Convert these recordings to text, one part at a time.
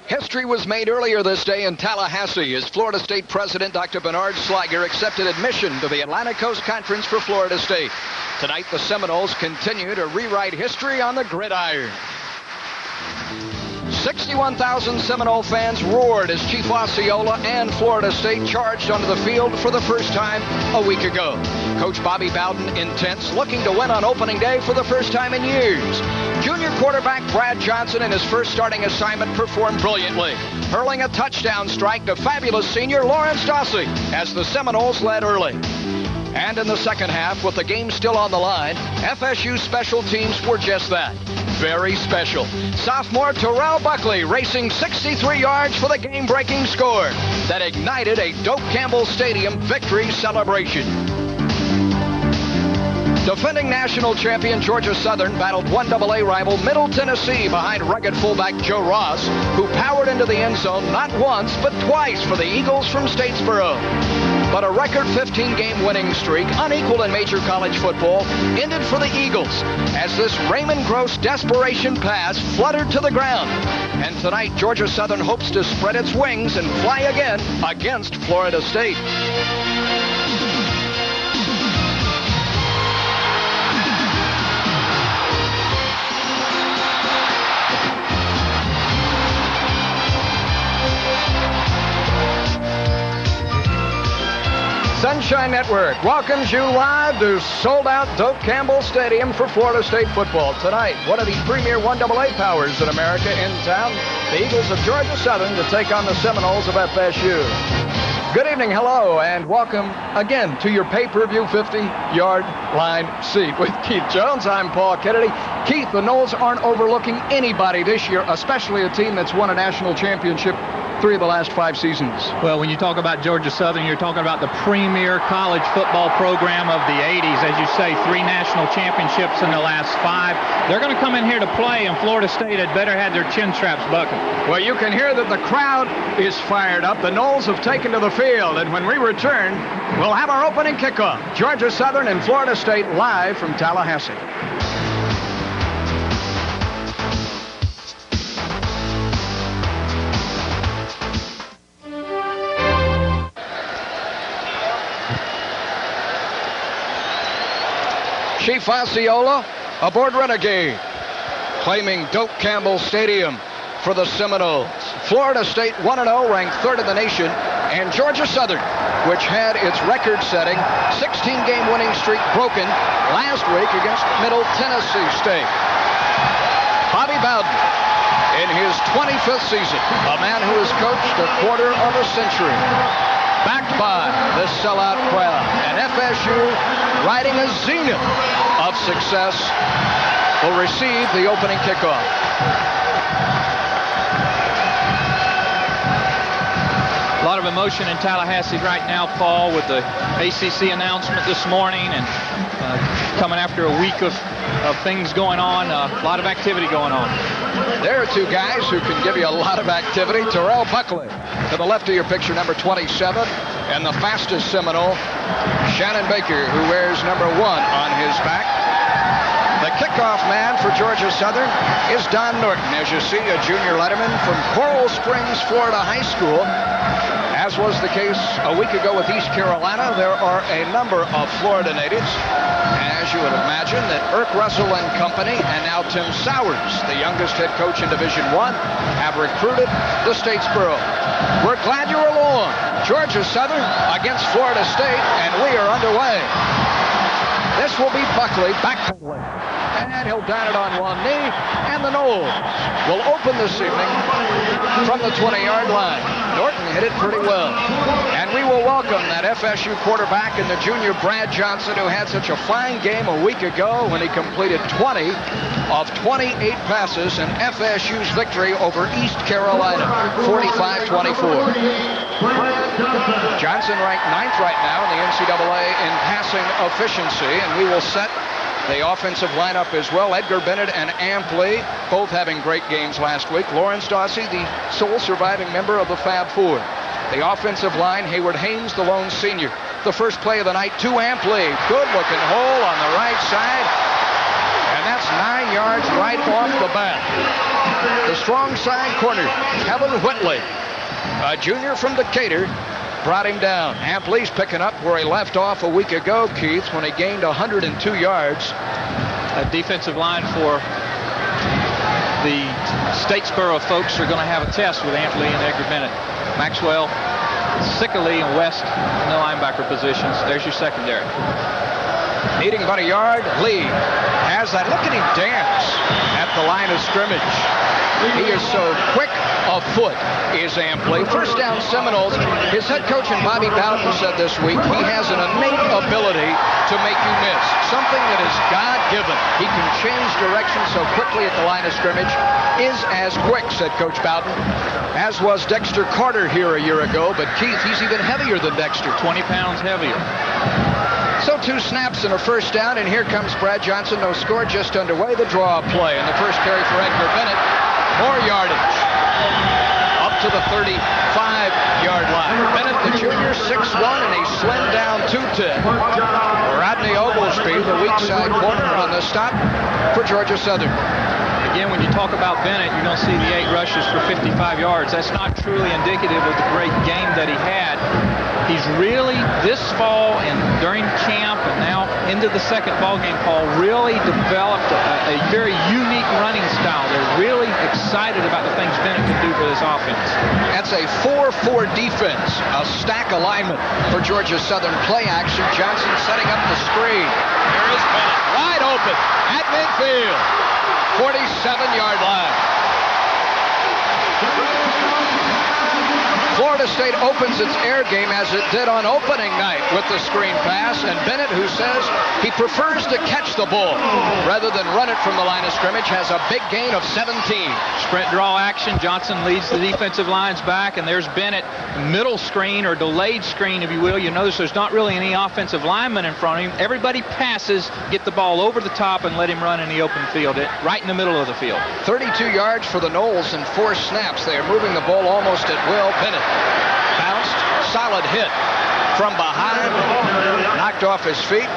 History was made earlier this day in Tallahassee as Florida State President Dr. Bernard Sliger accepted admission to the Atlantic Coast Conference for Florida State. Tonight, the Seminoles continue to rewrite history on the gridiron. 61,000 Seminole fans roared as Chief Osceola and Florida State charged onto the field for the first time a week ago. Coach Bobby Bowden intense, looking to win on opening day for the first time in years. Junior quarterback Brad Johnson in his first starting assignment performed brilliantly, hurling a touchdown strike to fabulous senior Lawrence Dossie as the Seminoles led early. And in the second half, with the game still on the line, FSU special teams were just that. Very special. Sophomore Terrell Buckley racing 63 yards for the game-breaking score that ignited a Doak Campbell Stadium victory celebration. Defending national champion Georgia Southern battled 1AA rival Middle Tennessee behind rugged fullback Joe Ross, who powered into the end zone not once but twice for the Eagles from Statesboro. But a record 15-game winning streak, unequaled in major college football, ended for the Eagles as this Raymond Gross desperation pass fluttered to the ground. And tonight, Georgia Southern hopes to spread its wings and fly again against Florida State. Sunshine Network welcomes you live to sold-out Doak Campbell Stadium for Florida State football. Tonight, one of the premier 1AA powers in America in town, the Eagles of Georgia Southern, to take on the Seminoles of FSU. Good evening, hello, and welcome again to your pay-per-view 50-yard line seat. With Keith Jones, I'm Paul Kennedy. Keith, the Noles aren't overlooking anybody this year, especially a team that's won a national championship 3 of the last 5 seasons. Well, when you talk about Georgia Southern, you're talking about the premier college football program of the 80s. As you say, 3 national championships in the last 5. They're going to come in here to play, and Florida State had better have their chin straps buckled. Well, you can hear that the crowd is fired up. The Noles have taken to the field, and when we return, we'll have our opening kickoff. Georgia Southern and Florida State live from Tallahassee. Chief Osceola aboard Renegade, claiming Doak Campbell Stadium for the Seminoles. Florida State 1-0, ranked 3rd in the nation, and Georgia Southern, which had its record-setting 16-game winning streak broken last week against Middle Tennessee State. Bobby Bowden, in his 25th season, a man who has coached a quarter of a century, backed by this sellout crowd, and FSU riding a zenith of success will receive the opening kickoff. A lot of emotion in Tallahassee right now, Paul, with the ACC announcement this morning and coming after a week of things going on, a lot of activity going on. There are 2 guys who can give you a lot of activity. Terrell Buckley, to the left of your picture, number 27, and the fastest Seminole, Shannon Baker, who wears number 1 on his back. The kickoff man for Georgia Southern is Don Norton, as you see, a junior letterman from Coral Springs, Florida High School. As was the case a week ago with East Carolina, there are a number of Florida natives, as you would imagine, that Irk Russell and company, and now Tim Sowers, the youngest head coach in Division I, have recruited the Statesboro. We're glad you're along. Georgia Southern against Florida State, and we are underway. This will be Buckley backpedaling, and he'll down it on one knee, and the Noles will open this evening from the 20-yard line. Norton hit it pretty well, and we will welcome that FSU quarterback and the junior Brad Johnson, who had such a fine game a week ago when he completed 20 of 28 passes in FSU's victory over East Carolina, 45-24. Johnson ranked 9th right now in the NCAA in passing efficiency, and we will set the offensive lineup as well. Edgar Bennett and Ampli, both having great games last week. Lawrence Dossie, the sole surviving member of the Fab Four. The offensive line, Hayward Haynes, the lone senior. The first play of the night to Ampli. Good-looking hole on the right side. And that's 9 yards right off the bat. The strong side corner, Kevin Whitley, a junior from Decatur, brought him down. Ample's picking up where he left off a week ago, Keith, when he gained 102 yards. A defensive line for the Statesboro folks are going to have a test with Ampley and Edgar Bennett. Maxwell, Sickley, and West in the linebacker positions. There's your secondary. Needing about a yard, Lee has that. Look at him dance at the line of scrimmage. He is so quick of foot, is Ampley. First down, Seminoles. His head coach and Bobby Bowden said this week he has an innate ability to make you miss, something that is God-given. He can change direction so quickly at the line of scrimmage, is as quick, said Coach Bowden, as was Dexter Carter here a year ago. But Keith, he's even heavier than Dexter. 20 pounds heavier. So 2 snaps and a first down, and here comes Brad Johnson. No score, just underway. The draw play, and the first carry for Edgar Bennett. More yardage. Up to the 35-yard line. Bennett, the junior, 6'1", and he slimmed down 210. Rodney Oglesby, the weak side corner, on the stop for Georgia Southern. Again, when you talk about Bennett, you're going to see the 8 rushes for 55 yards. That's not truly indicative of the great game that he had. He's really, this fall and during camp and now into the second ball game, Paul, really developed a very unique running style. They're really excited about the things Bennett can do for this offense. That's a 4-4 defense, a stack alignment for Georgia Southern. Play action. Johnson setting up the screen. Here is Bennett, wide open at midfield. 47-yard line. Florida State opens its air game as it did on opening night with the screen pass, and Bennett, who says he prefers to catch the ball rather than run it from the line of scrimmage, has a big gain of 17. Sprint draw action. Johnson leads the defensive lines back, and there's Bennett, middle screen or delayed screen, if you will. You notice there's not really any offensive lineman in front of him. Everybody passes, get the ball over the top, and let him run in the open field, right in the middle of the field. 32 yards for the Noles in 4 snaps. They are moving the ball almost at will. Bennett bounced, solid hit from behind, knocked off his feet.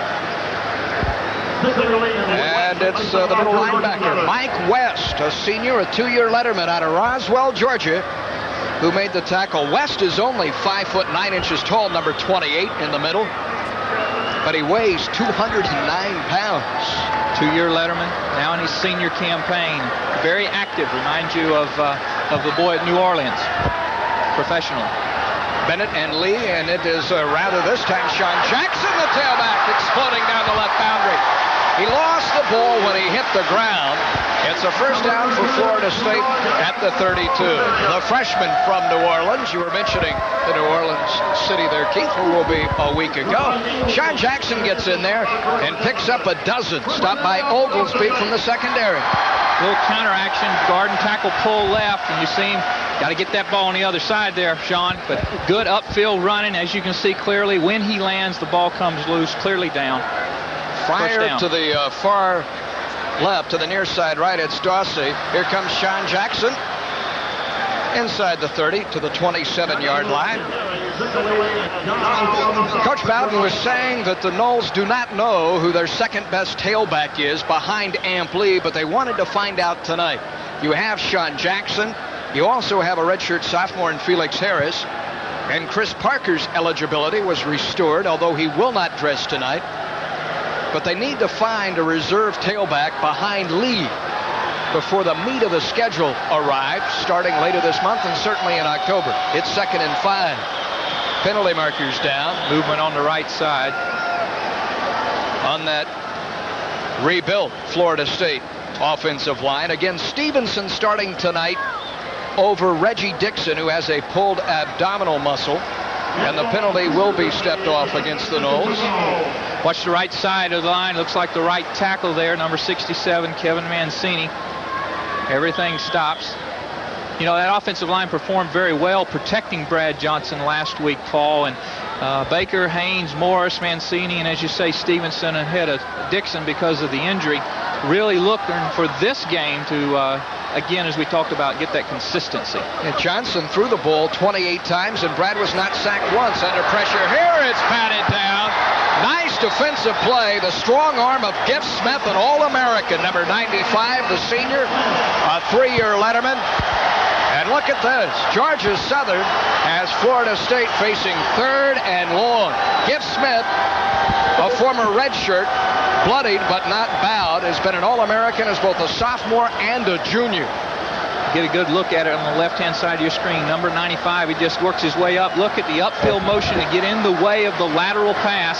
And it's the middle linebacker, Mike West, a senior, a 2-year letterman out of Roswell, Georgia, who made the tackle. West is only 5'9" tall, number 28 in the middle, but he weighs 209 pounds. 2-year letterman, now in his senior campaign. Very active, reminds you of the boy at New Orleans. Professional. Bennett and Lee, and it is rather this time Sean Jackson, the tailback, exploding down the left boundary. He lost the ball when he hit the ground. It's a first down for Florida State at the 32. The freshman from New Orleans, you were mentioning the New Orleans city there, Keith, who will be a week ago. Sean Jackson gets in there and picks up a dozen, stopped by Oglesby from the secondary. Little counter action, guard and tackle pull left, and you see him, got to get that ball on the other side there, Sean, but good upfield running, as you can see clearly. When he lands, the ball comes loose, clearly down. Fire to the far left, to the near side right, it's Dawsey. Here comes Sean Jackson, inside the 30 to the 27-yard line. Coach Bowden was saying that the Noles do not know who their second-best tailback is behind Ampley, but they wanted to find out tonight. You have Sean Jackson. You also have a redshirt sophomore in Felix Harris. And Chris Parker's eligibility was restored, although he will not dress tonight. But they need to find a reserve tailback behind Lee before the meat of the schedule arrives, starting later this month and certainly in October. It's 2nd and 5. Penalty markers down. Movement on the right side. On that rebuilt Florida State offensive line. Again, Stevenson starting tonight over Reggie Dixon, who has a pulled abdominal muscle. And the penalty will be stepped off against the Noles. Watch the right side of the line. Looks like the right tackle there, number 67, Kevin Mancini. Everything stops. You know, that offensive line performed very well protecting Brad Johnson last week, Paul. And Baker, Haynes, Morris, Mancini, and as you say, Stevenson ahead of Dixon because of the injury. Really looking for this game to, again, as we talked about, get that consistency. And Johnson threw the ball 28 times, and Brad was not sacked once. Under pressure here, it's patted down. Nice defensive play, the strong arm of Giff Smith, an All-American, number 95, the senior, a 3-year letterman. And look at this. Georgia Southern has Florida State facing 3rd and long. Giff Smith, a former redshirt, bloodied but not bowed, has been an All-American as both a sophomore and a junior. Get a good look at it on the left-hand side of your screen. Number 95, he just works his way up. Look at the upfield motion to get in the way of the lateral pass.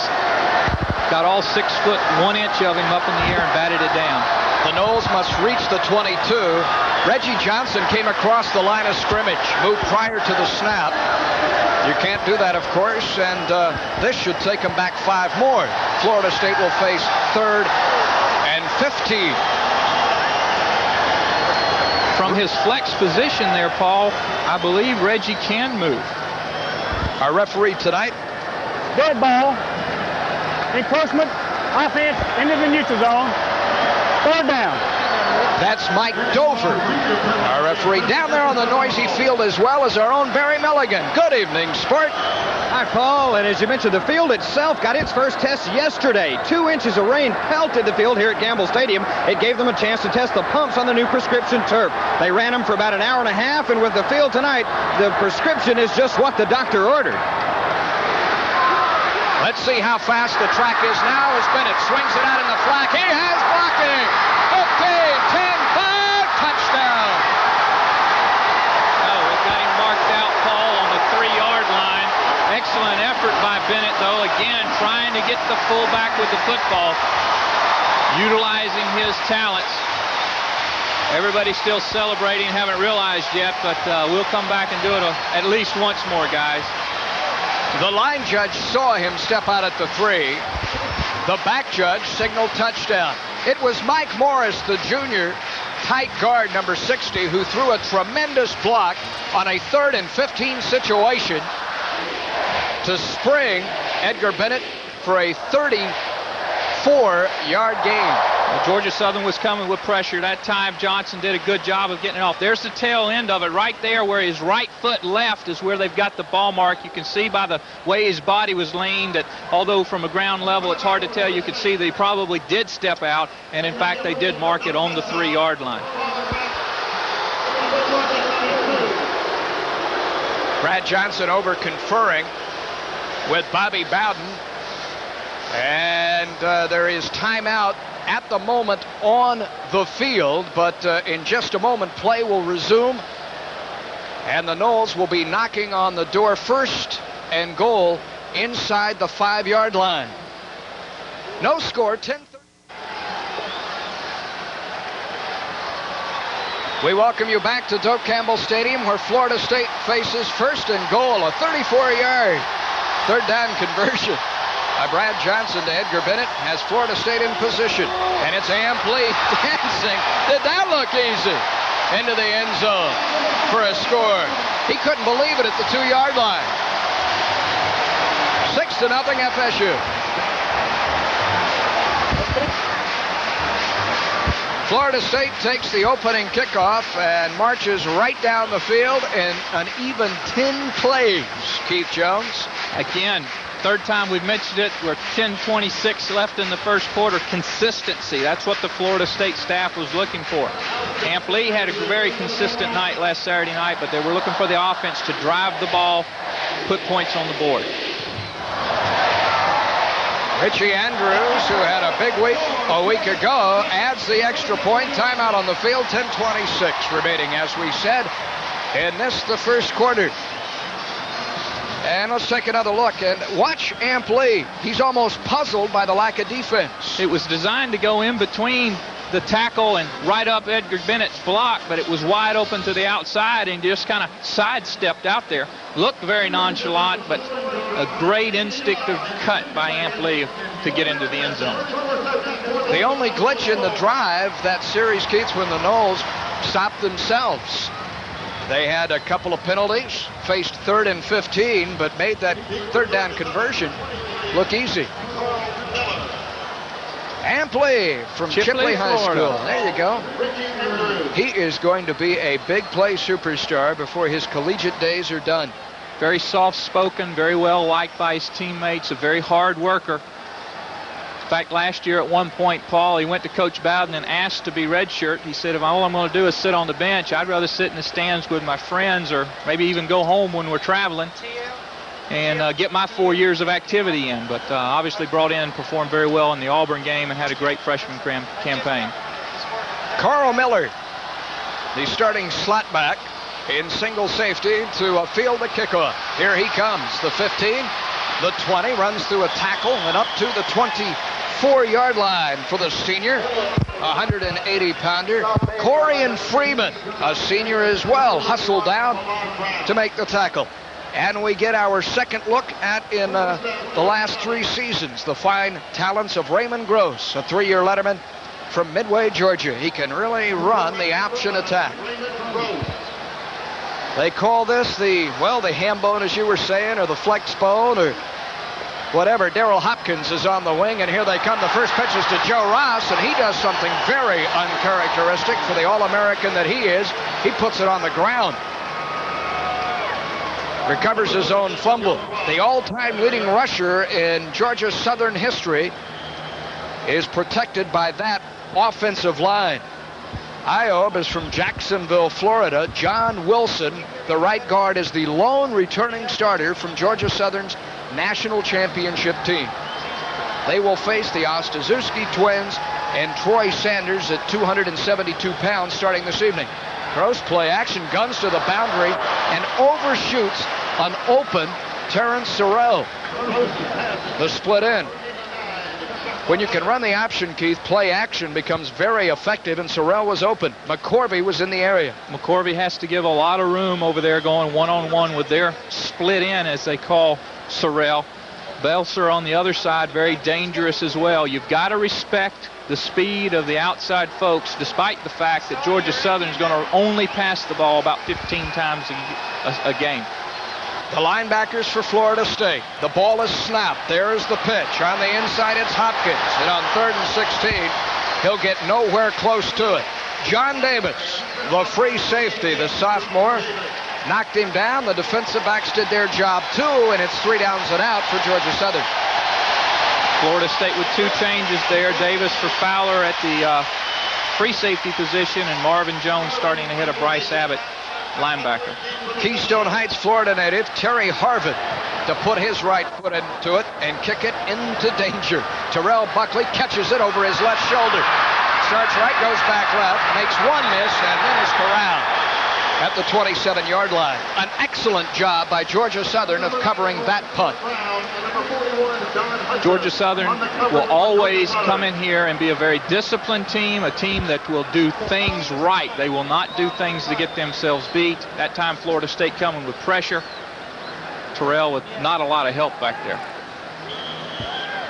Got all 6 foot 1 inch of him up in the air and batted it down. The Noles must reach the 22. Reggie Johnson came across the line of scrimmage, moved prior to the snap. You can't do that, of course, and this should take them back 5 more. Florida State will face 3rd and 15. From his flex position there, Paul, I believe Reggie can move. Our referee tonight. Dead ball. Encroachment. Offense into the neutral zone. 3rd down. That's Mike Dover, our referee, down there on the noisy field, as well as our own Barry Milligan. Good evening, sport. Hi, Paul, and as you mentioned, the field itself got its first test yesterday. 2 inches of rain pelted the field here at Gamble Stadium. It gave them a chance to test the pumps on the new prescription turf. They ran them for about an hour and a half, and with the field tonight, the prescription is just what the doctor ordered. Let's see how fast the track is now as Bennett swings it out in the flat. He has blocking. 15, 10, 5, touchdown. Oh, we've got him marked out, Paul, on the 3-yard line. Excellent effort by Bennett, though, again, trying to get the fullback with the football, utilizing his talents. Everybody's still celebrating, haven't realized yet, but we'll come back and do it at least once more, guys. The line judge saw him step out at the 3. The back judge signaled touchdown. It was Mike Morris, the junior tight guard, number 60, who threw a tremendous block on a 3rd and 15 situation to spring Edgar Bennett for a 34-yard gain. Well, Georgia Southern was coming with pressure. That time Johnson did a good job of getting it off. There's the tail end of it right there where his right foot left is where they've got the ball mark. You can see by the way his body was leaned that although from a ground level it's hard to tell, you could see that he probably did step out, and in fact they did mark it on the 3-yard line. Brad Johnson over conferring with Bobby Bowden, and there is timeout at the moment on the field, but in just a moment play will resume, and the Noles will be knocking on the door. 1st and goal inside the 5-yard line. No score, 10-30. We welcome you back to Doak Campbell Stadium, where Florida State faces 1st and goal, a 34-yard 3rd down conversion by Brad Johnson to Edgar Bennett, has Florida State in position, and it's Ampli dancing. Did that look easy? Into the end zone for a score. He couldn't believe it at the 2-yard line. 6-0 FSU. Florida State takes the opening kickoff and marches right down the field in an even 10 plays. Keith Jones. Again, 3rd time we've mentioned it. We're 10:26 left in the 1st quarter. Consistency. That's what the Florida State staff was looking for. Ampli had a very consistent night last Saturday night, but they were looking for the offense to drive the ball, put points on the board. Richie Andrews, who had a big week a week ago, adds the extra point. Timeout on the field. 10:26 remaining, as we said, in this, the 1st quarter. And let's take another look and watch Ampli. He's almost puzzled by the lack of defense. It was designed to go in between the tackle and right up Edgar Bennett's block, but it was wide open to the outside and just kind of sidestepped out there. Looked very nonchalant, but a great instinctive cut by Ampli to get into the end zone. The only glitch in the drive that series, Keith, when the Noles stopped themselves. They had a couple of penalties, faced 3rd and 15, but made that 3rd down conversion look easy. Ampli from Chipley High School. There you go. He is going to be a big play superstar before his collegiate days are done. Very soft-spoken, very well liked by his teammates, a very hard worker. In fact, last year at one point, Paul, he went to Coach Bowden and asked to be redshirt. He said, if all I'm going to do is sit on the bench, I'd rather sit in the stands with my friends or maybe even go home when we're traveling and get my 4 years of activity in. But obviously brought in and performed very well in the Auburn game and had a great freshman campaign. Carl Miller, the starting slot back in single safety to field the kickoff. Here he comes, the 15, the 20, runs through a tackle and up to the 24-yard line for the senior, 180-pounder. Corian Freeman, a senior as well, hustled down to make the tackle. And we get our second look at, in the last 3 seasons, the fine talents of Raymond Gross, a 3-year letterman from Midway, Georgia. He can really run the option attack. They call this the ham bone, as you were saying, or the flex bone, or whatever. Darrell Hopkins is on the wing, and here they come. The first pitch is to Joe Ross, and he does something very uncharacteristic for the All-American that he is. He puts it on the ground. Recovers his own fumble. The all-time leading rusher in Georgia Southern history is protected by that offensive line. Iob is from Jacksonville, Florida. John Wilson, the right guard, is the lone returning starter from Georgia Southern's national championship team. They will face the Ostaszewski twins and Troy Sanders at 272 pounds starting this evening. Gross play action, guns to the boundary, and overshoots an open Terrence Sorrell. The split end. When you can run the option, Keith, play action becomes very effective, and Sorrell was open. McCorvey was in the area. McCorvey has to give a lot of room over there going one-on-one with their split in, as they call Sorrell. Belser on the other side, very dangerous as well. You've got to respect the speed of the outside folks, despite the fact that Georgia Southern is going to only pass the ball about 15 times a game. The linebackers for Florida State. The ball is snapped. There's the pitch. On the inside, it's Hopkins. And on 3rd and 16, he'll get nowhere close to it. John Davis, the free safety, the sophomore, knocked him down. The defensive backs did their job, too, and it's 3 downs and out for Georgia Southern. Florida State with 2 changes there. Davis for Fowler at the free safety position, and Marvin Jones starting ahead of Bryce Abbott, linebacker. Keystone Heights, Florida native Terry Harvin to put his right foot into it and kick it into danger. Terrell Buckley catches it over his left shoulder. Starts right, goes back left, makes one miss, and then is corralled at the 27-yard line. An excellent job by Georgia Southern of covering that punt. Georgia Southern will always come in here and be a very disciplined team, a team that will do things right. They will not do things to get themselves beat. That time Florida State coming with pressure. Terrell with not a lot of help back there.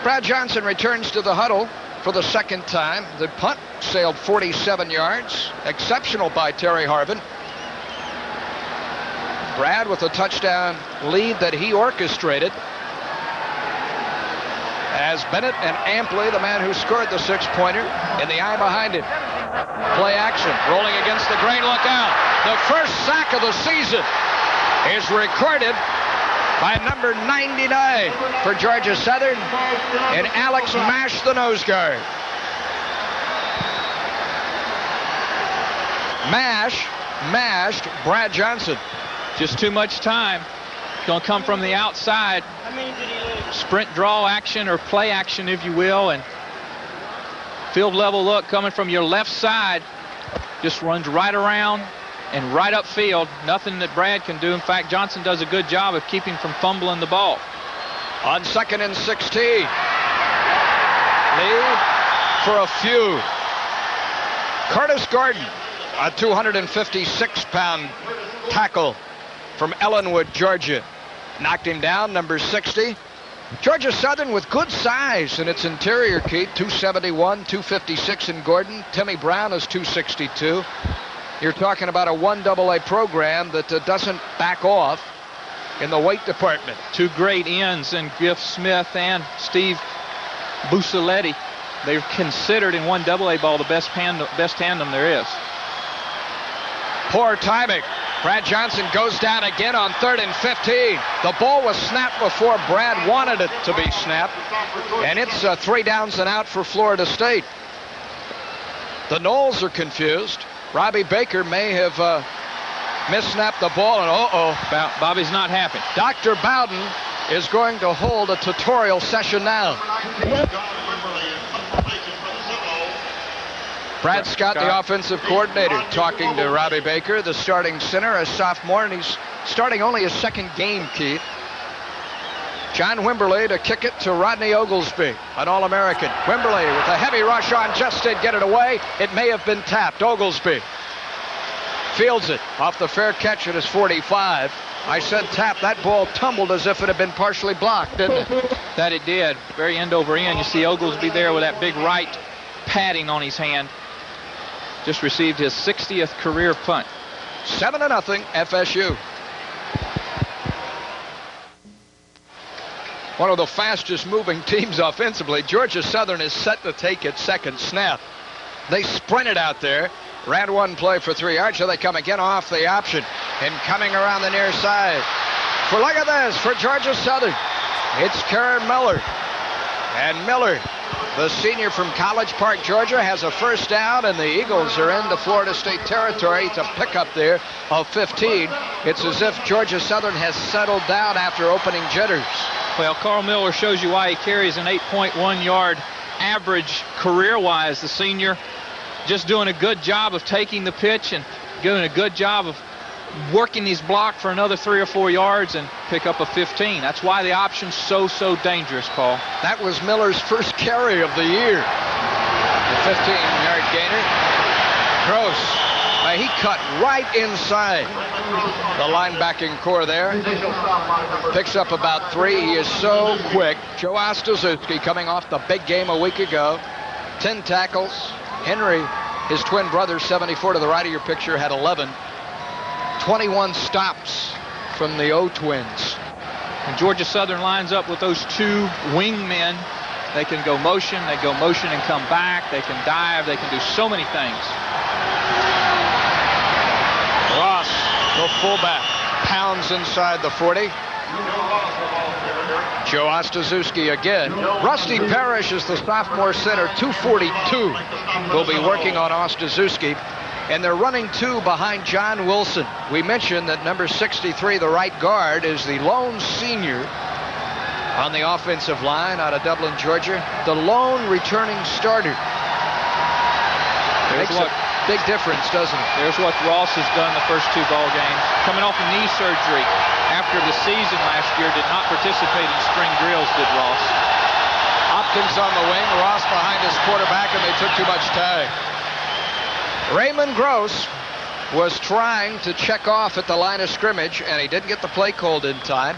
Brad Johnson returns to the huddle for the second time. The punt sailed 47 yards. Exceptional by Terry Harvin. Brad with a touchdown lead that he orchestrated, as Bennett and Ampley, the man who scored the 6-pointer, in the eye behind him. Play action, rolling against the grain, look out. The first sack of the season is recorded by number 99 for Georgia Southern, and Alex Mash, the nose guard. Mash mashed Brad Johnson. Just too much time. Going to come from the outside. Sprint draw action, or play action, if you will, and field level look coming from your left side. Just runs right around and right upfield. Nothing that Brad can do. In fact, Johnson does a good job of keeping from fumbling the ball. On 2nd and 16. Lee for a few. Curtis Gordon, a 256-pound tackle from Ellenwood, Georgia. Knocked him down, number 60. Georgia Southern with good size in its interior, Keith. 271, 256 in Gordon. Timmy Brown is 262. You're talking about a 1AA program that doesn't back off in the weight department. 2 great ends in Griff Smith and Steve Buccialetti. They're considered in 1AA ball the best tandem there is. Poor timing Brad Johnson goes down again on 3rd and 15. The ball was snapped before Brad wanted it to be snapped. And it's 3 downs and out for Florida State. The Noles are confused. Robbie Baker may have missnapped the ball, and Bobby's not happy. Dr. Bowden is going to hold a tutorial session now. Brad Scott, the offensive coordinator, talking to Robbie Baker, the starting center, a sophomore, and he's starting only his 2nd game, Keith. John Wimberly to kick it to Rodney Oglesby, an All-American. Wimberly with a heavy rush on, just did get it away. It may have been tapped. Oglesby fields it off the fair catch at his 45. I said tap. That ball tumbled as if it had been partially blocked, didn't it? That it did. Very end over end. You see Oglesby there with that big right padding on his hand. Just received his 60th career punt. 7-0 FSU. One of the fastest moving teams offensively. Georgia Southern is set to take its 2nd snap. They sprinted out there, ran one play for 3 yards, so they come again off the option and coming around the near side. For look at this, for Georgia Southern, it's Karen Miller. And Miller, the senior from College Park, Georgia, has a 1st down, and the Eagles are into Florida State territory. It's a pickup there of 15. It's as if Georgia Southern has settled down after opening jitters. Well, Carl Miller shows you why he carries an 8.1 yard average career-wise. The senior just doing a good job of taking the pitch and doing a good job of working his block for another 3 or 4 yards and pick up a 15. That's why the option's so dangerous, Paul. That was Miller's 1st carry of the year. The 15-yard gainer. Gross. He cut right inside the linebacking core there. Picks up about 3. He is so quick. Joe Ostazuski coming off the big game a week ago. 10 tackles. Henry, his twin brother, 74 to the right of your picture, had 11. 21 stops from the O-Twins. And Georgia Southern lines up with those 2 wingmen. They can go motion and come back. They can dive. They can do so many things. Ross, the fullback, pounds inside the 40. Joe Ostazuski again. Rusty Parrish is the sophomore center, 242. Will be working on Ostazuski. And they're running 2 behind John Wilson. We mentioned that number 63, the right guard, is the lone senior on the offensive line out of Dublin, Georgia. The lone returning starter. Makes a big difference, doesn't it? There's what Ross has done the first 2 ball games. Coming off a knee surgery after the season last year, did not participate in spring drills, did Ross. Hopkins on the wing, Ross behind his quarterback, and they took too much time. Raymond Gross was trying to check off at the line of scrimmage, and he didn't get the play called in time.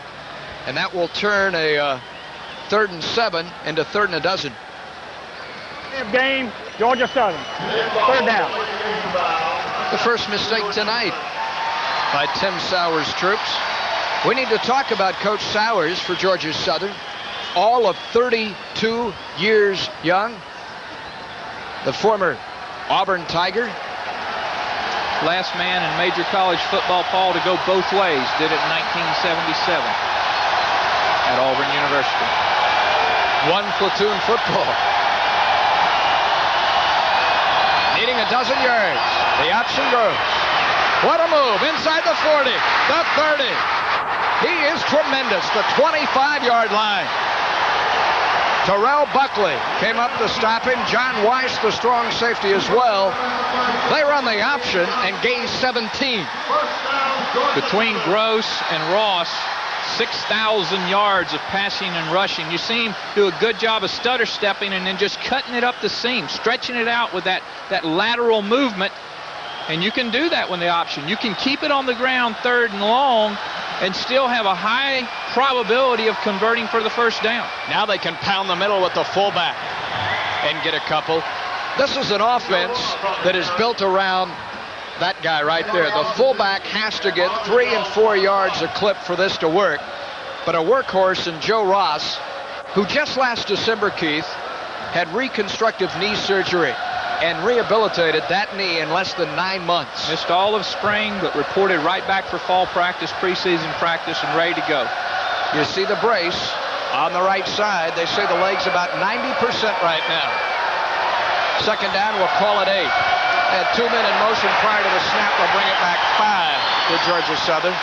And that will turn a 3rd and 7 into 3rd and 12. Game, Georgia Southern. 3rd down. The first mistake tonight by Tim Sowers' troops. We need to talk about Coach Sowers for Georgia Southern. All of 32 years young. The former Auburn Tiger. Last man in major college football, Paul, to go both ways. Did it in 1977 at Auburn University. 1 platoon football. Needing a 12 yards. The option goes. What a move. Inside the 40. The 30. He is tremendous. The 25-yard line. Terrell Buckley came up to stop him. John Weiss, the strong safety as well. They run the option and gain 17. Between Gross and Ross, 6,000 yards of passing and rushing. You see him do a good job of stutter stepping and then just cutting it up the seam, stretching it out with that lateral movement. And you can do that when the option. You can keep it on the ground 3rd and long and still have a high probability of converting for the 1st down. Now they can pound the middle with the fullback and get a couple. This is an offense that is built around that guy right there. The fullback has to get 3 and 4 yards a clip for this to work. But a workhorse in Joe Ross, who just last December, Keith, had reconstructive knee surgery. and rehabilitated that knee in less than 9 months. Missed all of spring, but reported right back for fall practice, preseason practice, and ready to go. You see the brace on the right side. They say the leg's about 90% right now. Second down, we'll call it 8. Had 2 men in motion prior to the snap. We'll bring it back 5 to Georgia Southern.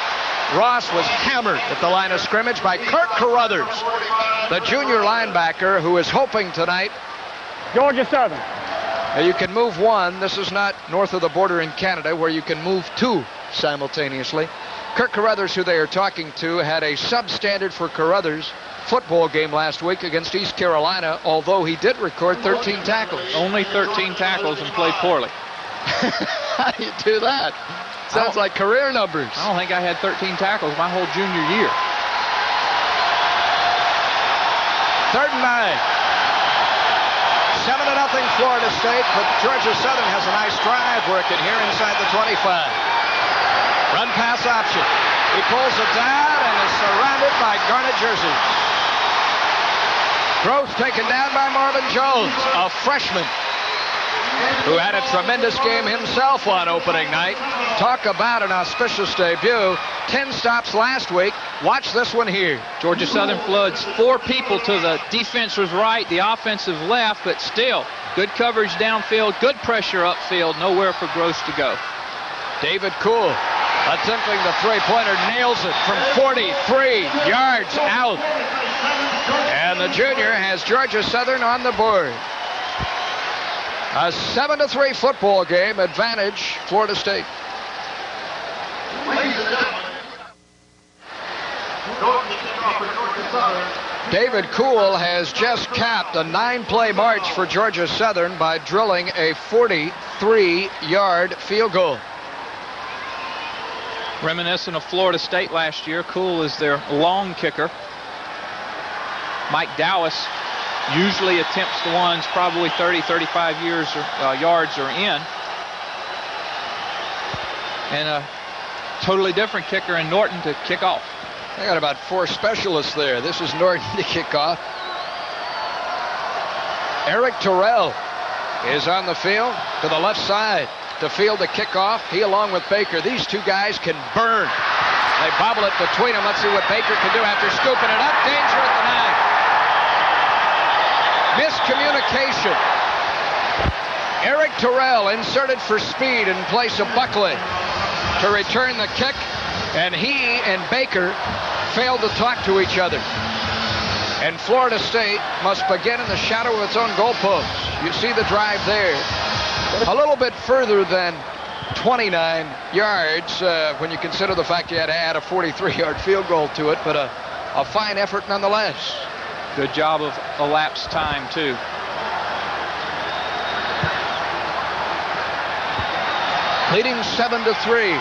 Ross was hammered at the line of scrimmage by Kirk Carruthers, the junior linebacker who is hoping tonight. Georgia Southern. Now you can move one. This is not north of the border in Canada where you can move 2 simultaneously. Kirk Carruthers, who they are talking to, had a substandard for Carruthers football game last week against East Carolina, although he did record 13 tackles. Only 13 tackles and played poorly. How do you do that? Sounds like career numbers. I don't think I had 13 tackles my whole junior year. 3rd and 9. 7-0 Florida State, but Georgia Southern has a nice drive working here inside the 25. Run pass option. He pulls it down and is surrounded by Garnet jerseys. Gross taken down by Marvin Jones, a freshman who had a tremendous game himself on opening night. Talk about an auspicious debut. 10 stops last week. Watch this one here. Georgia Southern floods 4 people to the defensive right, the offensive left, but still good coverage downfield, good pressure upfield, nowhere for Gross to go. David Kuhl attempting the three-pointer, nails it from 43 yards out. And the junior has Georgia Southern on the board. A 7-3 football game, advantage Florida State. David Kuhl has just capped a 9-play march for Georgia Southern by drilling a 43-yard field goal. Reminiscent of Florida State last year, Kuhl is their long kicker. Mike Dowis usually attempts the ones probably 30, 35 yards or in. And a totally different kicker in Norton to kick off. They got about 4 specialists there. This is Norton to kick off. Eric Terrell is on the field to the left side to field the kickoff. He along with Baker. These 2 guys can burn. They bobble it between them. Let's see what Baker can do after scooping it up. Danger at the 9. Miscommunication. Eric Terrell inserted for speed in place of Buckley to return the kick, and he and Baker failed to talk to each other. And Florida State must begin in the shadow of its own goalpost. You see the drive there. A little bit further than 29 yards when you consider the fact you had to add a 43-yard field goal to it, but a fine effort nonetheless. Good job of elapsed time, too. Leading 7-3.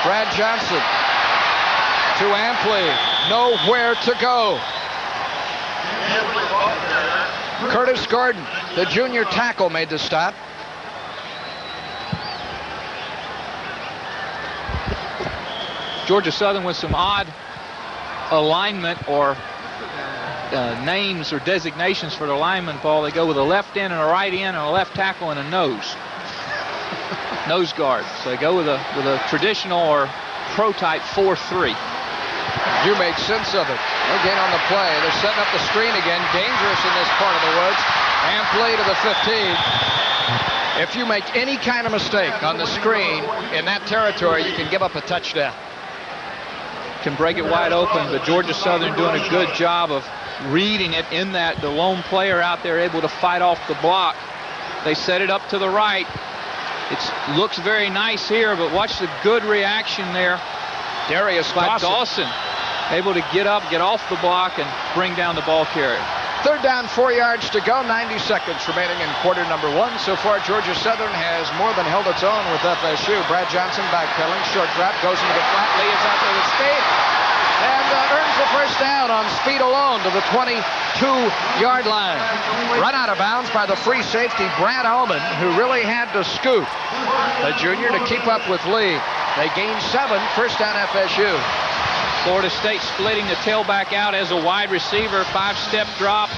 Brad Johnson to Ampli. Nowhere to go. Curtis Gordon, the junior tackle, made the stop. Georgia Southern with some odd alignment or names or designations for their linemen, Paul. They go with a left end and a right end and a left tackle and a nose. Nose guard. So they go with a traditional or pro-type 4-3. You make sense of it. Again on the play. They're setting up the screen again. Dangerous in this part of the woods. And play to the 15. If you make any kind of mistake on the screen in that territory, you can give up a touchdown. Can break it wide open, but Georgia Southern doing a good job of reading it in that the lone player out there able to fight off the block. They set it up to the right. It looks very nice here, but watch the good reaction there. Darius Dawson able to get up, get off the block, and bring down the ball carrier. 3rd down, 4 yards to go, 90 seconds remaining in quarter number 1. So far, Georgia Southern has more than held its own with FSU. Brad Johnson backpedaling, short drop, goes into the flat, Lee is out there with speed, and earns the first down on speed alone to the 22-yard line. Run out of bounds by the free safety, Brad Allman, who really had to scoop the junior to keep up with Lee. They gain 7, first down FSU. Florida State splitting the tailback out as a wide receiver, 5-step drop.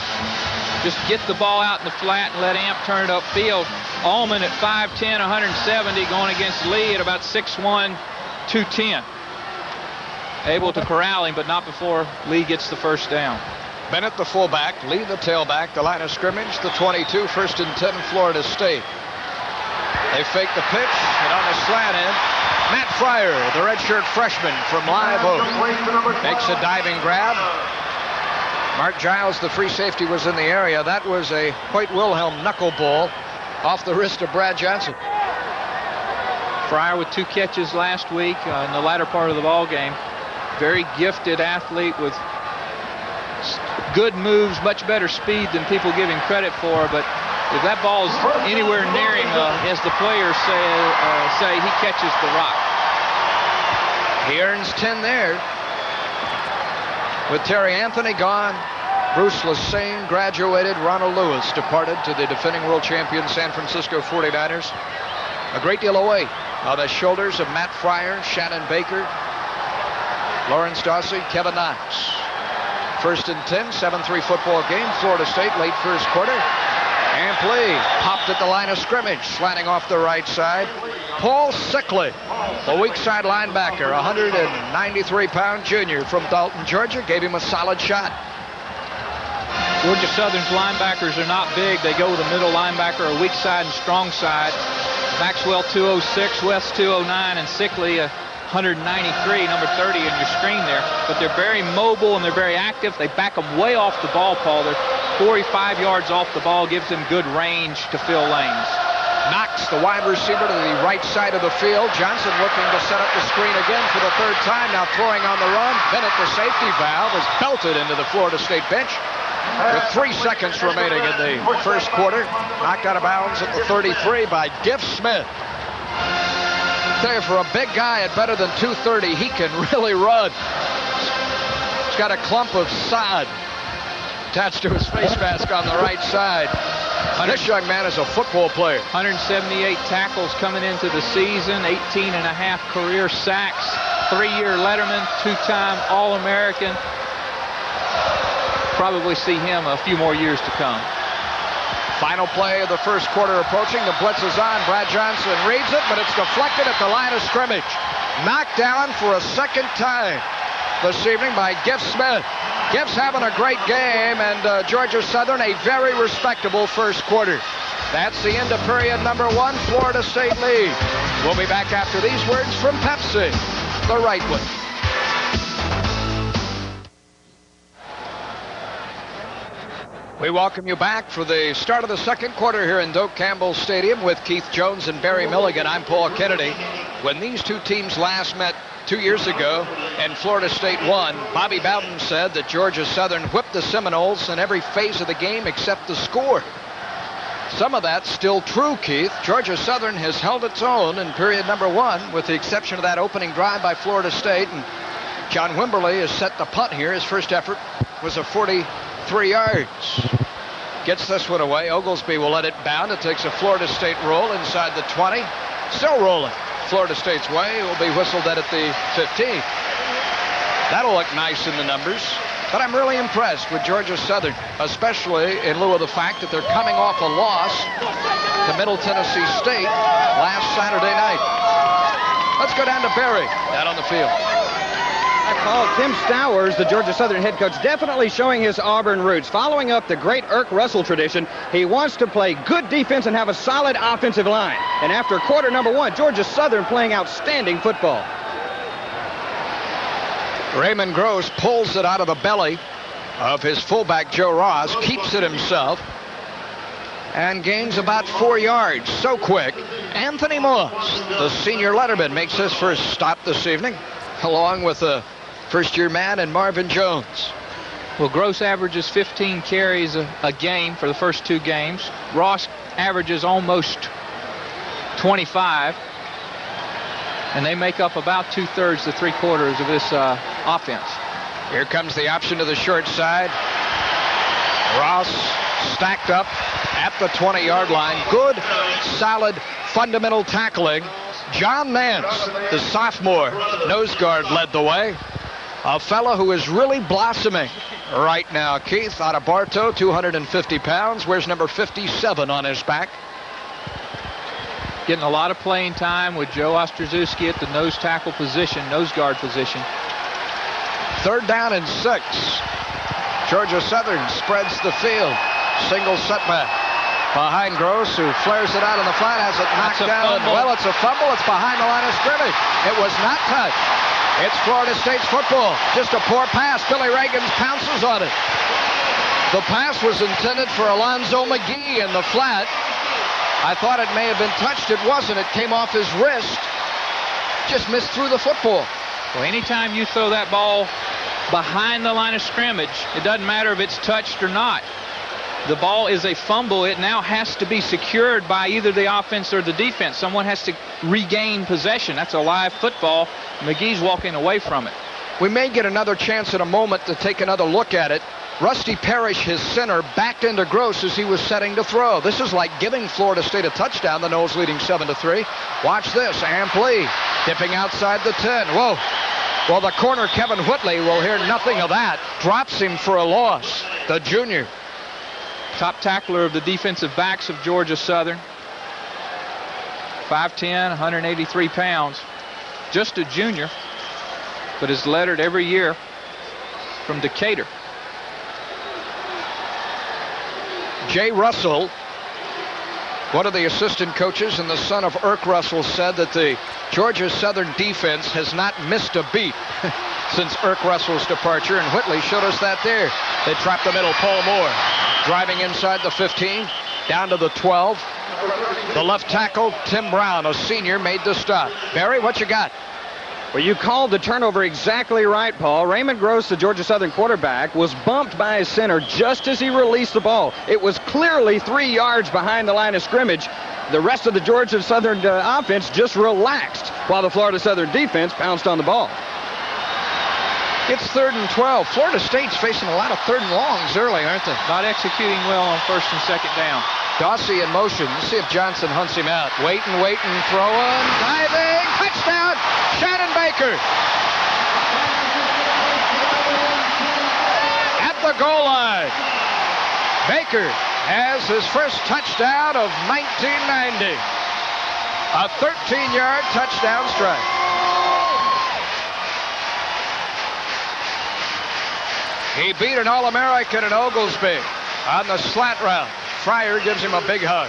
just get the ball out in the flat and let Amp turn it upfield. Allman at 5'10", 170, going against Lee at about 6'1", 210. Able to corral him, but not before Lee gets the first down. Bennett, the fullback, Lee, the tailback, the line of scrimmage, the 22, 1st and 10, Florida State. They fake the pitch, and on the slant end, Matt Fryer, the redshirt freshman from Live Oak, makes a diving grab. Mark Giles, the free safety, was in the area. That was a Hoyt Wilhelm knuckleball off the wrist of Brad Johnson. Fryer with 2 catches last week in the latter part of the ball game. Very gifted athlete with good moves, much better speed than people give him credit for. But if that ball's anywhere near him, as the players say, he catches the rock. He earns 10 there. With Terry Anthony gone, Bruce Lesane graduated, Ronald Lewis departed to the defending world champion San Francisco 49ers. A great deal away on the shoulders of Matt Fryer, Shannon Baker, Lawrence Dawsey, Kevin Knox. 1st and 10, 7-3 football game. Florida State, late first quarter. Amp Lee popped at the line of scrimmage, slanting off the right side. Paul Sickley, the weak side linebacker, 193-pound junior from Dalton, Georgia, gave him a solid shot. Georgia Southern's linebackers are not big. They go with a middle linebacker, a weak side and strong side. Maxwell 206, West 209, and Sickley 193, number 30 on your screen there. But they're very mobile and they're very active. They back them way off the ball, Paul. They're 45 yards off the ball, gives them good range to fill lanes. Knox, the wide receiver, to the right side of the field. Johnson looking to set up the screen again for the 3rd time. Now throwing on the run. Bennett, the safety valve, is belted into the Florida State bench with 3 seconds remaining in the first quarter. Knocked out of bounds at the 33 by Giff Smith. I tell you, for a big guy at better than 230, he can really run. He's got a clump of sod attached to his face mask on the right side. This young man is a football player. 178 tackles coming into the season, 18.5 career sacks, 3-year Letterman, 2-time All-American. Probably see him a few more years to come. Final play of the first quarter approaching. The blitz is on. Brad Johnson reads it, but it's deflected at the line of scrimmage. Knocked down for a 2nd time this evening by Giff Smith. Giff's having a great game, and Georgia Southern a very respectable first quarter. That's the end of period number 1. Florida State lead. We'll be back after these words from Pepsi, the right one. We welcome you back for the start of the second quarter here in Doak Campbell Stadium with Keith Jones and Barry Milligan. I'm Paul Kennedy. When these two teams last met 2 years ago and Florida State won, Bobby Bowden said that Georgia Southern whipped the Seminoles in every phase of the game except the score. Some of that's still true, Keith. Georgia Southern has held its own in period number 1 with the exception of that opening drive by Florida State. And John Wimberly has set the punt here. His first effort was a 43 yards. Gets this one away. Oglesby will let it bound. It takes a Florida State roll inside the 20. Still rolling Florida State's way. It will be whistled at the 15. That'll look nice in the numbers. But I'm really impressed with Georgia Southern, especially in lieu of the fact that they're coming off a loss to Middle Tennessee State last Saturday night. Let's go down to Barry out on the field. Paul, Tim Stowers, the Georgia Southern head coach, definitely showing his Auburn roots. Following up the great Irk Russell tradition, he wants to play good defense and have a solid offensive line. And after quarter number 1, Georgia Southern playing outstanding football. Raymond Gross pulls it out of the belly of his fullback, Joe Ross, keeps it himself, and gains about 4 yards. So quick. Anthony Moss, the senior letterman, makes his first stop this evening, along with a first-year man and Marvin Jones. Well, Gross averages 15 carries a game for the first 2 games. Ross averages almost 25. And they make up about 2/3 to 3/4 of this offense. Here comes the option to the short side. Ross stacked up at the 20-yard line. Good, solid, fundamental tackling. John Nance, the sophomore nose guard, led the way. A fellow who is really blossoming right now. Keith Adebarto, 250 pounds, wears number 57 on his back. Getting a lot of playing time with Joe Ostrozewski at the nose tackle position, nose guard position. 3rd down and 6. Georgia Southern spreads the field. Single setback behind Gross, who flares it out in the flat, has it knocked down. Well, it's a fumble. It's behind the line of scrimmage. It was not touched. It's Florida State's football. Just a poor pass. Billy Reagans pounces on it. The pass was intended for Alonzo McGee in the flat. I thought it may have been touched. It wasn't. It came off his wrist. Just missed through the football. Well, anytime you throw that ball behind the line of scrimmage, it doesn't matter if it's touched or not. The ball is a fumble. It now has to be secured by either the offense or the defense. Someone has to regain possession. That's a live football. McGee's walking away from it. We may get another chance in a moment to take another look at it. Rusty Parrish, his center, backed into Gross as he was setting to throw. This is like giving Florida State a touchdown. The Noles leading 7-3. Watch this. Ampli dipping outside the 10. Whoa. Well, the corner, Kevin Whitley, will hear nothing of that. Drops him for a loss. The junior. Top tackler of the defensive backs of Georgia Southern. 5'10", 183 pounds. Just a junior, but is lettered every year from Decatur. Jay Russell, one of the assistant coaches and the son of Irk Russell, said that the Georgia Southern defense has not missed a beat since Irk Russell's departure, and Whitley showed us that there. They trapped the middle. Paul Moore driving inside the 15, down to the 12. The left tackle, Tim Brown, a senior, made the stop. Barry, what you got? Well, you called the turnover exactly right, Paul. Raymond Gross, the Georgia Southern quarterback, was bumped by his center just as he released the ball. It was clearly 3 yards behind the line of scrimmage. The rest of the Georgia Southern offense just relaxed while the Florida Southern defense pounced on the ball. It's 3rd and 12. Florida State's facing a lot of 3rd and longs early, aren't they? Not executing well on 1st and 2nd down. Dawsey in motion. Let's see if Johnson hunts him out. Waiting, throwing, diving, touchdown, Shannon Baker. At the goal line. Baker has his first touchdown of 1990. A 13-yard touchdown strike. He beat an All-American in Oglesby on the slant route. Fryer gives him a big hug.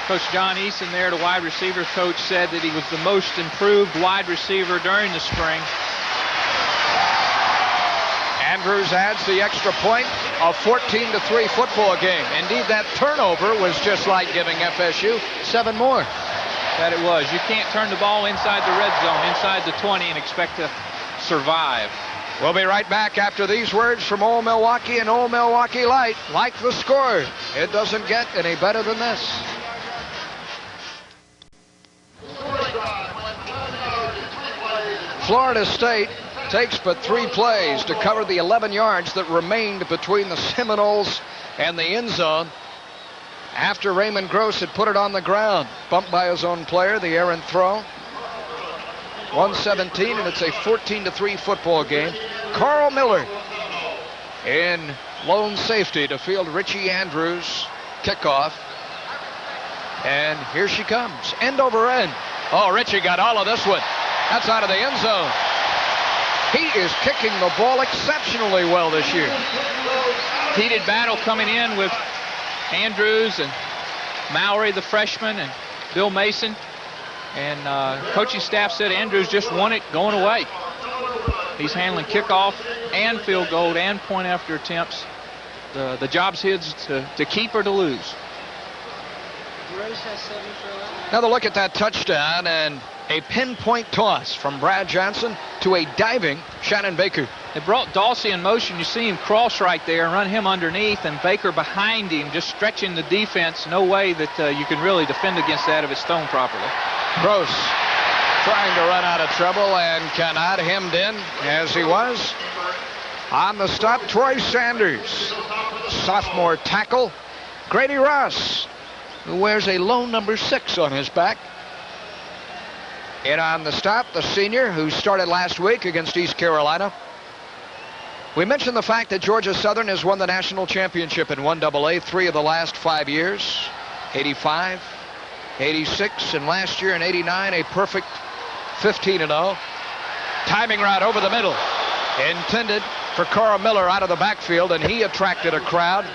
Coach John Eason there, the wide receiver coach, said that he was the most improved wide receiver during the spring. Andrews adds the extra point, a 14-3 football game. Indeed, that turnover was just like giving FSU 7 more. That it was. You can't turn the ball inside the red zone, inside the 20, and expect to survive. We'll be right back after these words from Old Milwaukee and Old Milwaukee Light. Like the score. It doesn't get any better than this. Florida State takes but 3 plays to cover the 11 yards that remained between the Seminoles and the end zone after Raymond Gross had put it on the ground. Bumped by his own player, the errant throw. 117, and it's a 14-3 football game. Carl Miller in lone safety to field Richie Andrews' kickoff. And here she comes, end over end. Oh, Richie got all of this one. That's out of the end zone. He is kicking the ball exceptionally well this year. Heated battle coming in with Andrews and Mowry, the freshman, and Bill Mason. And coaching staff said Andrews just won it going away. He's handling kickoff and field goal and point after attempts. The job's his to keep or to lose. Another look at that touchdown and a pinpoint toss from Brad Johnson to a diving Shannon Baker. They brought Dawsey in motion. You see him cross right there and run him underneath, and Baker behind him, just stretching the defense. No way that you can really defend against that if it's thrown properly. Gross trying to run out of trouble and cannot, hemmed in as he was. On the stop, Troy Sanders, sophomore tackle. Grady Ross, who wears a lone number 6 on his back. And on the stop, the senior who started last week against East Carolina. We mentioned the fact that Georgia Southern has won the national championship in 1AA 3 of the last 5 years, 85, 86, and last year in 89, a perfect 15-0. Timing route over the middle, intended for Carl Miller out of the backfield, and he attracted a crowd.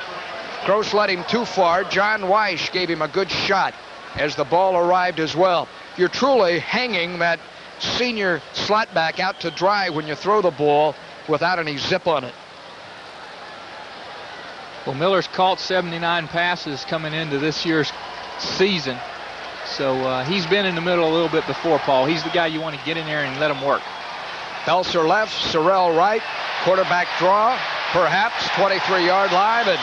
Gross led him too far. John Weish gave him a good shot as the ball arrived as well. You're truly hanging that senior slot back out to dry when you throw the ball without any zip on it. Well, Miller's caught 79 passes coming into this year's season. So he's been in the middle a little bit before, Paul. He's the guy you want to get in there and let him work. Belser left, Sorrell right, quarterback draw, perhaps 23-yard line, and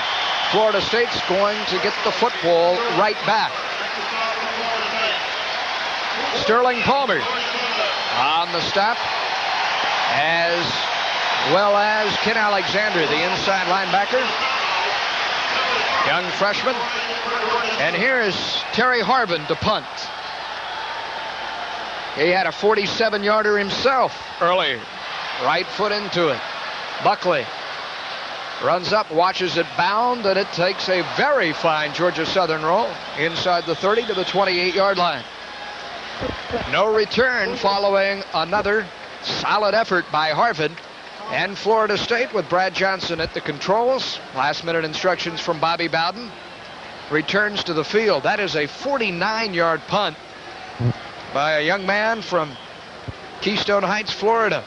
Florida State's going to get the football right back. Sterling Palmer on the stop, as well as Ken Alexander, the inside linebacker, young freshman. And here is Terry Harvin to punt. He had a 47-yarder himself earlier. Right foot into it. Buckley runs up, watches it bound, and it takes a very fine Georgia Southern roll inside the 30 to the 28-yard line. No return following another solid effort by Harvin. And Florida State with Brad Johnson at the controls. Last-minute instructions from Bobby Bowden. Returns to the field. That is a 49-yard punt by a young man from Keystone Heights, Florida.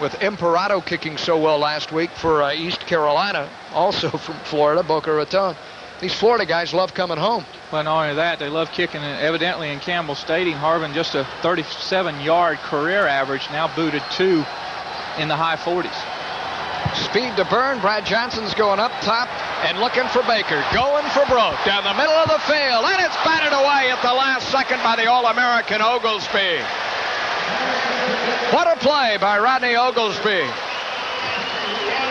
With Imperato kicking so well last week for East Carolina, also from Florida, Boca Raton. These Florida guys love coming home. Well, not only that, they love kicking evidently in Campbell Stadium. Harvin just a 37-yard career average, now booted 2 in the high 40s. Speed to burn. Brad Johnson's going up top and looking for Baker. Going for broke down the middle of the field, and it's batted away at the last second by the All-American Oglesby. What a play by Rodney Oglesby.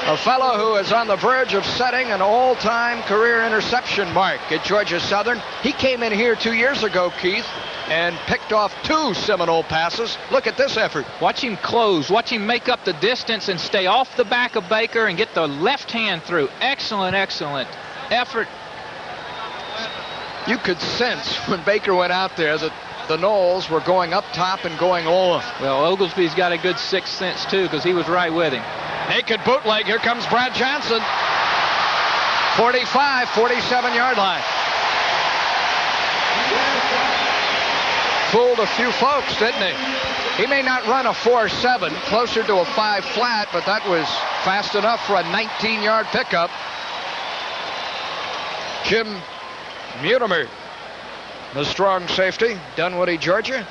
A fellow who is on the verge of setting an all-time career interception mark at Georgia Southern. He came in here 2 years ago, Keith, and picked off 2 Seminole passes. Look at this effort. Watch him close. Watch him make up the distance and stay off the back of Baker and get the left hand through. Excellent, excellent effort. You could sense when Baker went out there that the Noles were going up top and going all. Well, Oglesby's got a good sixth sense, too, because he was right with him. Naked bootleg. Here comes Brad Johnson. 45, 47-yard line. Fooled a few folks, didn't he? He may not run a 4.7, closer to a 5 flat, but that was fast enough for a 19-yard pickup. Jim Mutimer, the strong safety, Dunwoody, Georgia,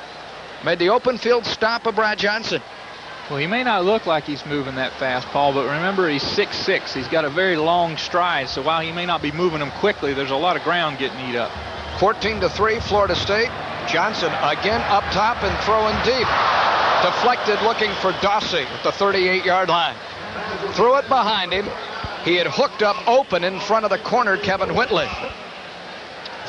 made the open field stop of Brad Johnson. Well, he may not look like he's moving that fast, Paul, but remember he's 6'6". He's got a very long stride, so while he may not be moving them quickly, there's a lot of ground getting eat up. 14-3, Florida State. Johnson again up top and throwing deep. Deflected, looking for Dawsey at the 38-yard line. Threw it behind him. He had hooked up open in front of the corner, Kevin Whitley.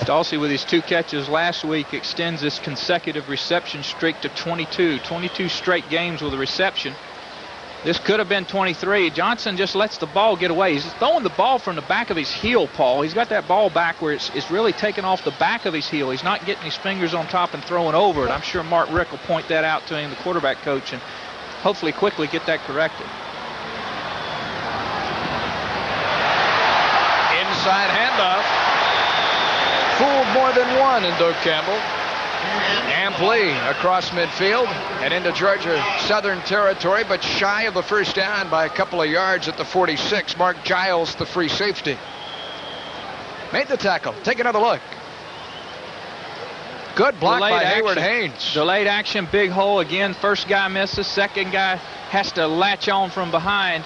Dawsey, with his 2 catches last week, extends this consecutive reception streak to 22. 22 straight games with a reception. This could have been 23. Johnson just lets the ball get away. He's throwing the ball from the back of his heel, Paul. He's got that ball back where it's really taken off the back of his heel. He's not getting his fingers on top and throwing over it. I'm sure Mark Rick will point that out to him, the quarterback coach, and hopefully quickly get that corrected. Inside handoff. Fooled more than one in Doak Campbell. Amply across midfield and into Georgia Southern territory, but shy of the first down by a couple of yards at the 46. Mark Giles, the free safety, made the tackle. Take another look. Good block by Hayward Haynes. Delayed action, big hole again. First guy misses. Second guy has to latch on from behind.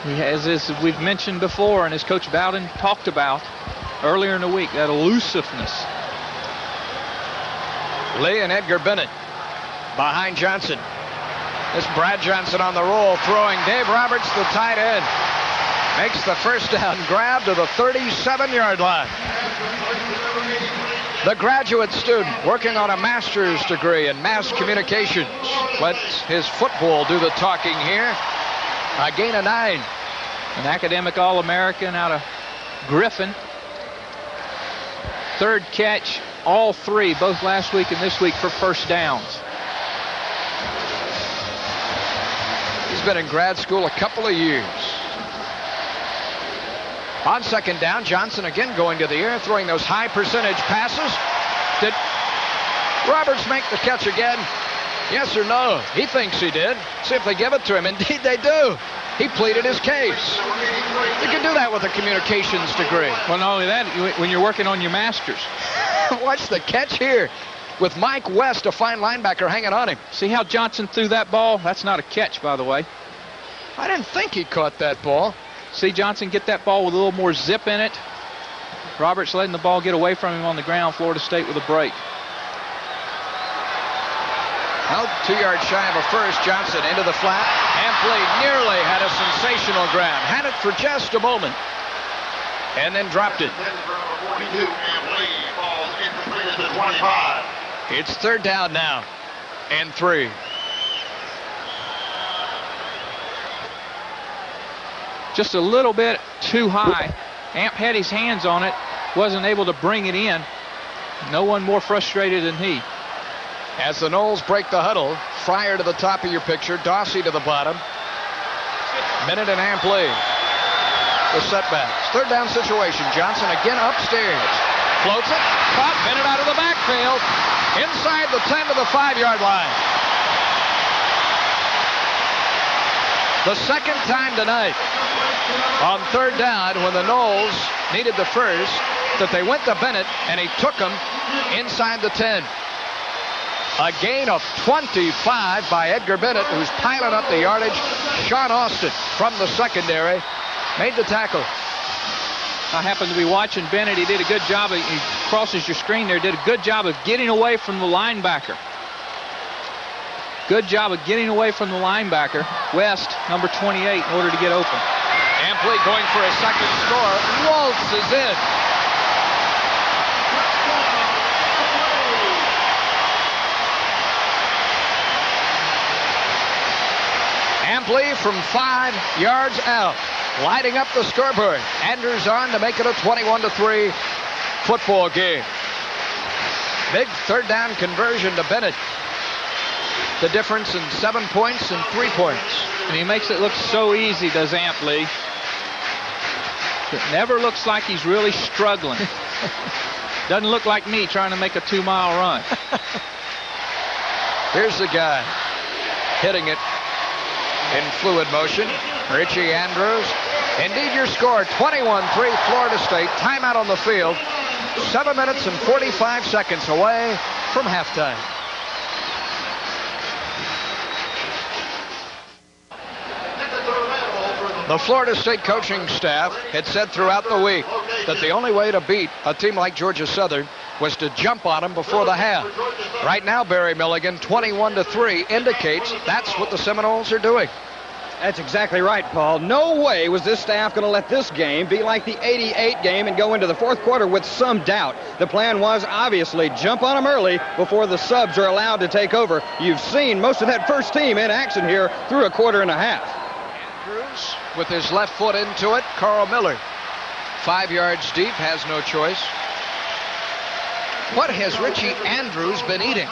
He has, as we've mentioned before, and as Coach Bowden talked about earlier in the week, that elusiveness. Lee and Edgar Bennett behind Johnson. This Brad Johnson on the roll, throwing. Dave Roberts, the tight end, makes the first down grab to the 37-yard line. The graduate student working on a master's degree in mass communications lets his football do the talking here. A gain of 9. An academic All-American out of Griffin. Third catch, all 3, both last week and this week, for first downs. He's been in grad school a couple of years. On second down, Johnson again going to the air, throwing those high percentage passes. Did Roberts make the catch again? Yes or no? He thinks he did. See if they give it to him. Indeed they do. He pleaded his case. You can do that with a communications degree. Well, not only that, when you're working on your master's. Watch the catch here with Mike West, a fine linebacker, hanging on him. See how Johnson threw that ball? That's not a catch, by the way. I didn't think he caught that ball. See Johnson get that ball with a little more zip in it. Roberts letting the ball get away from him on the ground. Florida State with a break. Well, 2 yards shy of a first. Johnson into the flat. Ampley nearly had a sensational grab. Had it for just a moment. And then dropped it. It's third down now. And 3. Just a little bit too high. Amp had his hands on it. Wasn't able to bring it in. No one more frustrated than he. As the Noles break the huddle, Fryer to the top of your picture, Dawsey to the bottom. Bennett and Ampley. The setbacks. Third down situation. Johnson again upstairs. Floats it. Caught. Bennett out of the backfield. Inside the 10 to the 5-yard line. The second time tonight on third down when the Noles needed the first that they went to Bennett and he took them inside the 10. A gain of 25 by Edgar Bennett, who's piling up the yardage. Sean Austin from the secondary made the tackle. I happened to be watching Bennett. He did a good job. He crosses your screen there. Did a good job of getting away from the linebacker. Good job of getting away from the linebacker. West, number 28, in order to get open. Ampley going for a second score. Waltzes in. Ampley from 5 yards out, lighting up the scoreboard. Andrews on to make it a 21-3 football game. Big third down conversion to Bennett. The difference in 7 points and 3 points. And he makes it look so easy, does Ampley. It never looks like he's really struggling. Doesn't look like me trying to make a 2-mile run. Here's the guy hitting it in fluid motion. Richie Andrews. Indeed, your score, 21-3 Florida State. Timeout on the field. 7 minutes and 45 seconds away from halftime. The Florida State coaching staff had said throughout the week that the only way to beat a team like Georgia Southern was to jump on them before the half. Right now, Barry Milligan, 21-3, indicates that's what the Seminoles are doing. That's exactly right, Paul. No way was this staff going to let this game be like the '88 game and go into the fourth quarter with some doubt. The plan was obviously jump on them early before the subs are allowed to take over. You've seen most of that first team in action here through a quarter and a half. Andrews with his left foot into it. Carl Miller, 5 yards deep, has no choice. What has Richie Andrews been eating?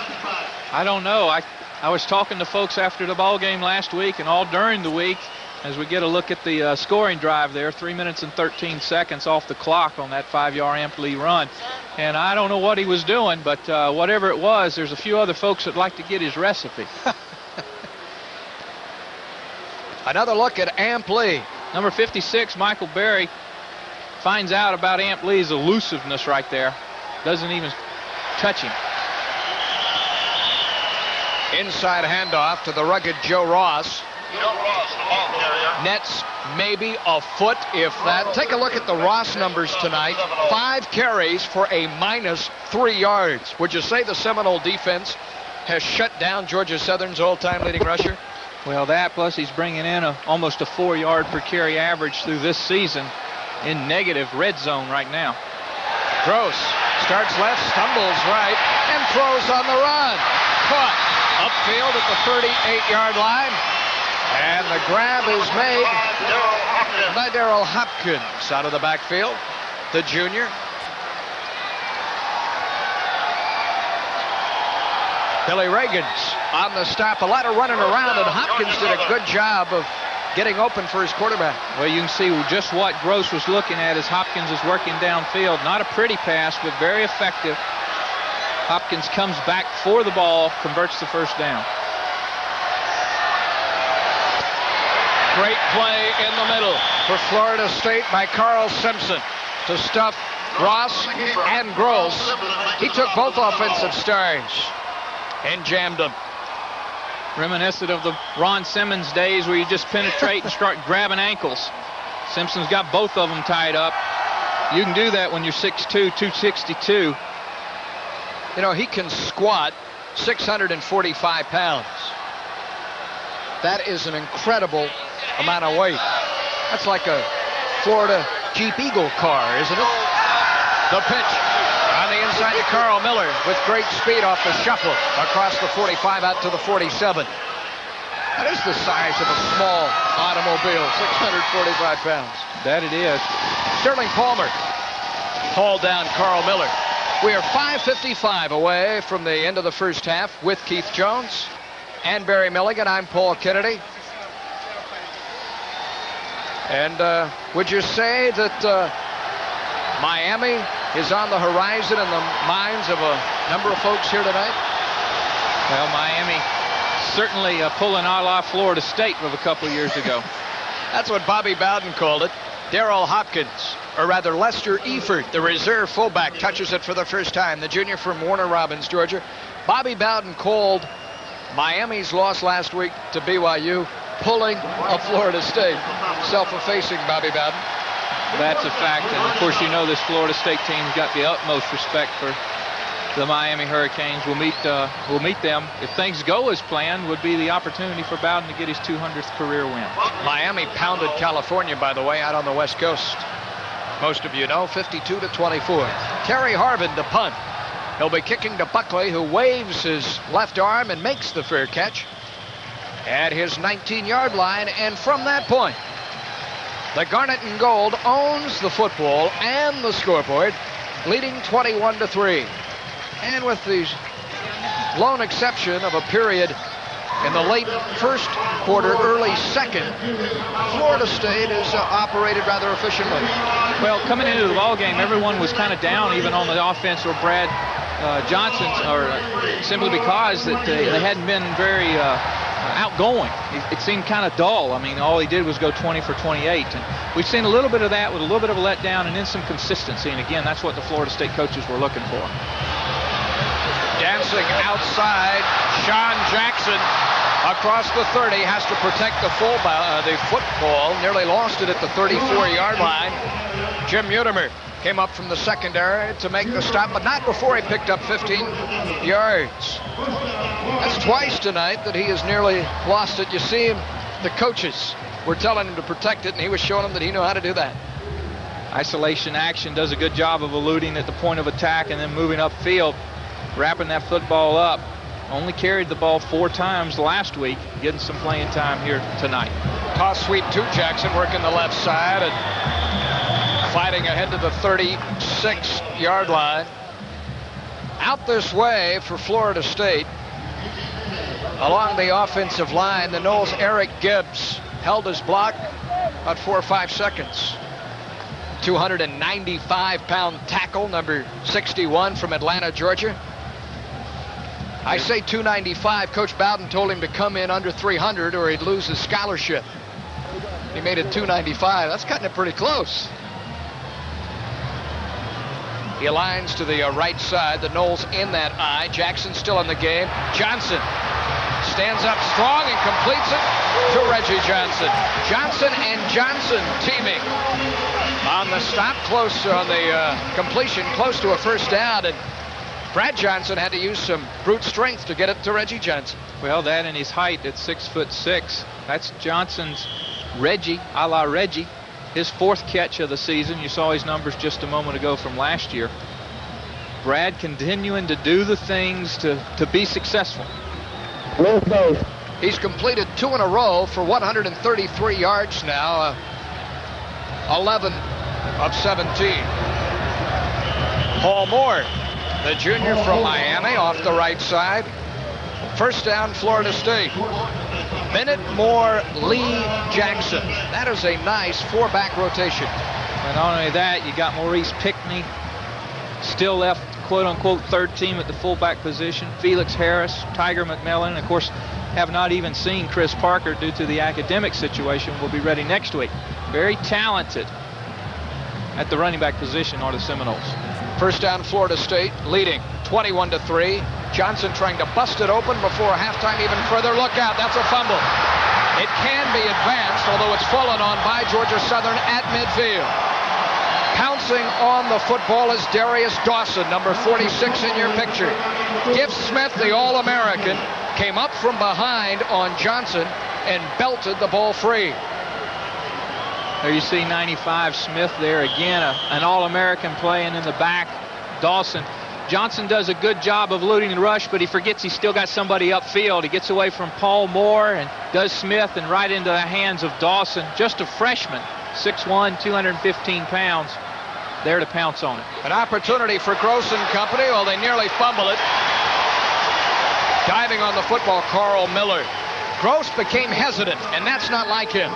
I don't know. I was talking to folks after the ball game last week and all during the week as we get a look at the scoring drive there, 3 minutes and 13 seconds off the clock on that 5-yard Ampley run. And I don't know what he was doing, but whatever it was, there's a few other folks that like to get his recipe. Another look at Ampley. Number 56, Michael Berry, finds out about Ampley's elusiveness right there. Doesn't even touch him. Inside handoff to the rugged Joe Ross. Joe Ross, the ball carrier. Nets maybe a foot, if that. Take a look at the Ross numbers tonight. 5 carries for a -3 yards. Would you say the Seminole defense has shut down Georgia Southern's all-time leading rusher? Well, that plus he's bringing in almost a 4-yard per carry average through this season in negative red zone right now. Gross starts left, stumbles right, and throws on the run. Caught upfield at the 38-yard line. And the grab is made by Darrell Hopkins out of the backfield, the junior. Billy Reagan's on the stop. A lot of running around, and Hopkins did a good job of getting open for his quarterback. Well, you can see just what Gross was looking at as Hopkins is working downfield. Not a pretty pass, but very effective. Hopkins comes back for the ball, converts the first down. Great play in the middle for Florida State by Carl Simpson to stuff Ross and Gross. He took both offensive stars and jammed them. Reminiscent of the Ron Simmons days where you just penetrate and start grabbing ankles. Simpson's got both of them tied up. You can do that when you're 6'2", 262. You know, he can squat 645 pounds. That is an incredible amount of weight. That's like a Florida Jeep Eagle car, isn't it? The pitch on the inside to Carl Miller with great speed off the shuffle across the 45 out to the 47. That is the size of a small automobile, 645 pounds. That it is. Sterling Palmer hauled down Carl Miller. We are 5:55 away from the end of the first half with Keith Jones and Barry Milligan. I'm Paul Kennedy. And would you say that Miami is on the horizon in the minds of a number of folks here tonight? Well, Miami certainly pulling a la Florida State of a couple years ago. That's what Bobby Bowden called it. Darrell Hopkins, or rather Lester Eford, the reserve fullback, touches it for the first time. The junior from Warner Robins, Georgia. Bobby Bowden called Miami's loss last week to BYU pulling of Florida State. Self-effacing Bobby Bowden. That's a fact, and of course you know this Florida State team's got the utmost respect for the Miami Hurricanes. We'll meet them. If things go as planned, would be the opportunity for Bowden to get his 200th career win. Miami pounded California, by the way, out on the West Coast. Most of you know, 52-24. Terry Harvin to punt. He'll be kicking to Buckley, who waves his left arm and makes the fair catch at his 19-yard line. And from that point, the Garnet and Gold owns the football and the scoreboard, leading 21-3. And with the lone exception of a period in the late first quarter, early second, Florida State is operated rather efficiently. Well, coming into the ball game, everyone was kind of down, even on the offense, or Brad Johnson, or simply because that they hadn't been very outgoing. It seemed kind of dull. I mean, all he did was go 20 for 28. And we've seen a little bit of that with a little bit of a letdown and then some consistency. And again, that's what the Florida State coaches were looking for. Dancing outside, Sean Jackson across the 30 has to protect the football. Nearly lost it at the 34-yard line. Jim Utimer came up from the secondary to make the stop, but not before he picked up 15 yards. That's twice tonight that he has nearly lost it. You see him, the coaches were telling him to protect it, and he was showing them that he knew how to do that. Isolation action does a good job of eluding at the point of attack and then moving upfield, wrapping that football up. Only carried the ball 4 times last week, getting some playing time here tonight. Toss sweep to Jackson, working the left side and fighting ahead to the 36-yard line. Out this way for Florida State. Along the offensive line, the Noles' Eric Gibbs held his block about 4 or 5 seconds. 295-pound tackle, number 61 from Atlanta, Georgia. I say 295. Coach Bowden told him to come in under 300 or he'd lose his scholarship. He made it 295. That's cutting it pretty close. He aligns to the right side. The Noles in that eye. Jackson still in the game. Johnson stands up strong and completes it to Reggie Johnson. Johnson and Johnson teaming on the stop, close on the completion, close to a first down. And Brad Johnson had to use some brute strength to get it to Reggie Johnson. Well, that and his height at 6'6". That's Johnson's Reggie, a la Reggie. His 4th catch of the season. You saw his numbers just a moment ago from last year. Brad continuing to do the things to be successful. He's completed 2 in a row for 133 yards now, 11 of 17. Paul Moore, the junior from Miami, off the right side. First down, Florida State. Bennett, Moore, Lee, Jackson. That is a nice 4-back rotation. And not only that, you got Maurice Pickney, still left, quote-unquote, third team at the fullback position. Felix Harris, Tiger McMillan, of course, have not even seen Chris Parker due to the academic situation. Will be ready next week. Very talented at the running back position are the Seminoles. First down, Florida State, leading 21-3. Johnson trying to bust it open before halftime even further. Look out, that's a fumble. It can be advanced, although it's fallen on by Georgia Southern at midfield. Pouncing on the football is Darius Dawson, number 46 in your picture. Gift Smith, the All-American, came up from behind on Johnson and belted the ball free. There you see 95 Smith there again, an All-American playing in the back. Dawson. Johnson does a good job of eluding the rush, but he forgets he's still got somebody upfield. He gets away from Paul Moore and does Smith and right into the hands of Dawson, just a freshman, 6'1", 215 pounds, there to pounce on it. An opportunity for Gross and company. Well, they nearly fumble it. Diving on the football, Carl Miller. Gross became hesitant, and that's not like him.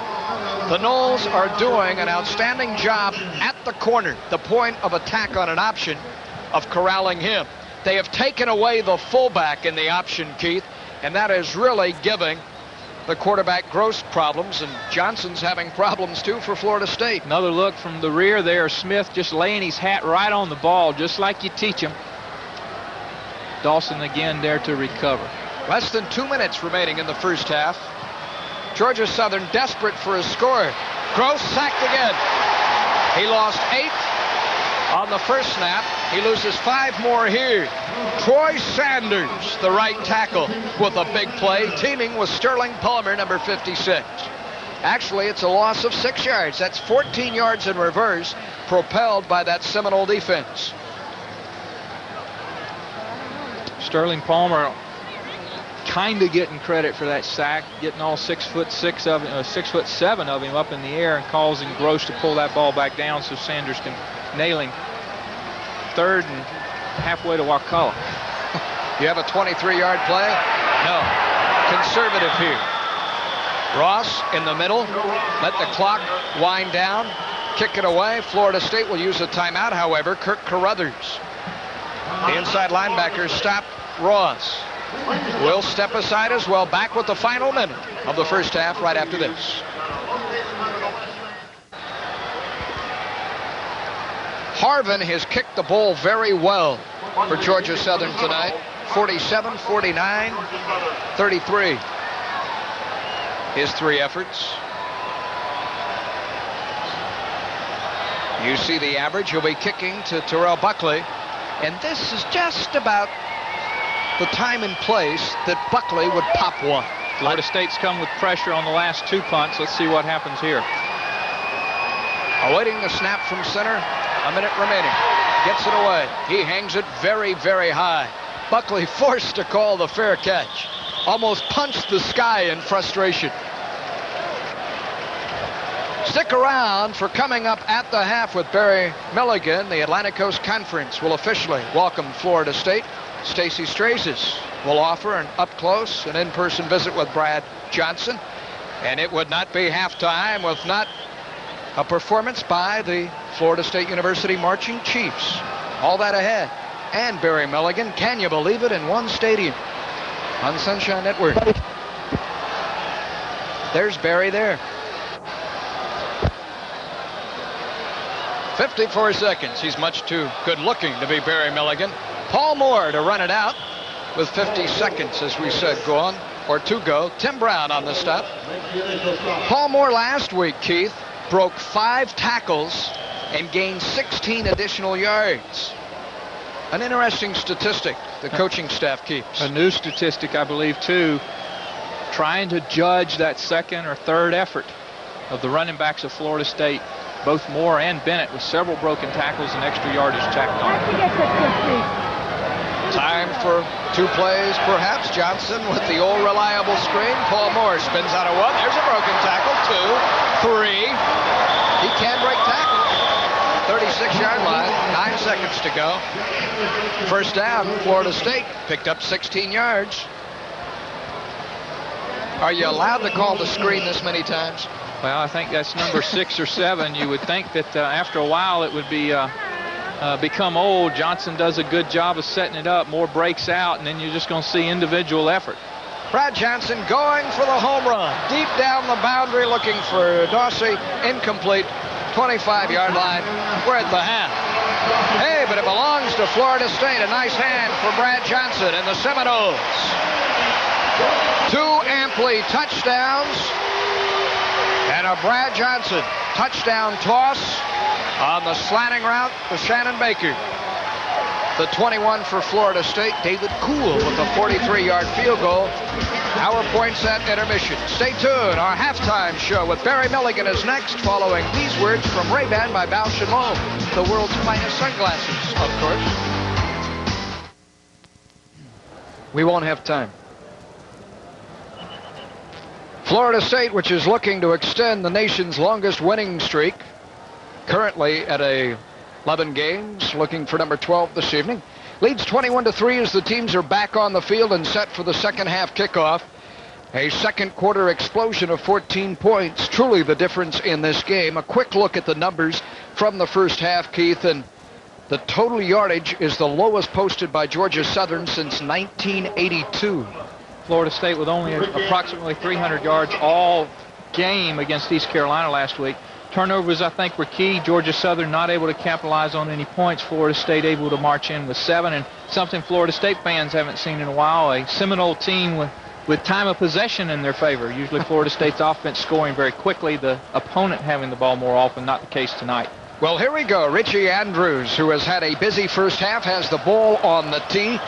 The Noles are doing an outstanding job at the corner, the point of attack on an option, of corralling him. They have taken away the fullback in the option, Keith, and that is really giving the quarterback Gross problems, and Johnson's having problems too for Florida State. Another look from the rear there. Smith just laying his hat right on the ball, just like you teach him. Dawson again there to recover. Less than 2 minutes remaining in the first half. Georgia Southern desperate for a score. Gross sacked again. He lost 8 on the first snap. He loses 5 more here. Troy Sanders, the right tackle, with a big play, teaming with Sterling Palmer, number 56. Actually, it's a loss of 6 yards. That's 14 yards in reverse, propelled by that Seminole defense. Sterling Palmer kind of getting credit for that sack, getting all 6'6" of him, 6'7" of him up in the air and causing Gross to pull that ball back down so Sanders can nail him. Third and halfway to Wakulla. You have a 23-yard play? No. Conservative here. Ross in the middle. Let the clock wind down. Kick it away. Florida State will use a timeout, however. Kirk Carruthers, the inside linebacker, stopped Ross. Will step aside as well. Back with the final minute of the first half right after this. Harvin has kicked the ball very well for Georgia Southern tonight. 47, 49, 33. His 3 efforts. You see the average. He'll be kicking to Terrell Buckley. And this is just about the time and place that Buckley would pop one. Florida State's come with pressure on the last 2 punts. Let's see what happens here. Awaiting the snap from center. A minute remaining. Gets it away. He hangs it very, very high. Buckley forced to call the fair catch. Almost punched the sky in frustration. Stick around for coming up at the half with Barry Milligan. The Atlantic Coast Conference will officially welcome Florida State. Stacy Strazis will offer an up-close and in-person visit with Brad Johnson. And it would not be halftime with not a performance by the Florida State University Marching Chiefs. All that ahead. And Barry Milligan, can you believe it, in one stadium on Sunshine Network. There's Barry there. 54 seconds. He's much too good looking to be Barry Milligan. Paul Moore to run it out with 50 seconds, as we said, gone or to go. Tim Brown on the stop. Paul Moore last week, Keith, broke 5 tackles and gained 16 additional yards. An interesting statistic the coaching staff keeps. A new statistic, I believe, too, trying to judge that second or third effort of the running backs of Florida State, both Moore and Bennett, with several broken tackles and extra yardage tacked on. Time for 2 plays, perhaps. Johnson with the old reliable screen. Paul Moore spins out of 1. There's a broken tackle. 2, 3. He can break tackle. 36-yard line. 9 seconds to go. First down. Florida State picked up 16 yards. Are you allowed to call the screen this many times? Well, I think that's number 6 or 7. You would think that after a while it would be become old. Johnson does a good job of setting it up. Moore breaks out, and then you're just going to see individual effort. Brad Johnson going for the home run. Deep down the boundary looking for Dawsey. Incomplete. 25-yard line. We're at the half. Hey, but it belongs to Florida State. A nice hand for Brad Johnson and the Seminoles. 2 amply touchdowns and a Brad Johnson touchdown toss on the slanting route to Shannon Baker. The 21 for Florida State, David Kuhl with a 43-yard field goal. Our points at intermission. Stay tuned. Our halftime show with Barry Milligan is next, following these words from Ray-Ban by Bausch & Lomb, the world's finest sunglasses, of course. We won't have time. Florida State, which is looking to extend the nation's longest winning streak, currently at 11 games, looking for number 12 this evening, leads 21-3 as the teams are back on the field and set for the second half kickoff. A second quarter explosion of 14 points, truly the difference in this game. A quick look at the numbers from the first half, Keith, and the total yardage is the lowest posted by Georgia Southern since 1982. Florida State with only approximately 300 yards all game against East Carolina last week. Turnovers, I think, were key. Georgia Southern not able to capitalize on any points. Florida State able to march in with 7, and something Florida State fans haven't seen in a while, a Seminole team with time of possession in their favor. Usually Florida State's offense scoring very quickly, the opponent having the ball more often. Not the case tonight. Well, here we go. Richie Andrews, who has had a busy first half, has the ball on the tee.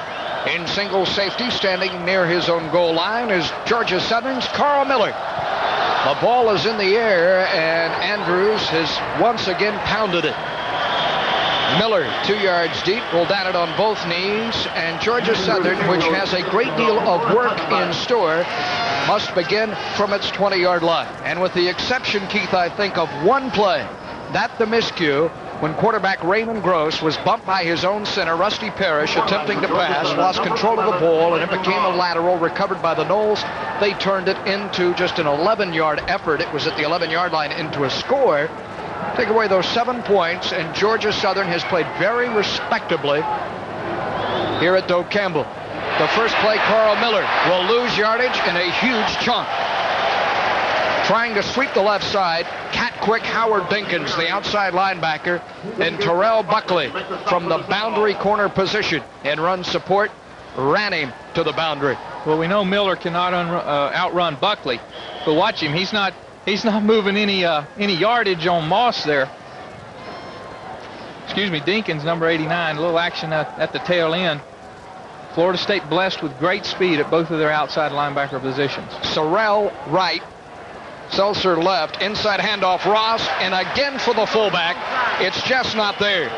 In single safety, standing near his own goal line, is Georgia Southern's Carl Miller. The ball is in the air, and Andrews has once again pounded it. Miller, 2 yards deep, will down it on both knees, and Georgia Southern, which has a great deal of work in store, must begin from its 20-yard line. And with the exception, Keith, I think, of one play, that the miscue, when quarterback Raymond Gross was bumped by his own center, Rusty Parrish, attempting to pass, lost control of the ball, and it became a lateral recovered by the Noles. They turned it into just an 11-yard effort. It was at the 11-yard line into a score. Take away those 7 points, and Georgia Southern has played very respectably here at Doak Campbell. The first play, Carl Miller will lose yardage in a huge chunk. Trying to sweep the left side, cat-quick Howard Dinkins, the outside linebacker, and Terrell Buckley from the boundary corner position in run support ran him to the boundary. Well, we know Miller cannot outrun Buckley, but watch him. He's not moving any yardage on Moss there. Excuse me, Dinkins, number 89, a little action at the tail end. Florida State blessed with great speed at both of their outside linebacker positions. Sorrell right. Seltzer left, inside handoff Ross, and again for the fullback. It's just not there.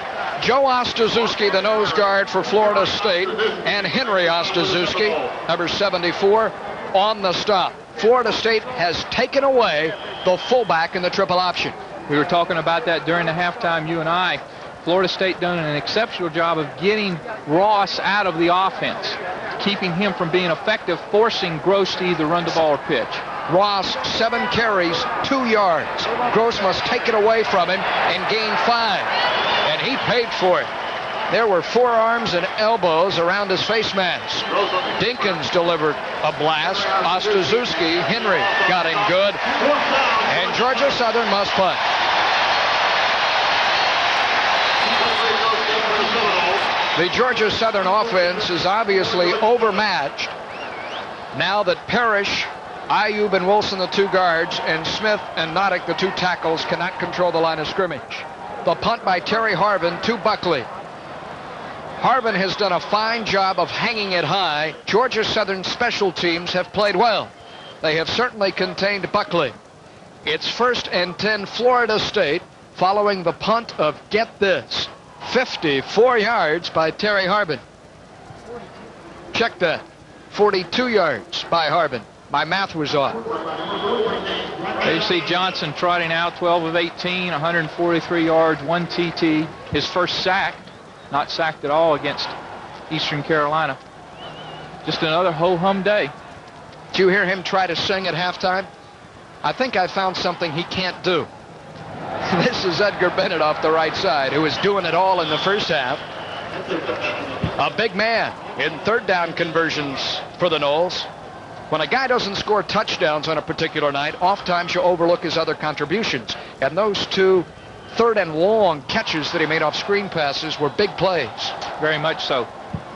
Joe Ostazuski, the nose guard for Florida State, and Henry Ostazuski, number 74, on the stop. Florida State has taken away the fullback in the triple option. We were talking about that during the halftime, you and I. Florida State done an exceptional job of getting Ross out of the offense, keeping him from being effective, forcing Gross to either run the ball or pitch. Ross, 7 carries, 2 yards. Gross must take it away from him and gain 5. And he paid for it. There were forearms and elbows around his face mask. Dinkins delivered a blast. Ostazuski, Henry got him good. And Georgia Southern must punt. The Georgia Southern offense is obviously overmatched now that Parrish, Ayub and Wilson, the 2 guards, and Smith and Noddick, the 2 tackles, cannot control the line of scrimmage. The punt by Terry Harvin to Buckley. Harvin has done a fine job of hanging it high. Georgia Southern special teams have played well. They have certainly contained Buckley. It's 1st and 10 Florida State following the punt of, get this, 54 yards by Terry Harvin. Check that. 42 yards by Harbin. My math was off. There you see Johnson trotting out, 12 of 18, 143 yards, 1 TT. His first sack, not sacked at all against Eastern Carolina. Just another ho-hum day. Did you hear him try to sing at halftime? I think I found something he can't do. This is Edgar Bennett off the right side, who was doing it all in the first half. A big man in third down conversions for the Noles. When a guy doesn't score touchdowns on a particular night, oftentimes you overlook his other contributions. And those 2 third and long catches that he made off screen passes were big plays. Very much so.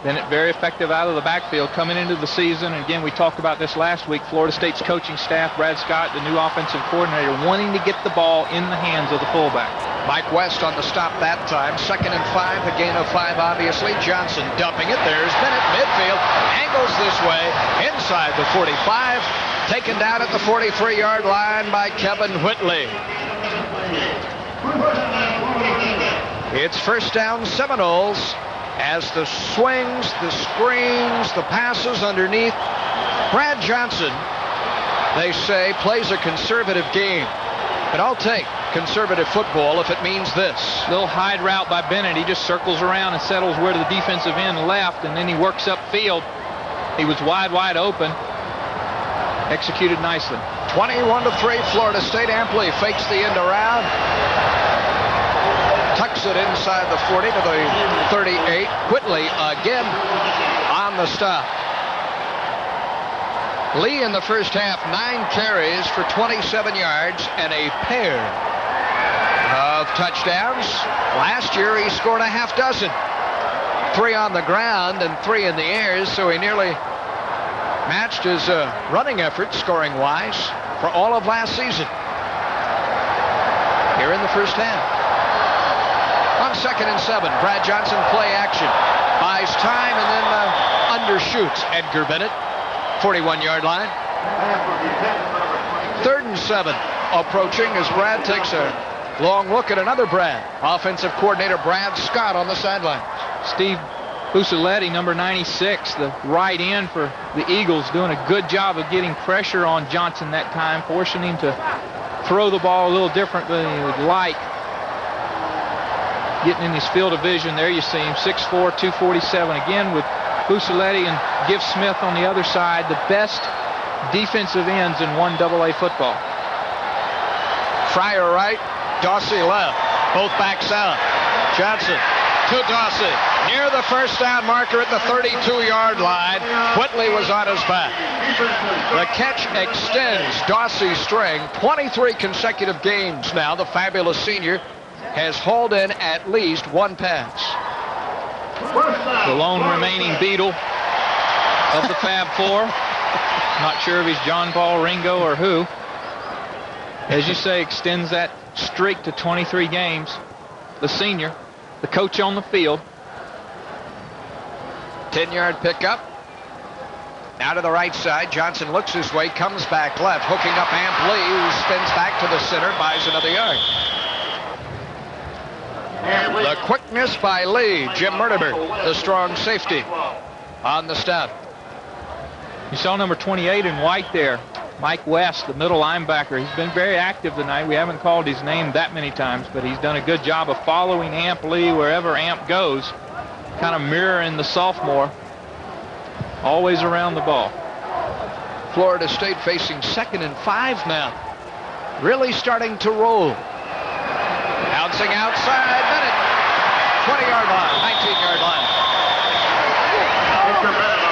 Bennett very effective out of the backfield coming into the season. And again, we talked about this last week. Florida State's coaching staff, Brad Scott, the new offensive coordinator, wanting to get the ball in the hands of the fullback. Mike West on the stop that time. 2nd and 5, a gain of 5, obviously. Johnson dumping it. There's Bennett midfield. Angles this way. Inside the 45. Taken down at the 43-yard line by Kevin Whitley. It's first down Seminoles. As the swings, the screens, the passes underneath. Brad Johnson, they say, plays a conservative game. But I'll take conservative football if it means this. Little hide route by Bennett. He just circles around and settles where the defensive end left, and then he works upfield. He was wide open. Executed nicely. 21-3, Florida State. Ampley fakes the end around. Tucks it inside the 40 to the 38. Whitley again on the stop. Lee in the first half, 9 carries for 27 yards and a pair of touchdowns. Last year he scored a half dozen. 3 on the ground and 3 in the air, so he nearly matched his running effort scoring-wise for all of last season. Here in the first half. On 2nd and 7, Brad Johnson play action. Buys time and then undershoots Edgar Bennett. 41-yard line. 3rd and 7 approaching as Brad takes a long look at another Brad. Offensive coordinator Brad Scott on the sideline. Steve Buccialetti, number 96, the right end for the Eagles, doing a good job of getting pressure on Johnson that time, forcing him to throw the ball a little different than he would like. Getting in his field of vision. There you see him, 6'4", 247. Again with Buccialetti and Giff Smith on the other side, the best defensive ends in 1AA football. Fryer right, Dawsey left. Both backs out. Johnson to Dawsey. Near the first down marker at the 32-yard line. Whitley was on his back. The catch extends Dawsey's string. 23 consecutive games now. The fabulous senior has hauled in at least 1 pass. The lone remaining Beetle of the Fab Four. Not sure if he's John Paul Ringo or who. As you say, extends that streak to 23 games. The senior, the coach on the field. 10-yard pickup. Now to the right side. Johnson looks his way, comes back left, hooking up Ampley, who spins back to the center, buys another yard. The quickness by Lee. Jim Murderberg, the strong safety, on the stop. You saw number 28 in white there. Mike West, the middle linebacker. He's been very active tonight. We haven't called his name that many times, but he's done a good job of following Amp Lee wherever Amp goes. Kind of mirroring the sophomore. Always around the ball. Florida State facing 2nd and 5 now. Really starting to roll. Bouncing outside, Bennett. 20-yard line, 19-yard line.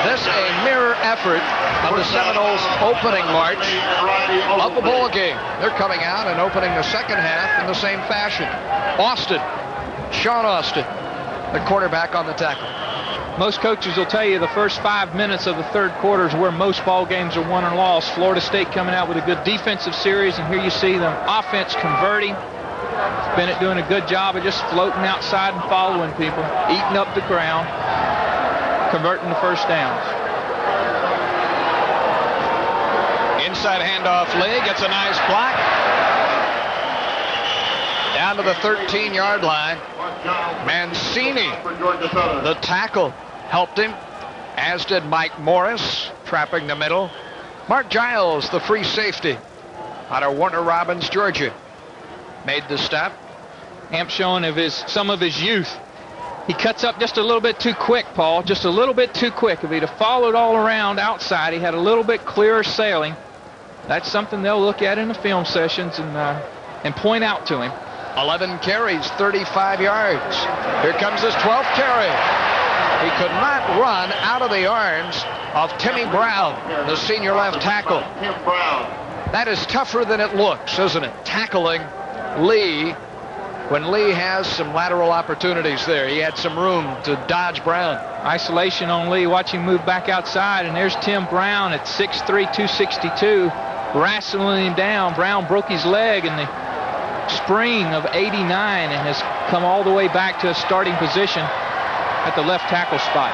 This a mirror effort of the Seminoles' opening march of the ball game. They're coming out and opening the second half in the same fashion. Austin, Sean Austin, the quarterback on the tackle. Most coaches will tell you the first 5 minutes of the third quarter is where most ball games are won and lost. Florida State coming out with a good defensive series, and here you see them offense converting. Bennett doing a good job of just floating outside and following people, eating up the ground, converting the first downs. Inside handoff, Lee gets a nice block. Down to the 13-yard line. Mancini, the tackle, helped him. as did Mike Morris, trapping the middle. Mark Giles, the free safety, out of Warner Robins, Georgia, made the stop. Amp showing of some of his youth. He cuts up just a little bit too quick, Paul, just a little bit too quick. If he'd have followed all around outside, he had a little bit clearer sailing. That's something they'll look at in the film sessions and point out to him. 11 carries, 35 yards. Here comes his 12th carry. He could not run out of the arms of Timmy Brown, the senior left tackle. That is tougher than it looks, isn't it? Tackling Lee when Lee has some lateral opportunities there. He had some room to dodge Brown. Isolation on Lee. Watch him move back outside, and there's Tim Brown at 6'3", 262, wrestling him down. Brown broke his leg in the spring of '89 and has come all the way back to a starting position at the left tackle spot.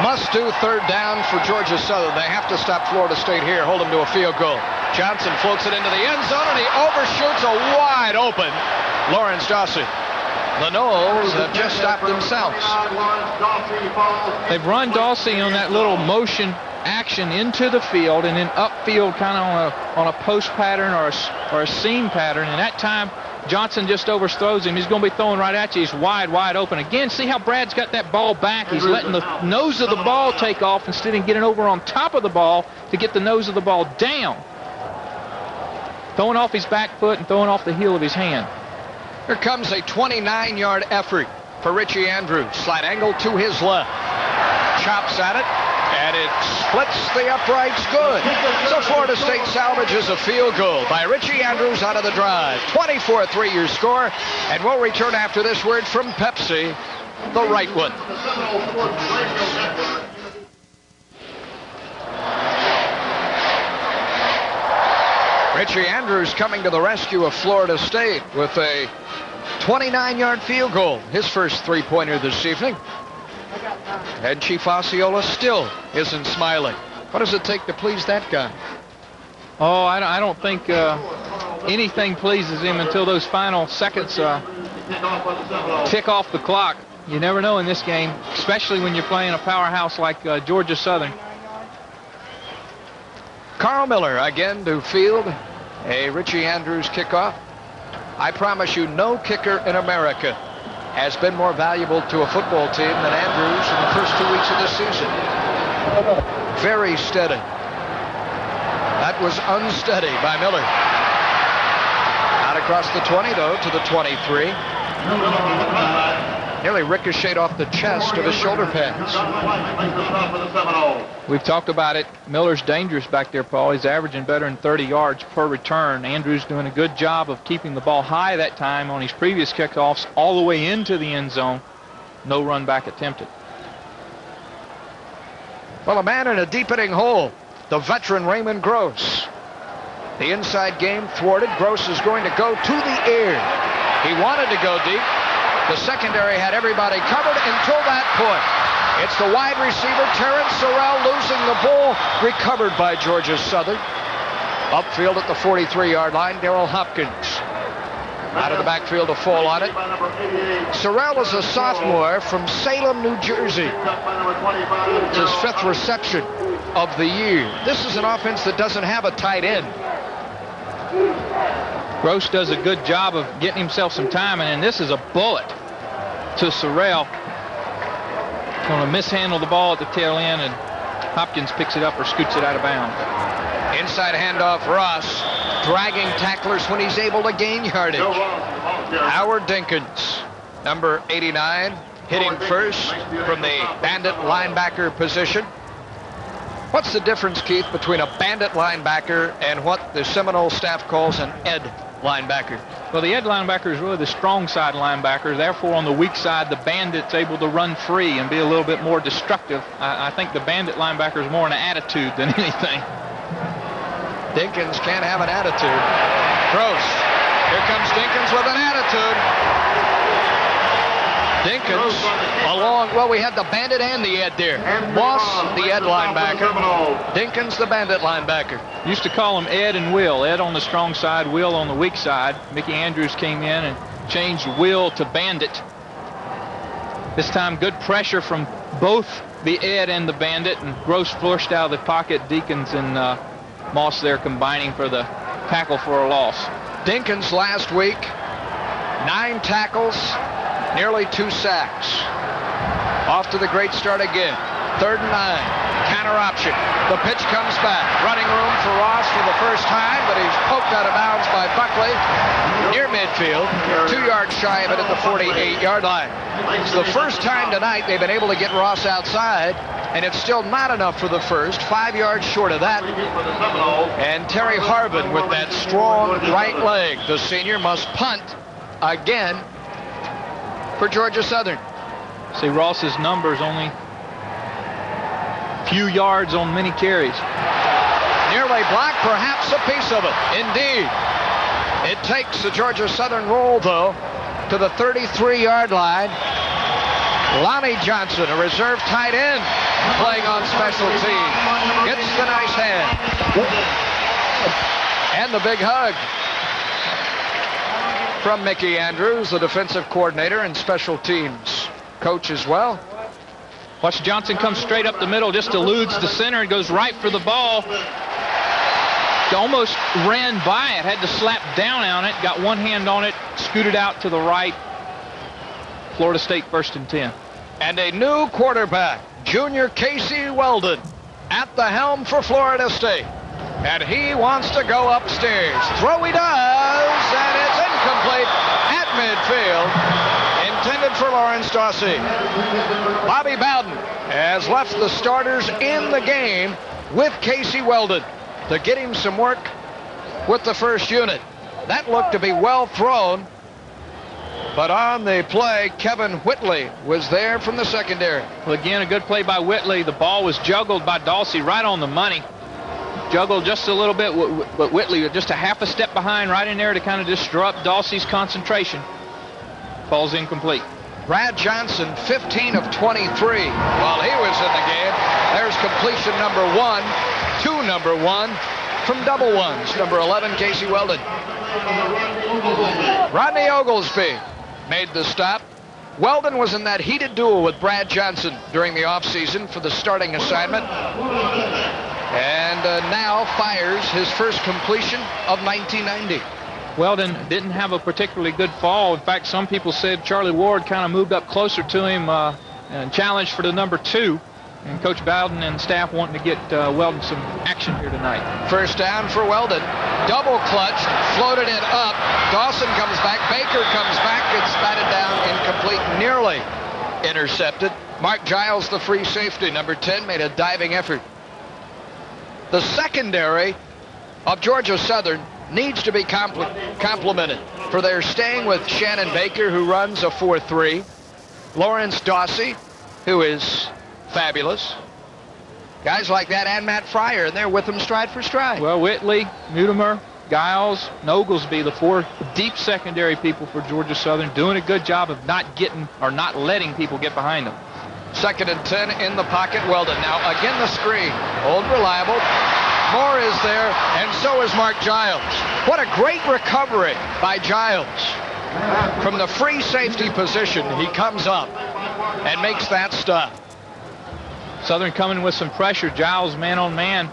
Must do third down for Georgia Southern. They have to stop Florida State here, hold them to a field goal. Johnson floats it into the end zone, and he overshoots a wide open Lawrence Dawsey. The Noles have just stopped themselves. They've run Dawsey on that little motion action into the field and then upfield kind of on a post pattern or a seam pattern. And that time, Johnson just overthrows him. He's going to be throwing right at you. He's wide open. Again, see how Brad's got that ball back. He's letting the nose of the ball take off instead of getting over on top of the ball to get the nose of the ball down. Throwing off his back foot and throwing off the heel of his hand. Here comes a 29-yard effort for Richie Andrews. Slight angle to his left. Chops at it, and it splits the uprights good. So Florida State salvages a field goal by Richie Andrews out of the drive. 24-3 your score, and we'll return after this word from Pepsi, the right one. Richie Andrews coming to the rescue of Florida State with a 29-yard field goal. His first three-pointer this evening. And Chief Osceola still isn't smiling. What does it take to please that guy? Oh, I don't think anything pleases him until those final seconds tick off the clock. You never know in this game, especially when you're playing a powerhouse like Georgia Southern. Carl Miller again to field a Richie Andrews kickoff. I promise you, no kicker in America has been more valuable to a football team than Andrews in the first 2 weeks of this season. Very steady. That was unsteady by Miller. Out across the 20, though, to the 23. Nearly ricocheted off the chest of his shoulder pads. We've talked about it. Miller's dangerous back there, Paul. He's averaging better than 30 yards per return. Andrews doing a good job of keeping the ball high that time on his previous kickoffs all the way into the end zone. No run back attempted. Well, a man in a deepening hole. The veteran Raymond Gross. The inside game thwarted. Gross is going to go to the air. He wanted to go deep. The secondary had everybody covered until that point. It's the wide receiver, Terrence Sorrell, losing the ball, recovered by Georgia Southern. Upfield at the 43-yard line, Darrell Hopkins. Out of the backfield to fall on it. Sorrell is a sophomore from Salem, New Jersey. It's his fifth reception of the year. This is an offense that doesn't have a tight end. Gross does a good job of getting himself some time, and this is a bullet to Sorrell. Going to mishandle the ball at the tail end, and Hopkins picks it up or scoots it out of bounds. Inside handoff, Ross dragging tacklers when he's able to gain yardage. Howard Dinkins, number 89, hitting first from the bandit linebacker position. What's the difference, Keith, between a bandit linebacker and what the Seminole staff calls an ed linebacker? Well, the ed linebacker is really the strong side linebacker. Therefore, on the weak side, the bandit's able to run free and be a little bit more destructive. I think the bandit linebacker is more an attitude than anything. Dinkins can't have an attitude. Gross. Here comes Dinkins with an attitude. Dinkins along, well, we had the bandit and the ed there. Moss, the ed linebacker. Dinkins, the bandit linebacker. Used to call him Ed and Will. Ed on the strong side, Will on the weak side. Mickey Andrews came in and changed Will to bandit. This time, good pressure from both the Ed and the Bandit, and Gross flushed out of the pocket. Deakins and Moss there combining for the tackle for a loss. Dinkins last week, 9 tackles, nearly 2 sacks. Off to the great start again. 3rd and 9. Counter option. The pitch comes back. Running room for Ross for the first time, but he's poked out of bounds by Buckley near midfield. 2 yards shy of it at the 48-yard line. It's the first time tonight they've been able to get Ross outside, and it's still not enough for the first. 5 yards short of that. And Terry Harbin with that strong right leg. The senior must punt again for Georgia Southern. See, Ross's numbers only few yards on many carries. Nearly blocked, perhaps a piece of it. Indeed. It takes the Georgia Southern roll, though, to the 33-yard line. Lonnie Johnson, a reserve tight end, playing on special teams. Gets the nice hand. And the big hug from Mickey Andrews, the defensive coordinator and special teams coach as well. Watch Johnson come straight up the middle, just eludes the center and goes right for the ball. Almost ran by it, had to slap down on it, got one hand on it, scooted out to the right. Florida State 1st and 10. And a new quarterback, junior Casey Weldon, at the helm for Florida State. And he wants to go upstairs. Throw he does, and it's incomplete at midfield. Intended for Lawrence Dawsey. Bobby Bowden has left the starters in the game with Casey Weldon to get him some work with the first unit. That looked to be well thrown, but on the play, Kevin Whitley was there from the secondary. Well, again, a good play by Whitley. The ball was juggled by Dawsey right on the money. Juggled just a little bit, but Whitley just a half a step behind right in there to kind of disrupt Dawsey's concentration. Falls incomplete. Brad Johnson, 15 of 23 while he was in the game. There's completion number 1 to number 1 from double ones. Number 11, Casey Weldon. Rodney Oglesby made the stop. Weldon was in that heated duel with Brad Johnson during the offseason for the starting assignment. And now fires his first completion of 1990. Weldon didn't have a particularly good fall. In fact, some people said Charlie Ward kind of moved up closer to him and challenged for the number 2. And Coach Bowden and staff wanting to get Weldon some action here tonight. First down for Weldon. Double clutched, floated it up. Dawson comes back. Baker comes back. It's batted down, incomplete, nearly intercepted. Mark Giles, the free safety, number 10, made a diving effort. The secondary of Georgia Southern needs to be complimented for their staying with Shannon Baker, who runs a 4-3. Lawrence Dawsey, who is fabulous. Guys like that, and Matt Fryer, and they're with them stride for stride. Well, Whitley, Mutimer, Giles, and Oglesby, the 4 deep secondary people for Georgia Southern, doing a good job of not getting or not letting people get behind them. 2nd and 10 in the pocket. Weldon now again the screen. Old reliable. Moore is there, and so is Mark Giles. What a great recovery by Giles. From the free safety position, he comes up and makes that stop. Southern coming with some pressure. Giles man on man,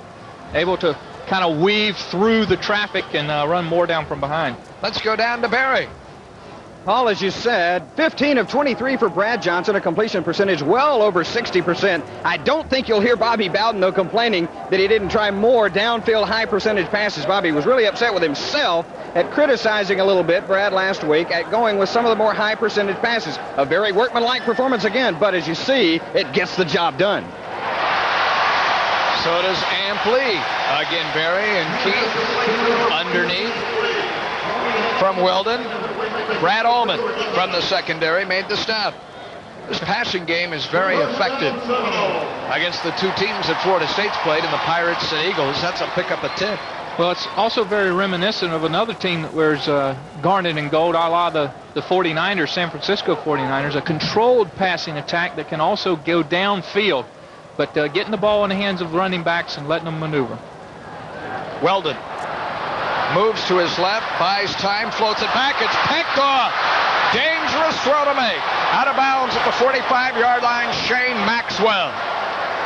able to kind of weave through the traffic and run Moore down from behind. Let's go down to Barry. Paul, as you said, 15 of 23 for Brad Johnson, a completion percentage well over 60%. I don't think you'll hear Bobby Bowden, though, complaining that he didn't try more downfield high percentage passes. Bobby was really upset with himself at criticizing a little bit Brad last week at going with some of the more high percentage passes. A very workmanlike performance again, but as you see, it gets the job done. So does Ampli. Again, Barry and Keith underneath from Weldon. Brad Ullman from the secondary made the stop. This passing game is very effective against the 2 teams that Florida State's played in the Pirates and Eagles. That's a pickup of 10. Well, it's also very reminiscent of another team that wears garnet and gold, a la the 49ers, San Francisco 49ers, a controlled passing attack that can also go downfield, but getting the ball in the hands of running backs and letting them maneuver. Weldon moves to his left, buys time, floats it back. It's picked off. Dangerous throw to make. Out of bounds at the 45-yard line, Shane Maxwell.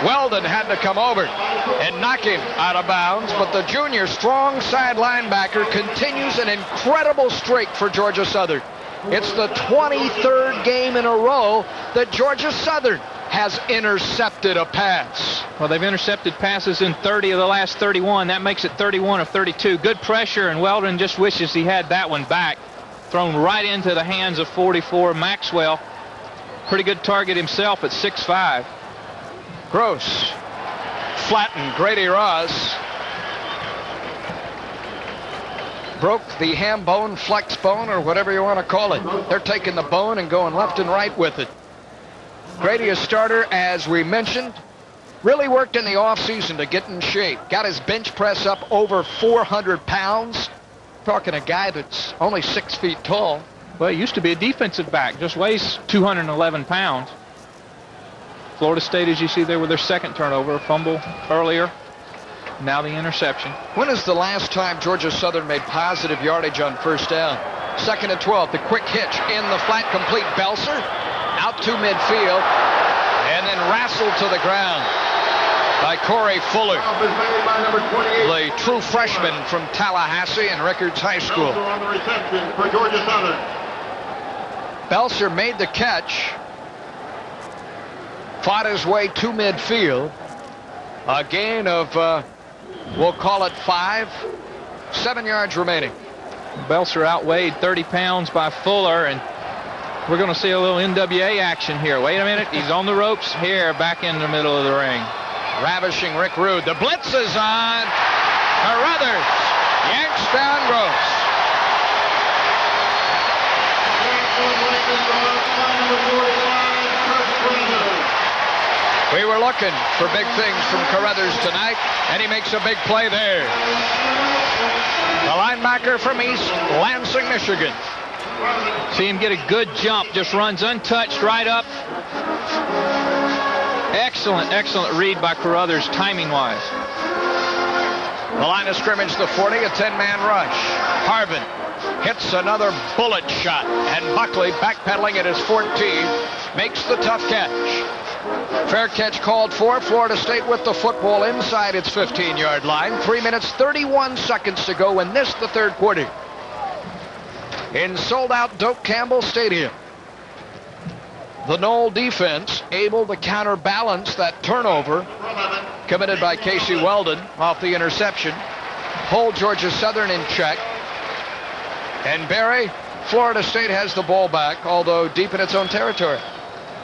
Weldon had to come over and knock him out of bounds, but the junior strong side linebacker continues an incredible streak for Georgia Southern. It's the 23rd game in a row that Georgia Southern has intercepted a pass. Well, they've intercepted passes in 30 of the last 31. That makes it 31 of 32. Good pressure, and Weldon just wishes he had that one back. Thrown right into the hands of 44 Maxwell. Pretty good target himself at 6'5". Gross flattened Grady Ross. Broke the ham bone, flex bone, or whatever you want to call it. They're taking the bone and going left and right with it. Grady, a starter, as we mentioned, really worked in the offseason to get in shape. Got his bench press up over 400 pounds. Talking a guy that's only 6 feet tall. Well, he used to be a defensive back, just weighs 211 pounds. Florida State, as you see there, with their second turnover, a fumble earlier. Now the interception. When is the last time Georgia Southern made positive yardage on first down? 2nd and 12. The quick hitch in the flat, complete. Belser out to midfield and then wrestled to the ground by Corey Fuller, the true freshman from Tallahassee and Rickards High School. On the reception for Georgia Southern. Belser made the catch, fought his way to midfield. A gain of, we'll call it 5, 7 yards remaining. Belser outweighed 30 pounds by Fuller, and we're going to see a little NWA action here. Wait a minute, he's on the ropes here, back in the middle of the ring. Ravishing Rick Rude. The blitz is on. Carruthers yanks down Gross. We were looking for big things from Carruthers tonight, and he makes a big play there. The linebacker from East Lansing, Michigan. See him get a good jump, just runs untouched right up. Excellent, excellent read by Carruthers, timing-wise. The line of scrimmage, the 40, a 10-man rush. Harvin hits another bullet shot, and Buckley, backpedaling at his 14, makes the tough catch. Fair catch called for. Florida State with the football inside its 15-yard line. 3 minutes, 31 seconds to go in this, the third quarter. In sold-out Doak Campbell Stadium. The Knoll defense able to counterbalance that turnover committed by Casey Weldon off the interception. Hold Georgia Southern in check. And Barry, Florida State has the ball back, although deep in its own territory.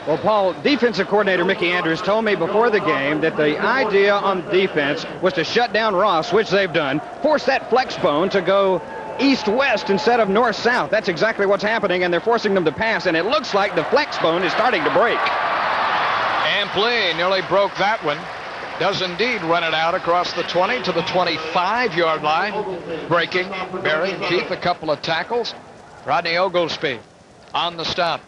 Well, Paul, defensive coordinator Mickey Andrews told me before the game that the idea on defense was to shut down Ross, which they've done, force that flex bone to go east-west instead of north-south. That's exactly what's happening, and they're forcing them to pass, and it looks like the flex bone is starting to break. Ampli nearly broke that one. Does indeed run it out across the 20 to the 25-yard line. Breaking. Barry and Keith, a couple of tackles. Rodney Oglesby on the stop.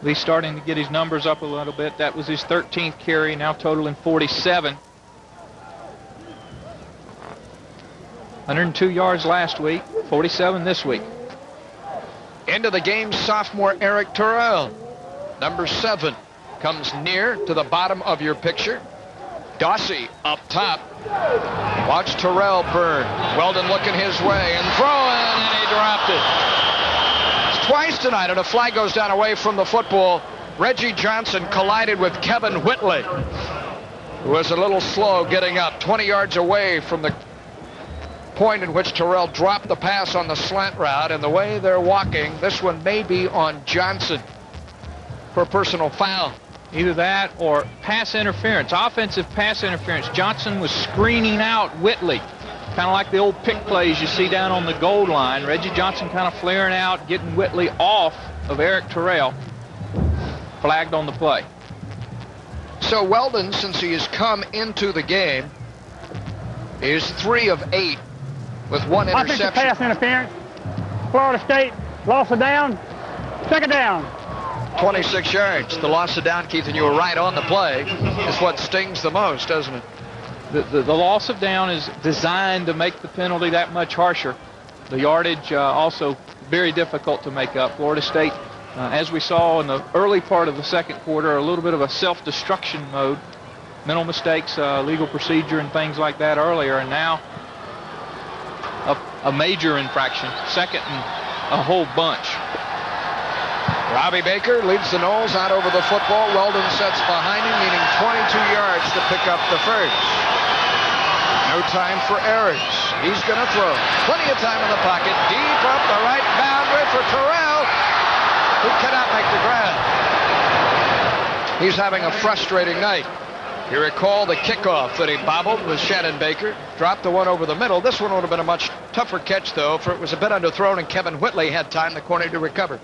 He's starting to get his numbers up a little bit. That was his 13th carry, now totaling 47. 102 yards last week, 47 this week. Into the game, sophomore Eric Terrell. Number 7 comes near to the bottom of your picture. Dossie up top. Watch Terrell burn. Weldon looking his way and throwing, and he dropped it. It's twice tonight, and a flag goes down away from the football. Reggie Johnson collided with Kevin Whitley, who was a little slow getting up, 20 yards away from the point in which Terrell dropped the pass on the slant route. And the way they're walking, this one may be on Johnson for a personal foul. Either that or pass interference, offensive pass interference. Johnson was screening out Whitley, kind of like the old pick plays you see down on the goal line. Reggie Johnson kind of flaring out, getting Whitley off of Eric Terrell. Flagged on the play. So Weldon, since he has come into the game, is 3 of 8 with 1 interception. Offensive pass interference. Florida State lost it down. Second down. 26 yards. The loss of down, Keith, and you were right on the play, is what stings the most, doesn't it? The loss of down is designed to make the penalty that much harsher. The yardage also very difficult to make up. Florida State, as we saw in the early part of the second quarter, a little bit of a self-destruction mode. Mental mistakes, legal procedure, and things like that earlier, and now a major infraction, second and a whole bunch. Robbie Baker leads the Noles out over the football. Weldon sets behind him, needing 22 yards to pick up the first. No time for errors. He's going to throw. Plenty of time in the pocket. Deep up the right boundary for Terrell, who cannot make the ground. He's having a frustrating night. You recall the kickoff that he bobbled with Shannon Baker. Dropped the one over the middle. This one would have been a much tougher catch, though, for it was a bit underthrown, and Kevin Whitley had time, the corner, to recover.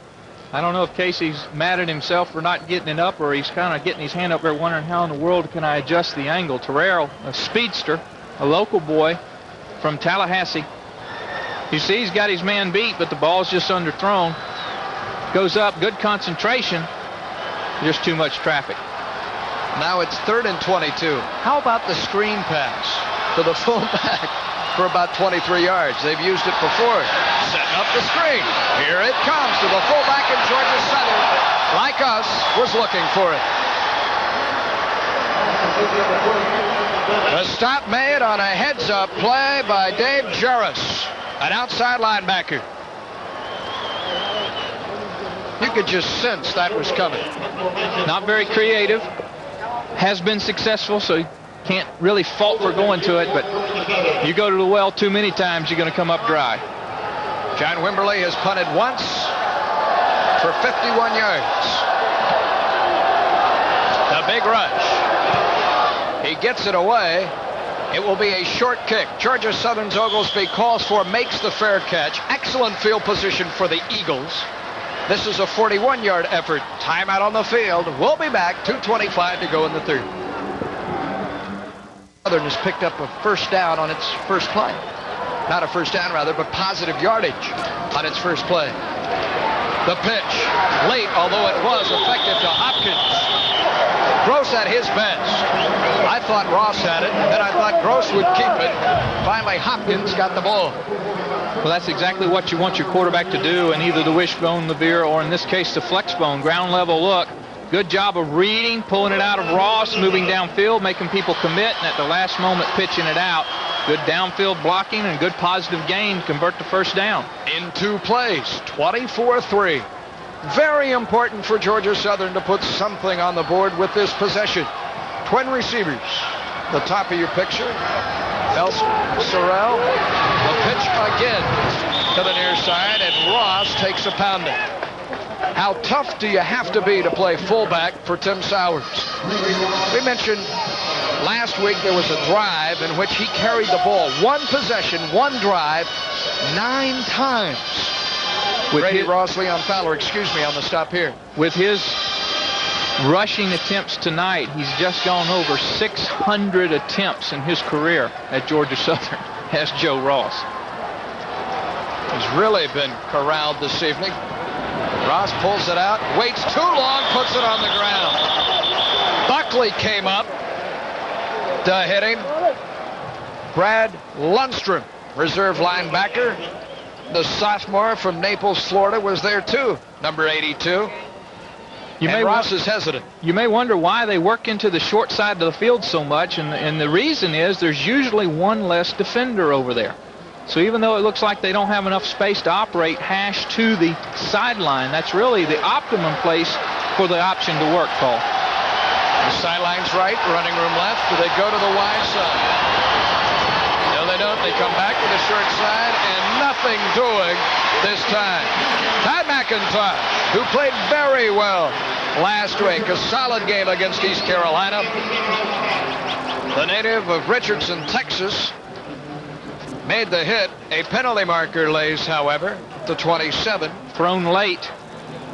I don't know if Casey's mad at himself for not getting it up, or he's kind of getting his hand up there wondering how in the world can I adjust the angle. Terrell, a speedster, a local boy from Tallahassee. You see he's got his man beat, but the ball's just underthrown. Goes up, good concentration, just too much traffic. Now it's 3rd and 22. How about the screen pass to the fullback for about 23 yards? They've used it before. Setting up the screen. Here it comes to the fullback, and Georgia Southern, like us, was looking for it. The stop made on a heads-up play by Dave Jarris, an outside linebacker. You could just sense that was coming. Not very creative. Has been successful, so you can't really fault for going to it, but you go to the well too many times, you're going to come up dry. John Wimberly has punted once for 51 yards. The big rush. He gets it away. It will be a short kick. Georgia Southern's Oglesby calls for, makes the fair catch. Excellent field position for the Eagles. This is a 41-yard effort. Timeout on the field. We'll be back. 2:25 to go in the third. Southern has picked up a first down on its first play. Not a first down, rather, but positive yardage on its first play. The pitch, late, although it was effective to Hopkins. Gross at his best. I thought Ross had it, then I thought Gross would keep it. Finally, Hopkins got the ball. Well, that's exactly what you want your quarterback to do in either the wishbone, the veer, or in this case, the flexbone. Ground level look. Good job of reading, pulling it out of Ross, moving downfield, making people commit, and at the last moment pitching it out. Good downfield blocking and good positive gain to convert the first down. In 2 plays, 24-3. Very important for Georgia Southern to put something on the board with this possession. Twin receivers. The top of your picture. Nelson, Sorrell. The pitch again to the near side, and Ross takes a pounding. How tough do you have to be to play fullback for Tim Sowers? We mentioned last week there was a drive in which he carried the ball. One possession, one drive, 9 times. With Brady Ross, Leon Fowler, on the stop here. With his rushing attempts tonight, he's just gone over 600 attempts in his career at Georgia Southern, as Joe Ross. He's really been corralled this evening. Ross pulls it out, waits too long, puts it on the ground. Buckley came up to hit him. Brad Lundstrom, reserve linebacker. The sophomore from Naples, Florida, was there too, number 82. Ross is hesitant. You may wonder why they work into the short side of the field so much, and the reason is there's usually one less defender over there. So even though it looks like they don't have enough space to operate hash to the sideline, that's really the optimum place for the option to work, Paul. The sideline's right, running room left. Do they go to the wide side? No, they don't. They come back to the short side, and nothing doing this time. Todd McIntosh, who played very well last week, a solid game against East Carolina. The native of Richardson, Texas, made the hit. A penalty marker lays, however, to 27. Thrown late.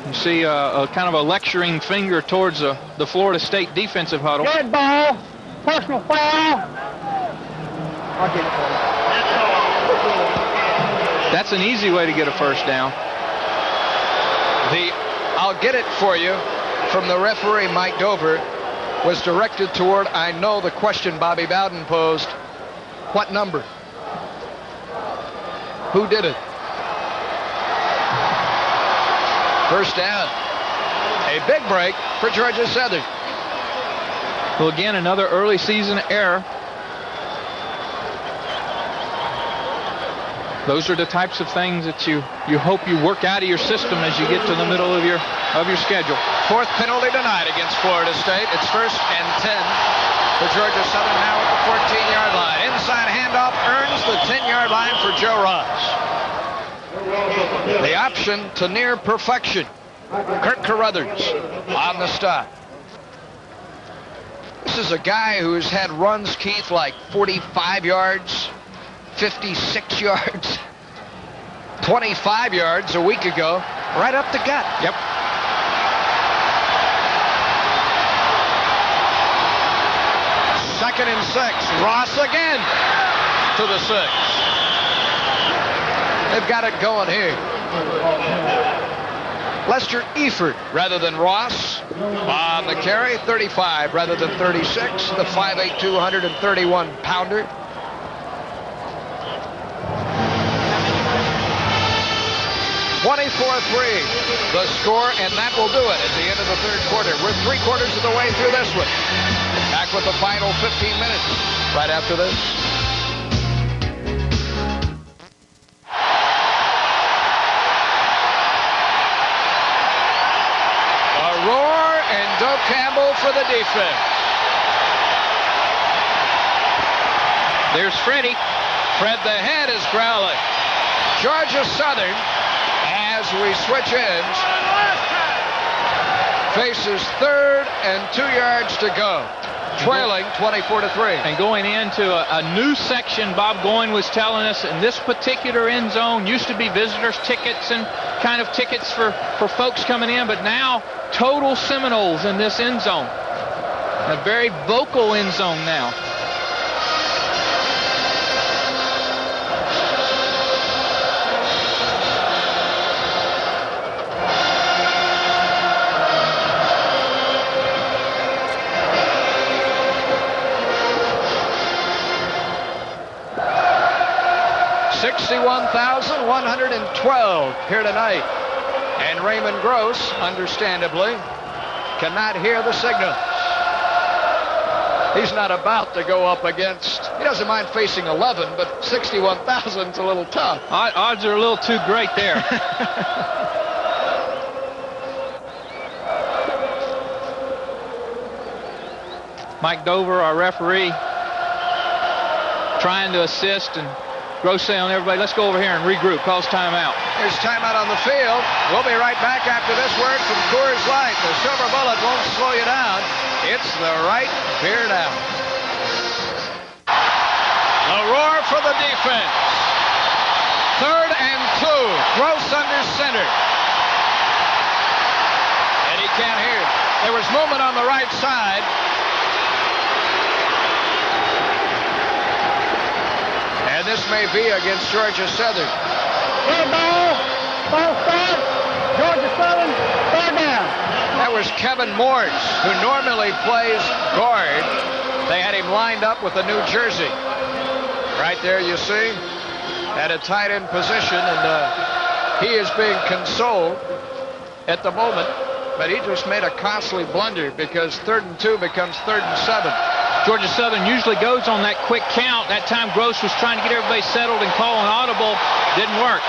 You see a kind of a lecturing finger towards the Florida State defensive huddle. Good ball. Personal foul. I'll get it for you. That's an easy way to get a first down. The "I'll get it for you" from the referee, Mike Dover, was directed toward, I know, the question Bobby Bowden posed. What number? Who did it? First down. A big break for Georgia Southern. Well, again, another early season error. Those are the types of things that you hope you work out of your system as you get to the middle of your schedule. Fourth penalty tonight against Florida State. It's 1st and 10 for Georgia Southern now at the 14-yard line. Inside handoff earns the 10-yard line for Joe Ross. The option to near perfection. Kurt Carruthers on the stop. This is a guy who has had runs, Keith, like 45 yards, 56 yards, 25 yards a week ago, right up the gut. Yep. Second and 6. Ross again to the 6. They've got it going here. Lester Eford rather than Ross on the carry. 35 rather than 36. The 5'8", 231-pounder. The score, and that will do it at the end of the third quarter. We're 3/4 of the way through this one. Back with the final 15 minutes right after this. A roar and Doak Campbell for the defense. There's Freddie. Fred the Head is growling. Georgia Southern, as we switch ends, faces 3rd and 2 yards to go, trailing 24-3. And going into a new section, Bob Goyne was telling us, in this particular end zone used to be visitors tickets and kind of tickets for folks coming in, but now total Seminoles in this end zone. A very vocal end zone now. $61,112 here tonight. And Raymond Gross, understandably, cannot hear the signal. He's not about to go up against, he doesn't mind facing 11, but 61,000's a little tough. Odds are a little too great there. Mike Dover, our referee, trying to assist, and Gross saying on everybody, let's go over here and regroup, calls timeout. There's timeout on the field. We'll be right back after this word from Coors Light. The Silver Bullet won't slow you down. It's the right beer down. A roar for the defense. 3rd and 2. Gross under center. And he can't hear. There was movement on the right side. And this may be against Georgia Southern. Good ball. Ball start. Georgia Southern. 3rd down. That was Kevin Morse, who normally plays guard. They had him lined up with a New Jersey. Right there, you see, at a tight end position, and he is being consoled at the moment, but he just made a costly blunder because 3rd and 2 becomes 3rd and 7. Georgia Southern usually goes on that quick count. That time Gross was trying to get everybody settled and call an audible. Didn't work.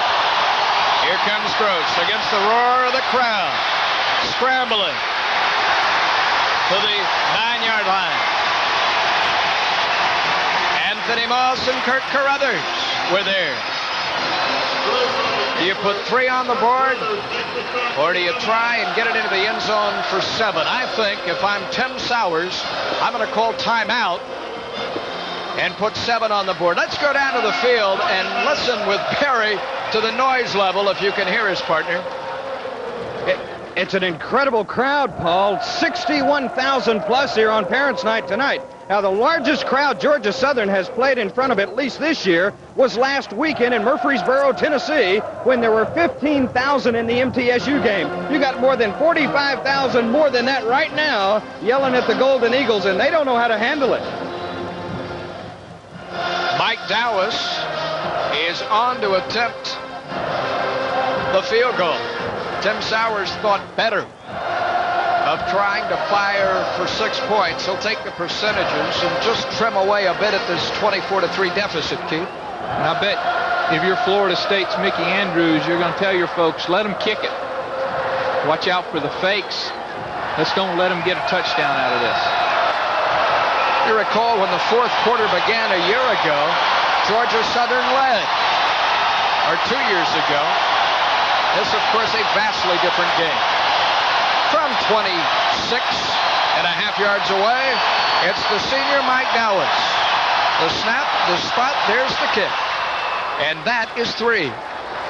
Here comes Gross against the roar of the crowd. Scrambling to the 9-yard line. Anthony Moss and Kurt Carruthers were there. Do you put 3 on the board, or do you try and get it into the end zone for 7? I think if I'm Tim Sowers, I'm going to call timeout and put 7 on the board. Let's go down to the field and listen with Perry to the noise level, if you can hear his partner. It's an incredible crowd, Paul. 61,000 plus here on Parents' Night tonight. Now, the largest crowd Georgia Southern has played in front of, at least this year, was last weekend in Murfreesboro, Tennessee, when there were 15,000 in the MTSU game. You got more than 45,000 more than that right now yelling at the Golden Eagles, and they don't know how to handle it. Mike Dowis is on to attempt the field goal. Tim Sowers thought better of trying to fire for 6 points. He'll take the percentages and just trim away a bit at this 24-3 deficit, Keith. And I bet if you're Florida State's Mickey Andrews, you're going to tell your folks, let them kick it. Watch out for the fakes. Let's don't let them get a touchdown out of this. You recall when the fourth quarter began a year ago, Georgia Southern led. Or 2 years ago. This, of course, a vastly different game. From 26.5 yards away, it's the senior Mike Dowis. The snap, the spot, there's the kick. And that is 3.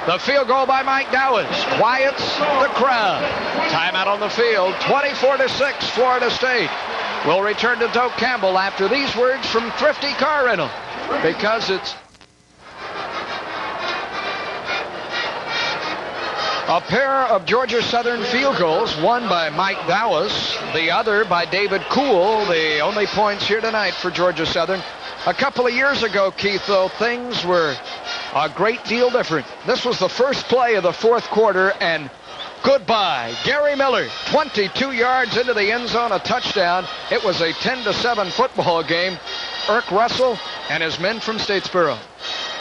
The field goal by Mike Dowis quiets the crowd. Timeout on the field, 24-6, Florida State. We'll return to Doak Campbell after these words from Thrifty Car Rental, because it's a pair of Georgia Southern field goals, one by Mike Dowis, the other by David Kuhl, the only points here tonight for Georgia Southern. A couple of years ago, Keith, though, things were a great deal different. This was the first play of the fourth quarter, and goodbye. Gary Miller, 22 yards into the end zone, a touchdown. It was a 10-7 football game. Irk Russell and his men from Statesboro.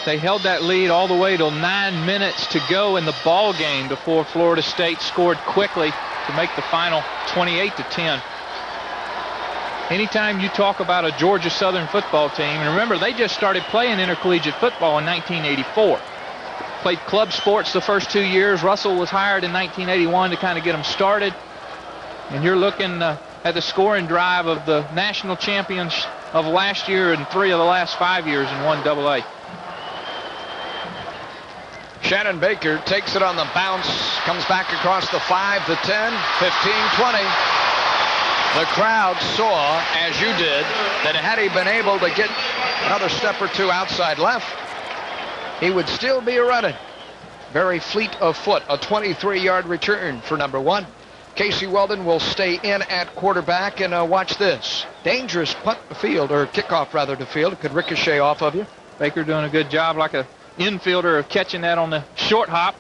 They held that lead all the way till 9 minutes to go in the ball game before Florida State scored quickly to make the final 28-10. Anytime you talk about a Georgia Southern football team, and remember, they just started playing intercollegiate football in 1984. Played club sports the first 2 years. Russell was hired in 1981 to kind of get them started. And you're looking at the scoring drive of the national champions of last year and 3 of the last 5 years in 1AA. Shannon Baker takes it on the bounce, comes back across the 5, the 10, 15, 20. The crowd saw, as you did, that had he been able to get another step or two outside left, he would still be running. Very fleet of foot, a 23-yard return for number 1. Casey Weldon will stay in at quarterback, and watch this. Dangerous punt to field, or kickoff rather to field. It could ricochet off of you. Baker doing a good job like a infielder of catching that on the short hop.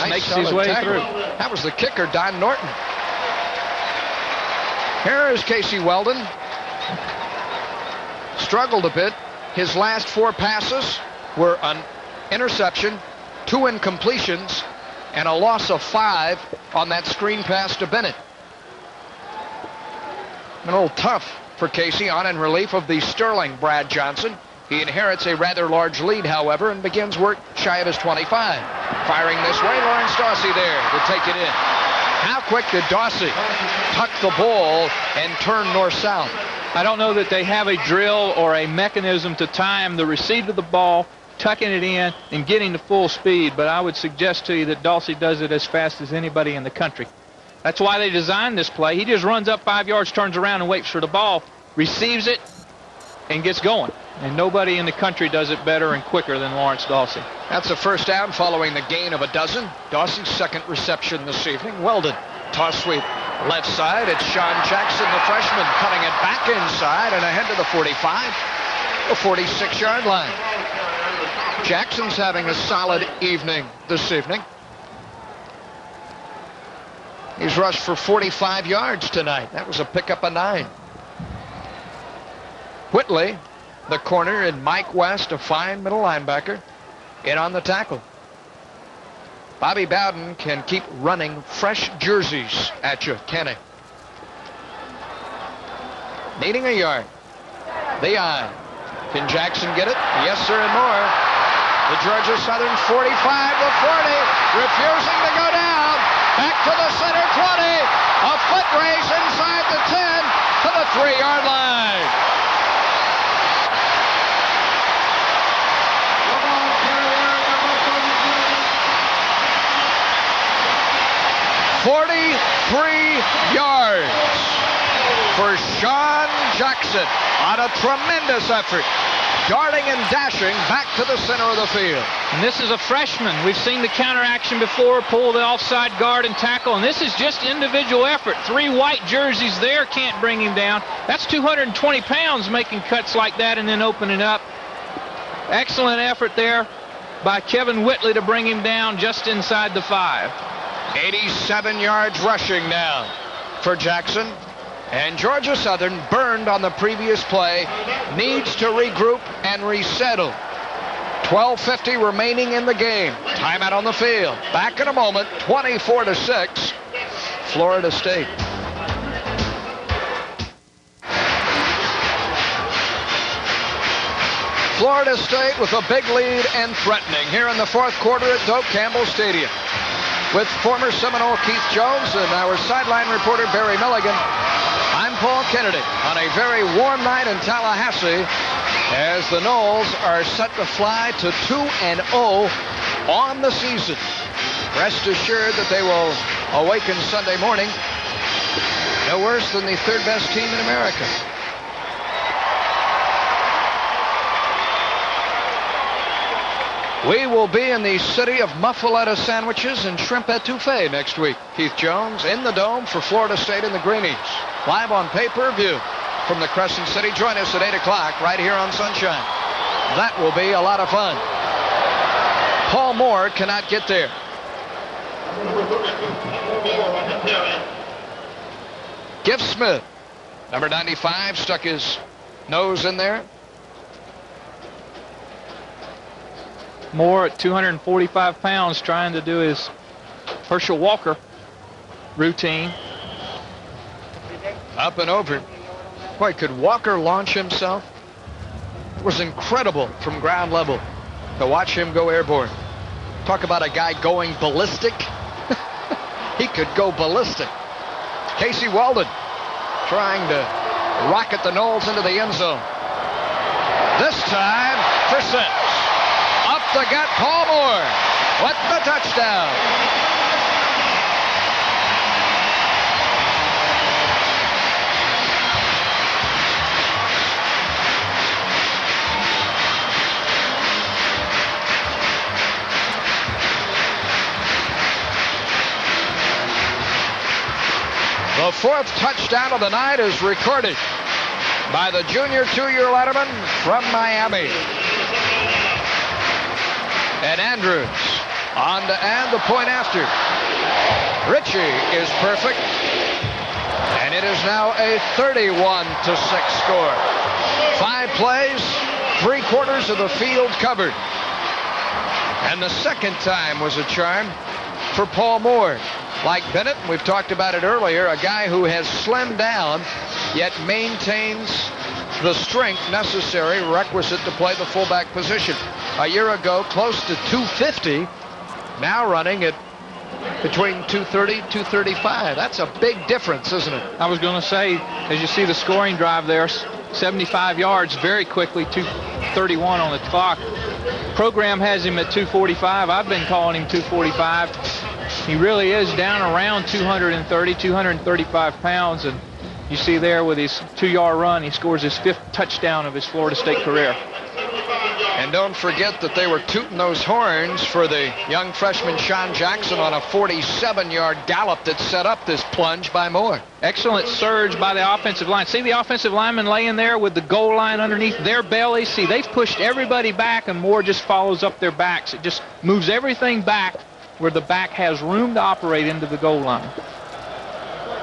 Makes his way through. That was the kicker, Don Norton. Here is Casey Weldon. Struggled a bit. His last 4 passes were an interception, 2 incompletions, and a loss of 5 on that screen pass to Bennett. A little tough for Casey on in relief of the sterling Brad Johnson. He inherits a rather large lead, however, and begins work shy of his 25. Firing this way, Lawrence Dawsey there to take it in. How quick did Dawsey tuck the ball and turn north-south? I don't know that they have a drill or a mechanism to time the receipt of the ball, tucking it in, and getting to full speed, but I would suggest to you that Dawsey does it as fast as anybody in the country. That's why they designed this play. He just runs up 5 yards, turns around, and waits for the ball, receives it, and gets going. And nobody in the country does it better and quicker than Lawrence Dawsey. That's a first down following the gain of a dozen. Dawsey's second reception this evening. Weldon, toss sweep left side. It's Sean Jackson, the freshman, cutting it back inside and ahead to the 45, the 46-yard line. Jackson's having a solid evening this evening. He's rushed for 45 yards tonight. That was a pickup of 9. Whitley, the corner, and Mike West, a fine middle linebacker, in on the tackle. Bobby Bowden can keep running fresh jerseys at you, can he? Needing a yard. The eye. Can Jackson get it? Yes, sir, and more. The Georgia Southern 45 to 40, refusing to go down. Back to the center 20. A foot race inside the 10 to the 3-yard line. 43 yards for Sean Jackson on a tremendous effort, darting and dashing back to the center of the field. And this is a freshman. We've seen the counter action before, pull the offside guard and tackle, and this is just individual effort. 3 white jerseys there can't bring him down. That's 220 pounds making cuts like that and then opening up. Excellent effort there. by Kevin Whitley to bring him down just inside the 5. 87 yards rushing now for Jackson. And Georgia Southern, burned on the previous play, needs to regroup and resettle. 12:50 remaining in the game. Timeout on the field. Back in a moment. 24-6. Florida State. Florida State with a big lead and threatening here in the fourth quarter at Doak Campbell Stadium. With former Seminole Keith Jones and our sideline reporter Barry Milligan, I'm Paul Kennedy on a very warm night in Tallahassee as the Noles are set to fly to 2-0 on the season. Rest assured that they will awaken Sunday morning no worse than the third best team in America. We will be in the city of muffaletta sandwiches and shrimp etouffee next week. Keith Jones in the Dome for Florida State and the Greenies. Live on pay-per-view from the Crescent City. Join us at 8 o'clock right here on Sunshine. That will be a lot of fun. Paul Moore cannot get there. Giff Smith, number 95, stuck his nose in there. Moore at 245 pounds trying to do his Herschel Walker routine. Up and over. Boy, could Walker launch himself? It was incredible from ground level to watch him go airborne. Talk about a guy going ballistic. He could go ballistic. Casey Walden trying to rocket the Noles into the end zone. This time for 6. Up the gut, Paul Moore with the touchdown. The fourth touchdown of the night is recorded by the junior two-year letterman from Miami. And Andrews on to add the point after. Ritchie is perfect. And it is now a 31-6 score. 5 plays, 3/4 of the field covered. And the second time was a charm for Paul Moore. Like Bennett, we've talked about it earlier, a guy who has slimmed down yet maintains the strength necessary, requisite to play the fullback position. A year ago, close to 250, now running at between 230, 235. That's a big difference, isn't it? I was going to say, as you see the scoring drive there, 75 yards very quickly, 2:31 on the clock. Program has him at 245. I've been calling him 245. He really is down around 230, 235 pounds, and you see there with his 2-yard run, he scores his 5th touchdown of his Florida State career. And don't forget that they were tooting those horns for the young freshman Sean Jackson on a 47-yard gallop that set up this plunge by Moore. Excellent surge by the offensive line. See the offensive lineman laying there with the goal line underneath their bellies? See, they've pushed everybody back, and Moore just follows up their backs. It just moves everything back where the back has room to operate into the goal line.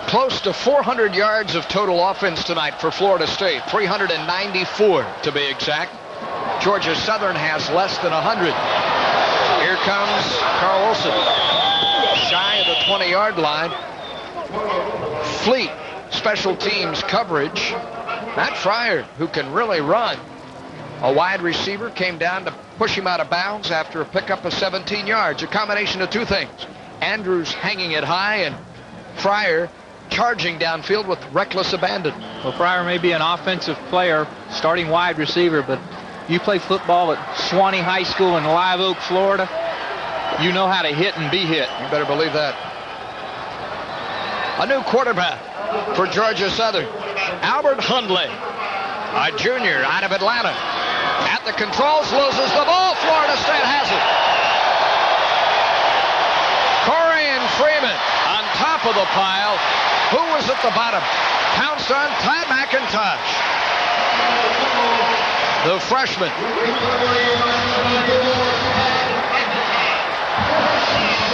Close to 400 yards of total offense tonight for Florida State. 394 to be exact. Georgia Southern has less than 100. Here comes Carl Olson. Shy of the 20-yard line. Fleet special teams coverage. Matt Fryer, who can really run. A wide receiver came down to push him out of bounds after a pickup of 17 yards. A combination of two things. Andrews hanging it high and Fryer charging downfield with reckless abandon. Well, Fryer may be an offensive player, starting wide receiver, but you play football at Swanee High School in Live Oak, Florida, you know how to hit and be hit. You better believe that. A new quarterback for Georgia Southern. Albert Hundley, a junior out of Atlanta. At the controls, loses the ball. Florida State has it. Corian Freeman on top of the pile. Who was at the bottom? Pounced on Ty McIntosh, the freshman.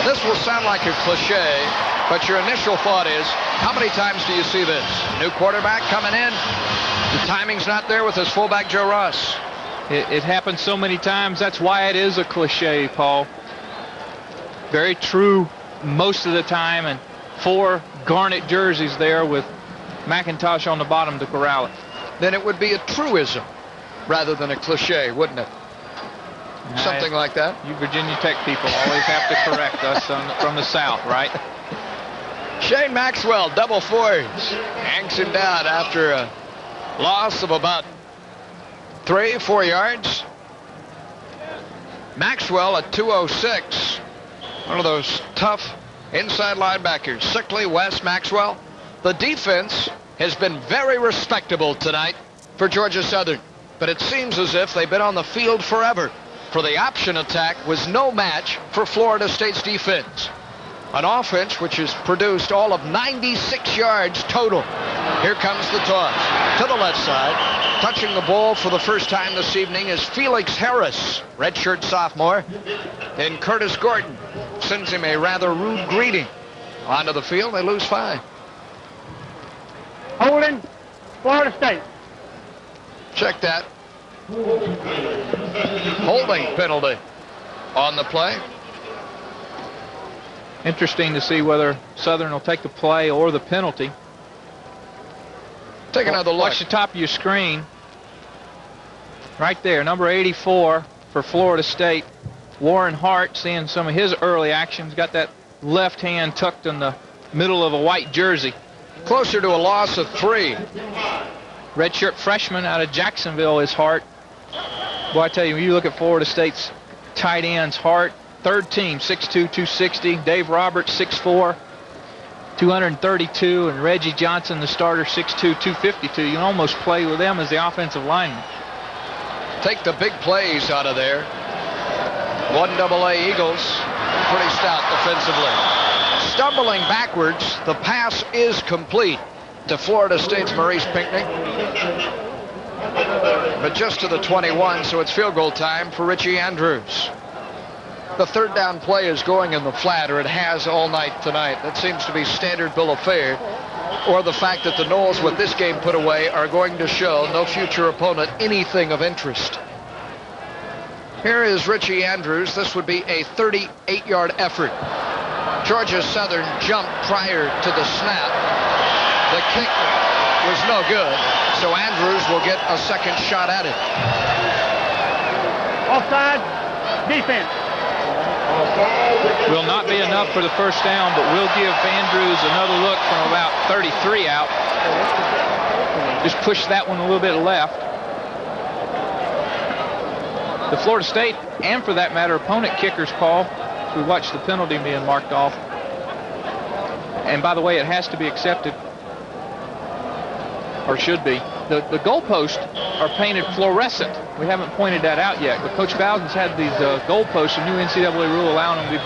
This will sound like a cliche, but your initial thought is, how many times do you see this? New quarterback coming in, the timing's not there with his fullback Joe Ross. It happens so many times. That's why it is a cliche, Paul. Very true most of the time, and 4 garnet jerseys there with McIntosh on the bottom to corral it. Then it would be a truism rather than a cliche, wouldn't it? Something like that. You Virginia Tech people always have to correct us from the South, right? Shane Maxwell, double fours, hangs him down after a loss of about 3-4 yards. Maxwell at 206, one of those tough inside linebackers. Sickly, West, Maxwell. The defense has been very respectable tonight for Georgia Southern, but it seems as if they've been on the field forever. For the option attack was no match for Florida State's defense. An offense which has produced all of 96 yards total. Here comes the toss to the left side. Touching the ball for the first time this evening is Felix Harris, redshirt sophomore. And Curtis Gordon sends him a rather rude greeting. Onto the field, they lose 5. Holding, Florida State. Check that. Holding penalty on the play. Interesting to see whether Southern will take the play or the penalty. Take another look. Watch the top of your screen. Right there, number 84 for Florida State. Warren Hart, seeing some of his early actions. Got that left hand tucked in the middle of a white jersey. Closer to a loss of 3. Redshirt freshman out of Jacksonville is Hart. Boy, I tell you, when you look at Florida State's tight ends, Hart, third team, 6'2", 260. Dave Roberts, 6'4", 232. And Reggie Johnson, the starter, 6'2", 252. You can almost play with them as the offensive lineman. Take the big plays out of there. 1AA Eagles, pretty stout defensively. Stumbling backwards, the pass is complete to Florida State's Maurice Pinckney. But just to the 21, so it's field goal time for Richie Andrews. The third down play is going in the flat, or it has all night tonight. That seems to be standard bill of fare. Or the fact that the Noles, with this game put away, are going to show no future opponent anything of interest. Here is Richie Andrews. This would be a 38-yard effort. Georgia Southern jumped prior to the snap. The kick was no good, so Andrews will get a second shot at it. Offside, defense. Will not be enough for the first down, but we'll give Andrews another look from about 33 out. Just push that one a little bit left. The Florida State, and for that matter, opponent kickers, Paul, we watched the penalty being marked off. And by the way, it has to be accepted, or should be. The goalposts are painted fluorescent. We haven't pointed that out yet, but Coach Bowden's had these goalposts, a new NCAA rule allowing them to be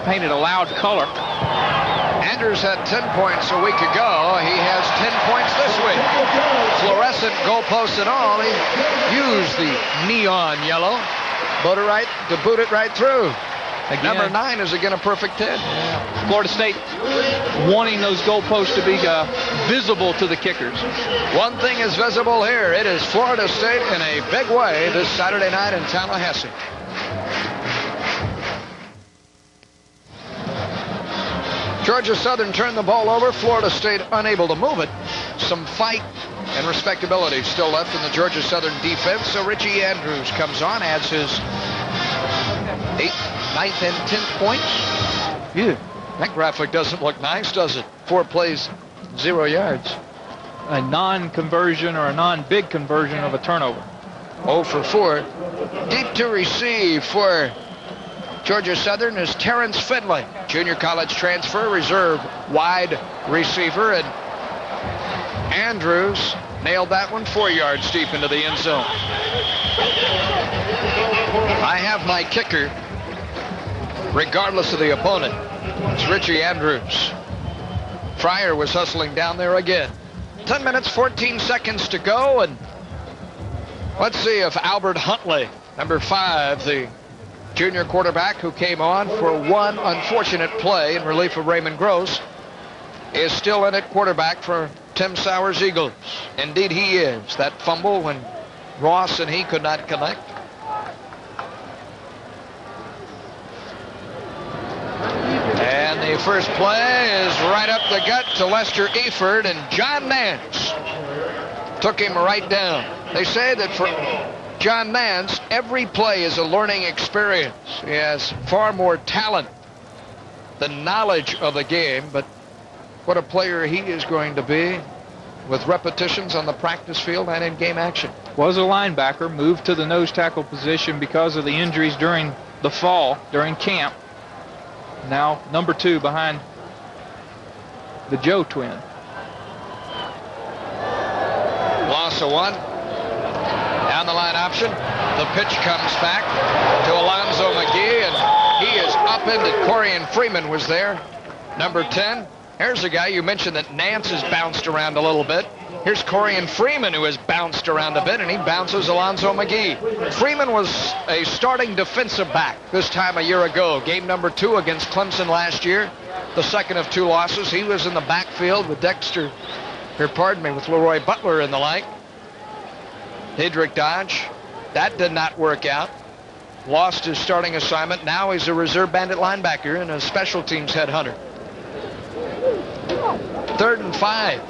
painted a loud color. Andrews had 10 points a week ago. He has 10 points this week. Fluorescent goalposts and all. He used the neon yellow. Boot it right through. Again, number 9 is again a perfect 10. Yeah. Florida State wanting those goalposts to be visible to the kickers. One thing is visible here. It is Florida State in a big way this Saturday night in Tallahassee. Georgia Southern turned the ball over. Florida State unable to move it. Some fight and respectability still left in the Georgia Southern defense. So Richie Andrews comes on, adds his 8th, 9th, and 10th points. Yeah, that graphic doesn't look nice, does it? 4 plays, 0 yards. A non-conversion or a non-big conversion of a turnover. 0 for 4. Deep to receive for Georgia Southern is Terrence Finley, junior college transfer, reserve wide receiver, and Andrews nailed that one 4 yards deep into the end zone. I have my kicker, regardless of the opponent. It's Richie Andrews. Fryer was hustling down there again. 10 minutes, 14 seconds to go, and let's see if Albert Huntley, number 5, the junior quarterback who came on for one unfortunate play in relief of Raymond Gross, is still in at quarterback for Tim Sauer's Eagles. Indeed he is. That fumble when Ross and he could not connect. And the first play is right up the gut to Lester Eford, and John Nance took him right down. They say that for John Nance, every play is a learning experience. He has far more talent than knowledge of the game, but what a player he is going to be with repetitions on the practice field and in game action. Was a linebacker, moved to the nose tackle position because of the injuries during the fall, during camp. Now number 2 behind the Joe twin. Loss of 1. Down the line option. The pitch comes back to Alonzo McGee, and he is upended. Corian Freeman was there. Number 10. Here's a guy you mentioned that Nance has bounced around a little bit. Here's Corian Freeman, who has bounced around a bit, and he bounces Alonzo McGee. Freeman was a starting defensive back this time a year ago. Game number 2 against Clemson last year. The second of 2 losses. He was in the backfield with with Leroy Butler and the like. Hedrick Dodge. That did not work out. Lost his starting assignment. Now he's a reserve bandit linebacker and a special teams headhunter. 3rd and 5.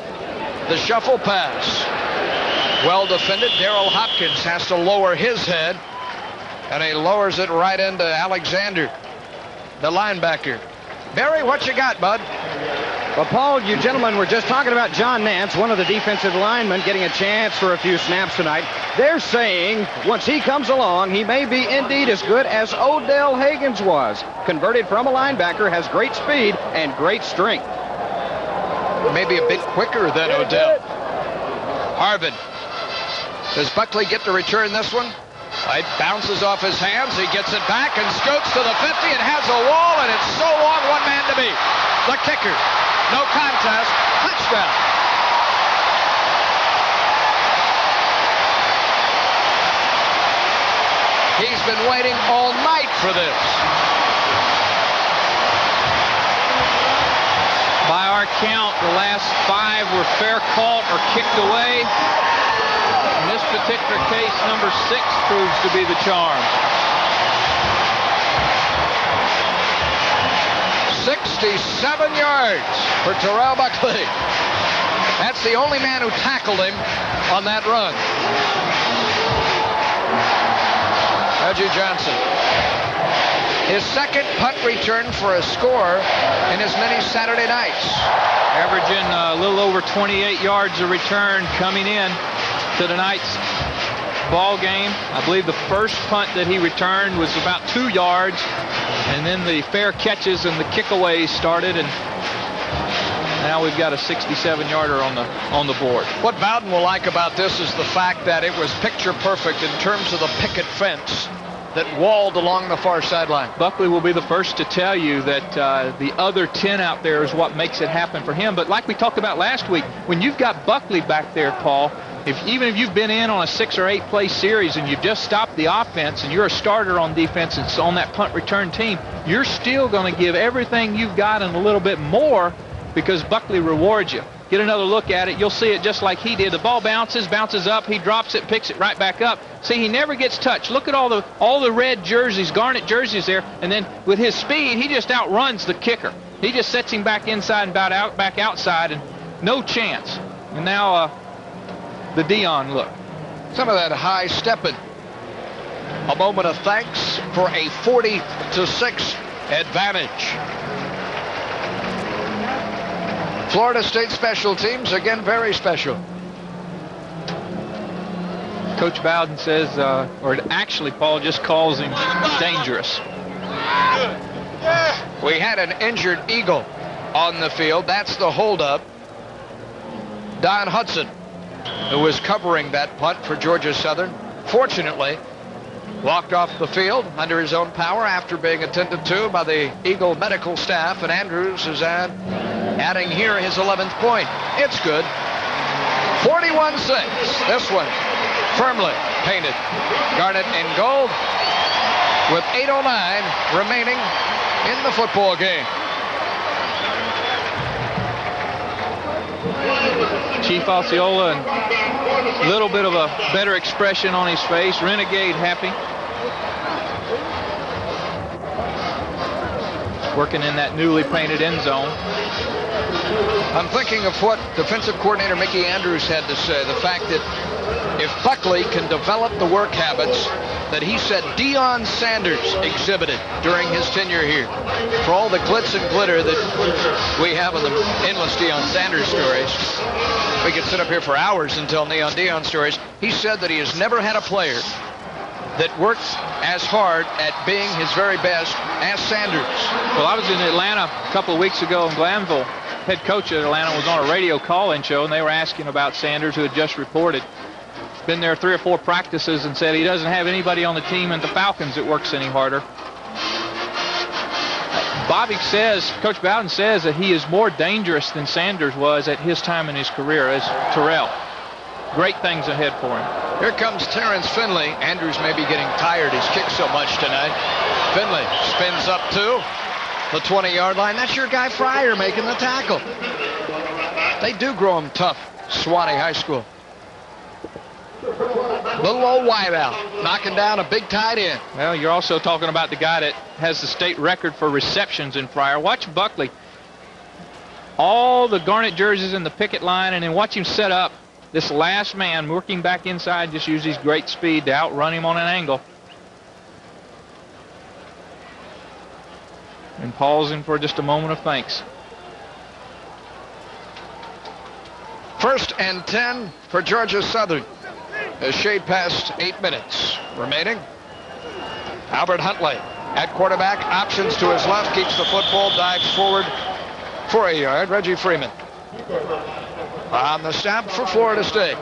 The shuffle pass. Well defended. Darrell Hopkins has to lower his head, and he lowers it right into Alexander, the linebacker. Barry, what you got, bud? Well, Paul, you gentlemen were just talking about John Nance, one of the defensive linemen, getting a chance for a few snaps tonight. They're saying once he comes along, he may be indeed as good as Odell Haggins was. Converted from a linebacker, has great speed and great strength. Maybe a bit quicker than Odell. Harvin. Does Buckley get to return this one? It bounces off his hands. He gets it back and scoots to the 50 and has a wall, and it's so long, one man to beat. The kicker. No contest. Touchdown. He's been waiting all night for this. By our count, the last 5 were fair caught or kicked away. In this particular case, number 6 proves to be the charm. 67 yards for Terrell Buckley. That's the only man who tackled him on that run. Reggie Johnson. His second punt return for a score in as many Saturday nights. Averaging a little over 28 yards a return coming in to tonight's ball game. I believe the first punt that he returned was about 2 yards, and then the fair catches and the kickaways started, and now we've got a 67-yarder on the board. What Bowden will like about this is the fact that it was picture perfect in terms of the picket fence that walled along the far sideline. Buckley will be the first to tell you that the other 10 out there is what makes it happen for him. But like we talked about last week, when you've got Buckley back there, Paul, even if you've been in on a 6 or 8 play series and you've just stopped the offense and you're a starter on defense and on that punt return team, you're still going to give everything you've got and a little bit more because Buckley rewards you. Get another look at it. You'll see it just like he did. The ball bounces up. He drops it, picks it right back up. See, he never gets touched. Look at all the red jerseys, garnet jerseys there. And then with his speed, he just outruns the kicker. He just sets him back inside and back outside, and no chance. And now the Dion look. Some of that high stepping. A moment of thanks for a 40-6 advantage. Florida State special teams, again, very special. Coach Bowden says, or actually Paul just calls him dangerous. We had an injured Eagle on the field. That's the holdup. Don Hudson, who was covering that punt for Georgia Southern, fortunately walked off the field under his own power after being attended to by the Eagle medical staff, and Andrews is adding here his 11th point. It's good. 41-6. This one firmly painted garnet and gold. with 8:09 remaining in the football game. Chief Osceola, and a little bit of a better expression on his face. Renegade happy. Working in that newly painted end zone. I'm thinking of what defensive coordinator Mickey Andrews had to say. The fact that if Buckley can develop the work habits that he said Deion Sanders exhibited during his tenure here, for all the glitz and glitter that we have in the endless Deion Sanders stories, we could sit up here for hours and tell Deion stories. He said that he has never had a player that works as hard at being his very best as Sanders. Well, I was in Atlanta a couple of weeks ago in Glanville. Head coach at Atlanta was on a radio call-in show, and they were asking about Sanders, who had just reported. Been there 3 or 4 practices and said he doesn't have anybody on the team and the Falcons that works any harder. Coach Bowden says that he is more dangerous than Sanders was at his time in his career as Terrell. Great things ahead for him. Here comes Terrence Finley. Andrews may be getting tired. He's kicked so much tonight. Finley spins up to the 20-yard line. That's your guy Fryer making the tackle. They do grow him tough, Sewanee High School. Little old wideout, knocking down a big tight end. Well, you're also talking about the guy that has the state record for receptions in Fryer. Watch Buckley. All the garnet jerseys in the picket line, and then watch him set up this last man working back inside, just use his great speed to outrun him on an angle. And pausing for just a moment of thanks. 1st and 10 for Georgia Southern. A shade past 8 minutes remaining. Albert Huntley at quarterback, options to his left, keeps the football, dives forward for a yard. Reggie Freeman on the snap for Florida State.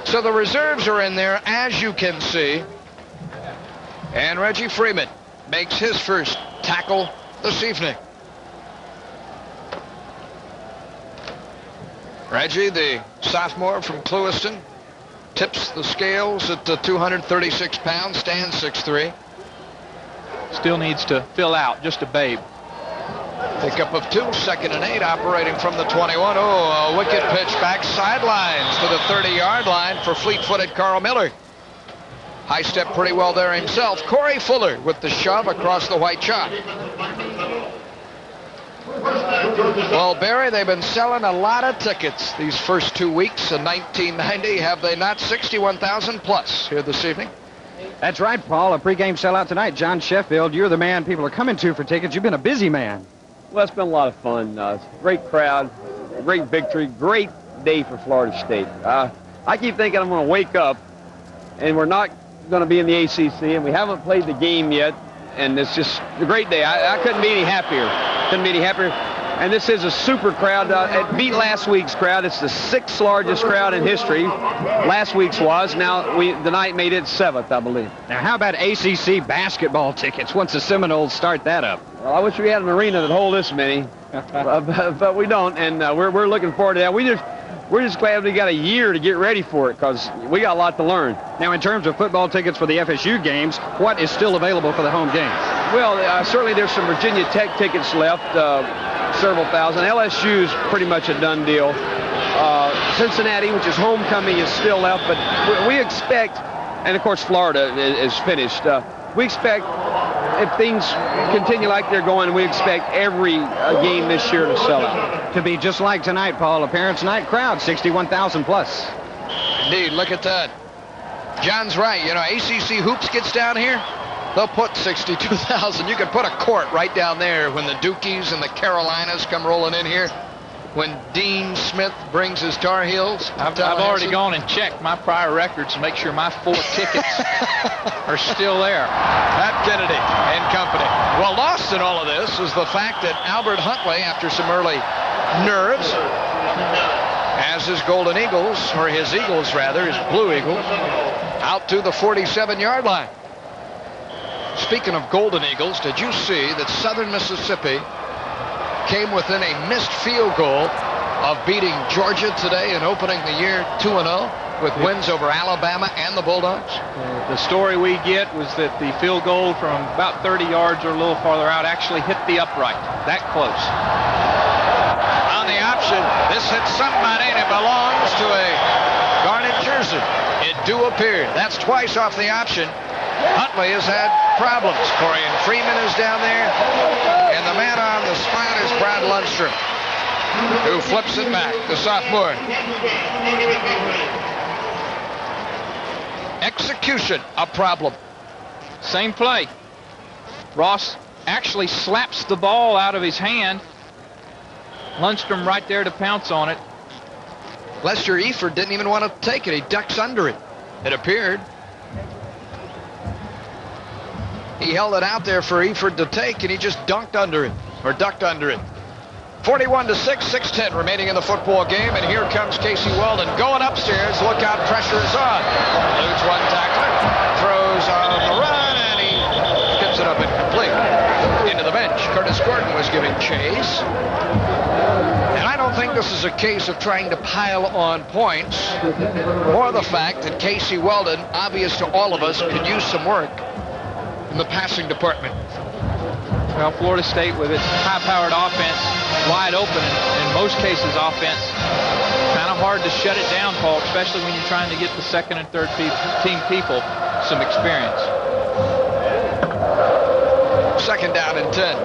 So the reserves are in there, as you can see. And Reggie Freeman makes his first tackle this evening. Reggie, the sophomore from Clewiston, tips the scales at 236 pounds, stands 6'3". Still needs to fill out, just a babe. Pickup of 2, 2nd and 8, operating from the 21. Oh, a wicked pitch back sidelines to the 30-yard line for fleet-footed Carl Miller. High step pretty well there himself. Corey Fuller with the shove across the white chalk. Well, Barry, they've been selling a lot of tickets these first 2 weeks in 1990. Have they not? 61,000 plus here this evening. That's right, Paul. A pregame sellout tonight. John Sheffield, you're the man people are coming to for tickets. You've been a busy man. Well, it's been a lot of fun. Great crowd, great victory, great day for Florida State. I keep thinking I'm going to wake up, and we're not going to be in the ACC, and we haven't played the game yet, and it's just a great day. I couldn't be any happier. And this is a super crowd. It beat last week's crowd. It's the 6th largest crowd in history. Last week's was. Now, the night made it 7th, I believe. Now, how about ACC basketball tickets once the Seminoles start that up? Well, I wish we had an arena that hold this many, but we don't, and we're looking forward to that. We're just glad we got a year to get ready for it, because we got a lot to learn. Now, in terms of football tickets for the FSU games, what is still available for the home games? Well, certainly there's some Virginia Tech tickets left, several thousand. LSU's pretty much a done deal. Cincinnati, which is homecoming, is still left, but we expect, and of course Florida is finished. We expect, if things continue like they're going, we expect every game this year to sell out. To be just like tonight, Paul, a parents' night crowd, 61,000 plus. Indeed, look at that. John's right. You know, ACC Hoops gets down here, they'll put 62,000. You can put a court right down there when the Dukies and the Carolinas come rolling in here. When Dean Smith brings his Tar Heels. I've already gone and checked my prior records to make sure my 4 tickets are still there. Pat Kennedy and company. Well, lost in all of this is the fact that Albert Huntley, after some early nerves, as his Golden Eagles, or his Eagles rather, his Blue Eagles, out to the 47-yard line. Speaking of Golden Eagles, did you see that Southern Mississippi came within a missed field goal of beating Georgia today and opening the year 2-0? with wins over Alabama and the Bulldogs? The story we get was that the field goal from about 30 yards or a little farther out actually hit the upright. That close. On the option, this hits somebody and it belongs to a Garnet jersey. It do appear. That's twice off the option. Huntley has had problems. Corian Freeman is down there. And the man on the spot is Brad Lundstrom, who flips it back, the sophomore. Execution, a problem. Same play. Ross actually slaps the ball out of his hand. Lundstrom right there to pounce on it. Lester Eford didn't even want to take it. He ducks under it. It appeared. He held it out there for Eford to take, and he just dunked under it, or ducked under it. 41-6, 6:10 remaining in the football game, and here comes Casey Weldon going upstairs. Look out, pressure is on. Eludes one tackler, throws on the run, and he gets it up incomplete. Into the bench. Curtis Gordon was giving chase. And I don't think this is a case of trying to pile on points, or the fact that Casey Weldon, obvious to all of us, could use some work in the passing department. Well, Florida State with its high-powered offense wide open, in most cases offense, kind of hard to shut it down, Paul, especially when you're trying to get the second and third team people some experience. Second down and 10.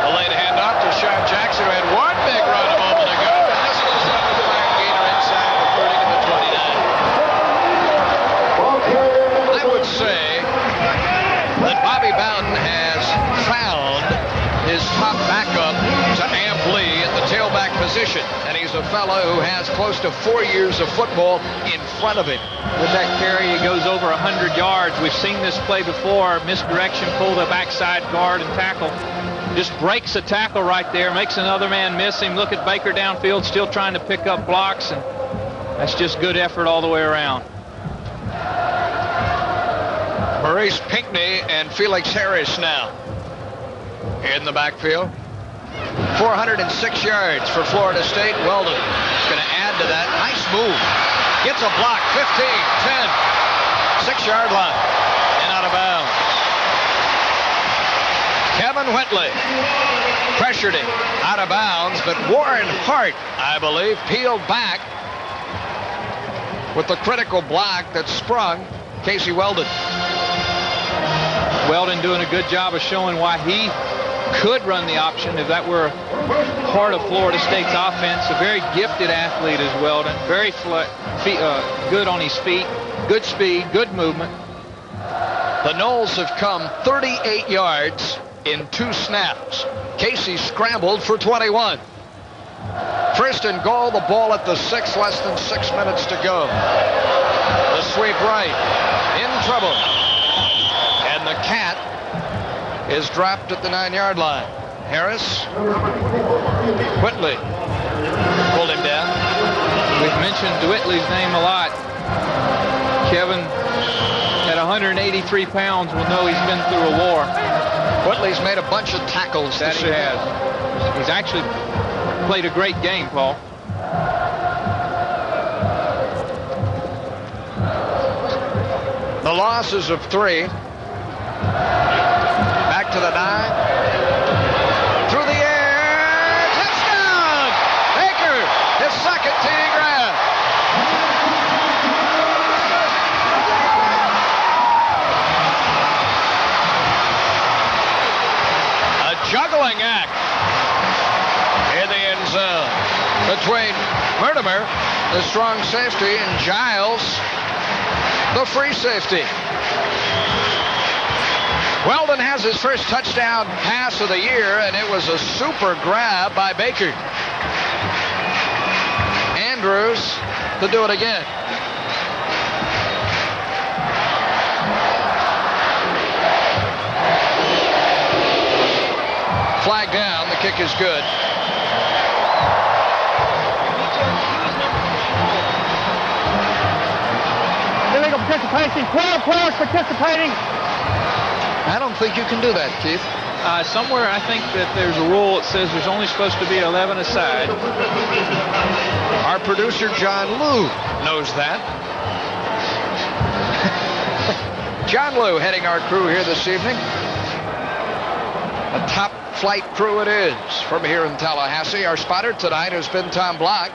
The late handoff to Sean Jackson, who had one big run a moment ago. And this was a flag gainer inside the 30 to the 29. I would say that Bobby Bowden has found his top backup to Amp Lee at the tailback position. And he's a fellow who has close to 4 years of football in front of him. With that carry, he goes over 100 yards. We've seen this play before. Misdirection, pull the backside guard and tackle. Just breaks a tackle right there, makes another man miss him. Look at Baker downfield, still trying to pick up blocks, and that's just good effort all the way around. Maurice Pinckney and Felix Harris now in the backfield. 406 yards for Florida State. Weldon is going to add to that. Nice move. Gets a block. 15, 10, 6-yard line, and out of bounds. Kevin Whitley pressured him out of bounds, but Warren Hart, I believe, peeled back with the critical block that sprung Casey Weldon. Weldon doing a good job of showing why he could run the option if that were part of Florida State's offense. A very gifted athlete is Weldon. Very good on his feet. Good speed, good movement. The Noles have come 38 yards in 2 snaps. Casey scrambled for 21. First and goal, the ball at the 6, less than 6 minutes to go. The sweep right, in trouble. And the cat is dropped at the 9-yard line. Harris, Whitley pulled him down. We've mentioned Whitley's name a lot. Kevin, at 183 pounds, will know he's been through a war. Whitley's made a bunch of tackles. That he has. He's actually played a great game, Paul. The losses of 3. Back to the 9. Through the air. Touchdown! Baker, his second TD grab. A juggling act in the end zone between Mertimer, the strong safety, and Giles, the free safety. Weldon has his first touchdown pass of the year, and it was a super grab by Baker. Andrews to do it again. Flag down, the kick is good. Illegal participation. 12 players participating. I don't think you can do that, Keith. Somewhere I think that there's a rule that says there's only supposed to be 11 aside. Our producer, John Liu, knows that. John Liu heading our crew here this evening. A top flight crew it is from here in Tallahassee. Our spotter tonight has been Tom Block.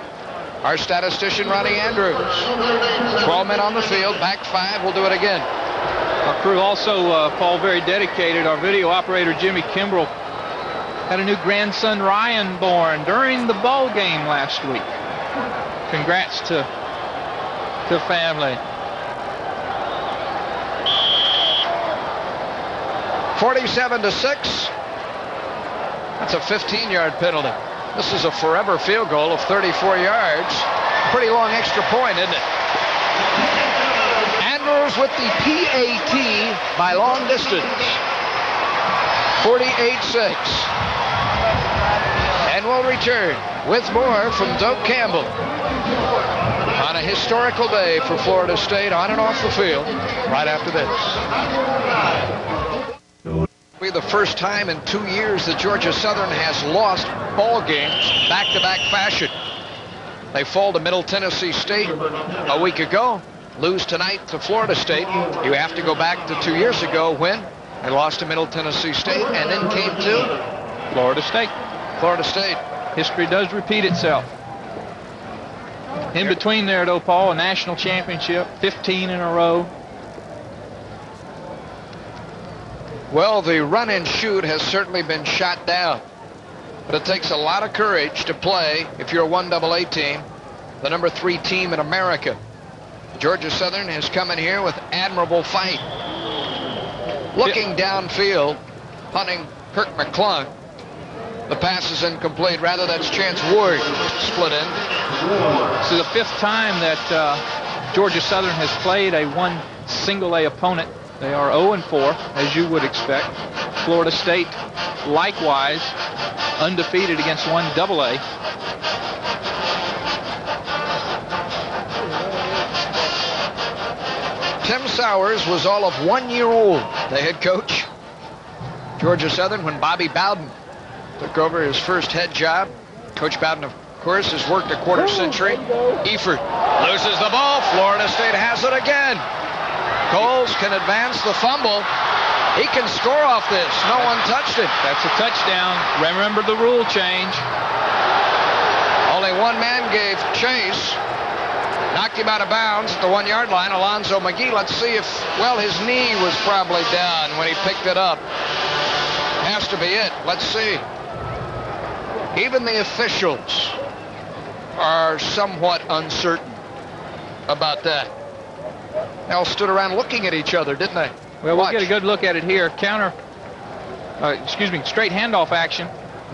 Our statistician, Ronnie Andrews. 12 men on the field, back 5. We'll do it again. Our crew also, Paul, very dedicated. Our video operator, Jimmy Kimbrell, had a new grandson, Ryan, born during the ball game last week. Congrats to family. 47-6. That's a 15-yard penalty. This is a forever field goal of 34 yards. Pretty long extra point, isn't it? Andrews with the PAT by long distance. 48-6. And we'll return with more from Doak Campbell on a historical day for Florida State on and off the field right after this. It'll be the first time in 2 years that Georgia Southern has lost ball games back-to-back fashion. They fall to Middle Tennessee State a week ago, lose tonight to Florida State. You have to go back to 2 years ago when they lost to Middle Tennessee State and then came to Florida State. Florida State. History does repeat itself. In between there, though, Paul, a national championship, 15 in a row. Well, the run and shoot has certainly been shot down. But it takes a lot of courage to play, if you're a 1AA team, the number 3 team in America. Georgia Southern has come in here with admirable fight. Looking downfield, punting Kirk McClung. The pass is incomplete. Rather, that's Chance Ward split in. This is the 5th time that Georgia Southern has played a 1 single A opponent. They are 0-4, as you would expect. Florida State, likewise, undefeated against 1 AA. Tim Sowers was all of 1 year old, the head coach. Georgia Southern, when Bobby Bowden took over his first head job. Coach Bowden, of course, has worked a quarter century. Eford loses the ball. Florida State has it again. Coles can advance the fumble. He can score off this. No one touched it. That's a touchdown. Remember the rule change. Only one man gave chase. Knocked him out of bounds at the 1 yard line. Alonzo McGee. Let's see if, well, his knee was probably down when he picked it up. Has to be it. Let's see. Even the officials are somewhat uncertain about that. They all stood around looking at each other, didn't they? Well, we'll get a good look at it here. Straight handoff action.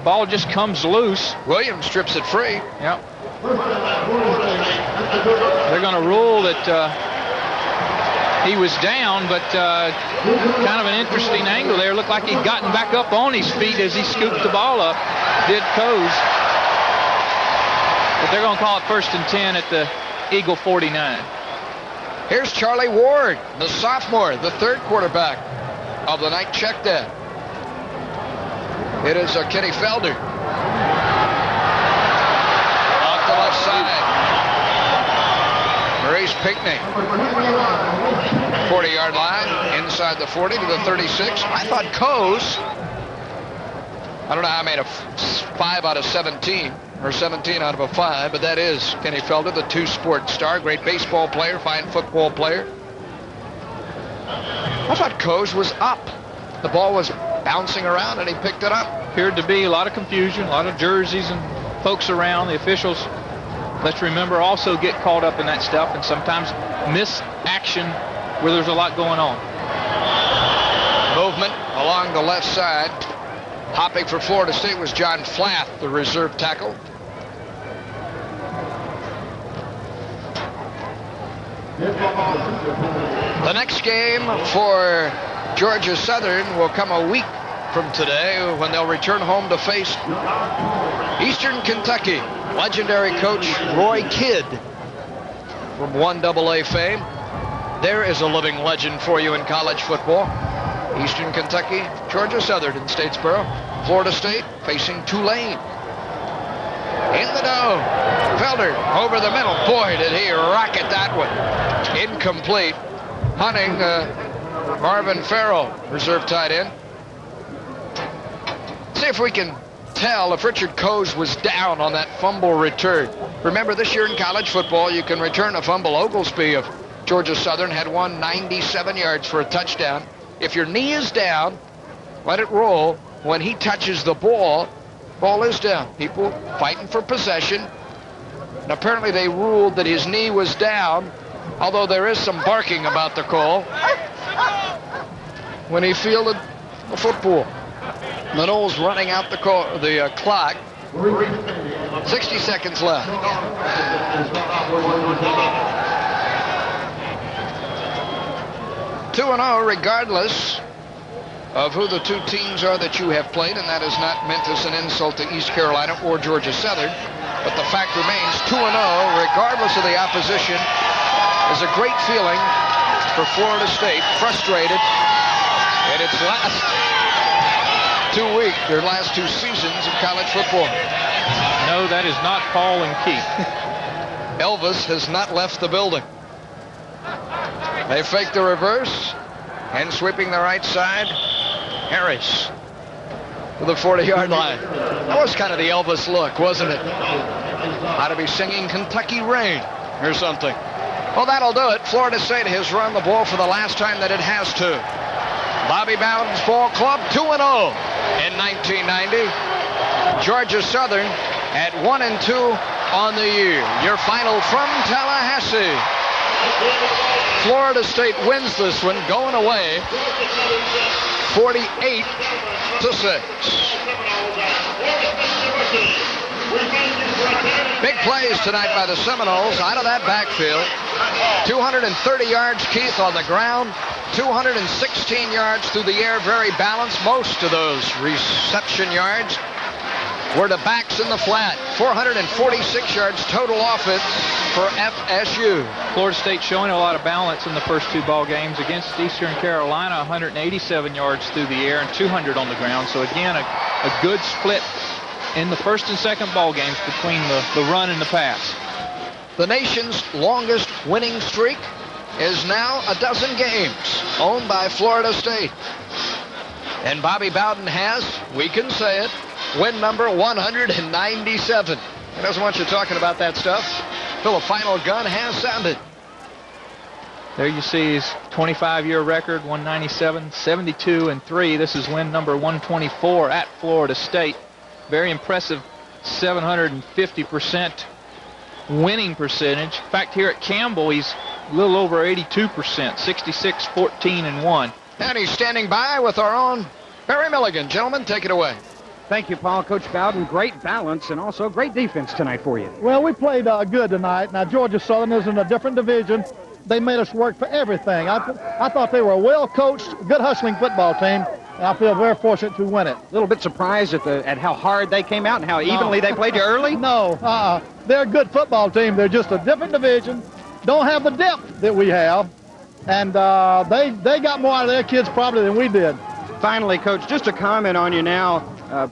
Ball just comes loose. Williams strips it free. Yep. They're going to rule that he was down, but kind of an interesting angle there. Looked like he'd gotten back up on his feet as he scooped the ball up. Did Coase. But they're going to call it 1st and 10 at the Eagle 49. Here's Charlie Ward, the sophomore, the 3rd quarterback of the night. Check that. It is Kenny Felder. Off the left side. Maurice Pinckney. 40-yard line, inside the 40 to the 36. I thought Coase, I don't know how I made a 5 out of 17. Or 17 out of a 5, but that is Kenny Felder, the 2-sport star, great baseball player, fine football player. I thought Coase was up. The ball was bouncing around and he picked it up. Appeared to be a lot of confusion, a lot of jerseys and folks around. The officials, let's remember, also get caught up in that stuff and sometimes miss action where there's a lot going on. Movement along the left side. Hopping for Florida State was John Flath, the reserve tackle. The next game for Georgia Southern will come a week from today when they'll return home to face Eastern Kentucky. Legendary coach Roy Kidd from 1AA fame. There is a living legend for you in college football. Eastern Kentucky, Georgia Southern in Statesboro. Florida State facing Tulane. In the dome. Felder over the middle. Boy, did he rocket that one. Incomplete. Hunting Marvin Farrell, reserve tight end. See if we can tell if Richard Coase was down on that fumble return. Remember, this year in college football, you can return a fumble. Oglesby of Georgia Southern had 197 yards for a touchdown. If your knee is down, let it roll. When he touches the ball is down. People fighting for possession. And apparently they ruled that his knee was down, although there is some barking about the call when he fielded the football. Manole's running out the clock. 60 seconds left. 2-0 regardless of who the two teams are that you have played, and that is not meant as an insult to East Carolina or Georgia Southern, but the fact remains 2-0 regardless of the opposition is a great feeling for Florida State, frustrated in its last 2 weeks, their last 2 seasons of college football. No, that is not Paul and Keith. Elvis has not left the building. They fake the reverse, and sweeping the right side, Harris to the 40-yard line. That was kind of the Elvis look, wasn't it? Ought to be singing Kentucky Rain or something. Well, that'll do it. Florida State has run the ball for the last time that it has to. Bobby Bowden's Ball Club 2-0 in 1990. Georgia Southern at 1-2 on the year. Your final from Tallahassee. Florida State wins this one, going away 48-6. Big plays tonight by the Seminoles out of that backfield. 230 yards, Keith, on the ground. 216 yards through the air, very balanced. Most of those reception yards were to backs in the flat. 446 yards total offense for FSU. Florida State showing a lot of balance in the first 2 ball games against Eastern Carolina. 187 yards through the air and 200 on the ground. So again, a good split in the first and second ball games between the run and the pass. The nation's longest winning streak is now 12 games, owned by Florida State. And Bobby Bowden has, we can say it, win number 197. He doesn't want you talking about that stuff till the final gun has sounded. There you see his 25-year record, 197, 72-3. This is win number 124 at Florida State. Very impressive 750% winning percentage. In fact, here at Campbell, he's a little over 82%, 66-14-1. And he's standing by with our own Barry Milligan. Gentlemen, take it away. Thank you, Paul. Coach Bowden, great balance and also great defense tonight for you. Well, we played good tonight. Now, Georgia Southern is in a different division. They made us work for everything. I thought they were a well-coached, good hustling football team, and I feel very fortunate to win it. A little bit surprised at how hard they came out and how evenly they played you early? No, they're a good football team. They're just a different division, don't have the depth that we have, and they got more out of their kids probably than we did. Finally, Coach, just a comment on you now,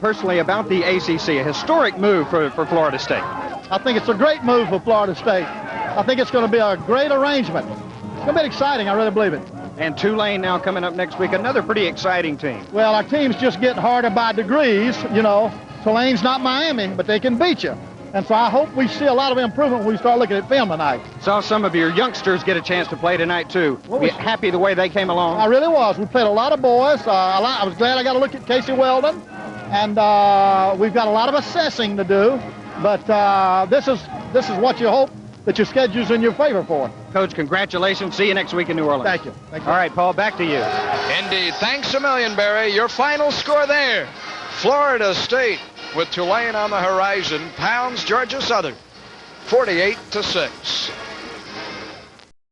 personally, about the ACC, a historic move for Florida State. I think it's a great move for Florida State. I think it's going to be a great arrangement. It's going to be exciting, I really believe it. And Tulane now coming up next week, another pretty exciting team. Well, our team's just getting harder by degrees, you know. Tulane's not Miami, but they can beat you. And so I hope we see a lot of improvement when we start looking at film tonight. Saw some of your youngsters get a chance to play tonight, too. Happy the way they came along? I really was. We played a lot of boys. I was glad I got to look at Casey Weldon. And we've got a lot of assessing to do. But this is what you hope that your schedule's in your favor for. Coach, congratulations. See you next week in New Orleans. Thank you. Thank you. All right, Paul, back to you. Indeed. Thanks a million, Barry. Your final score there. Florida State, with Tulane on the horizon, pounds Georgia Southern 48-6.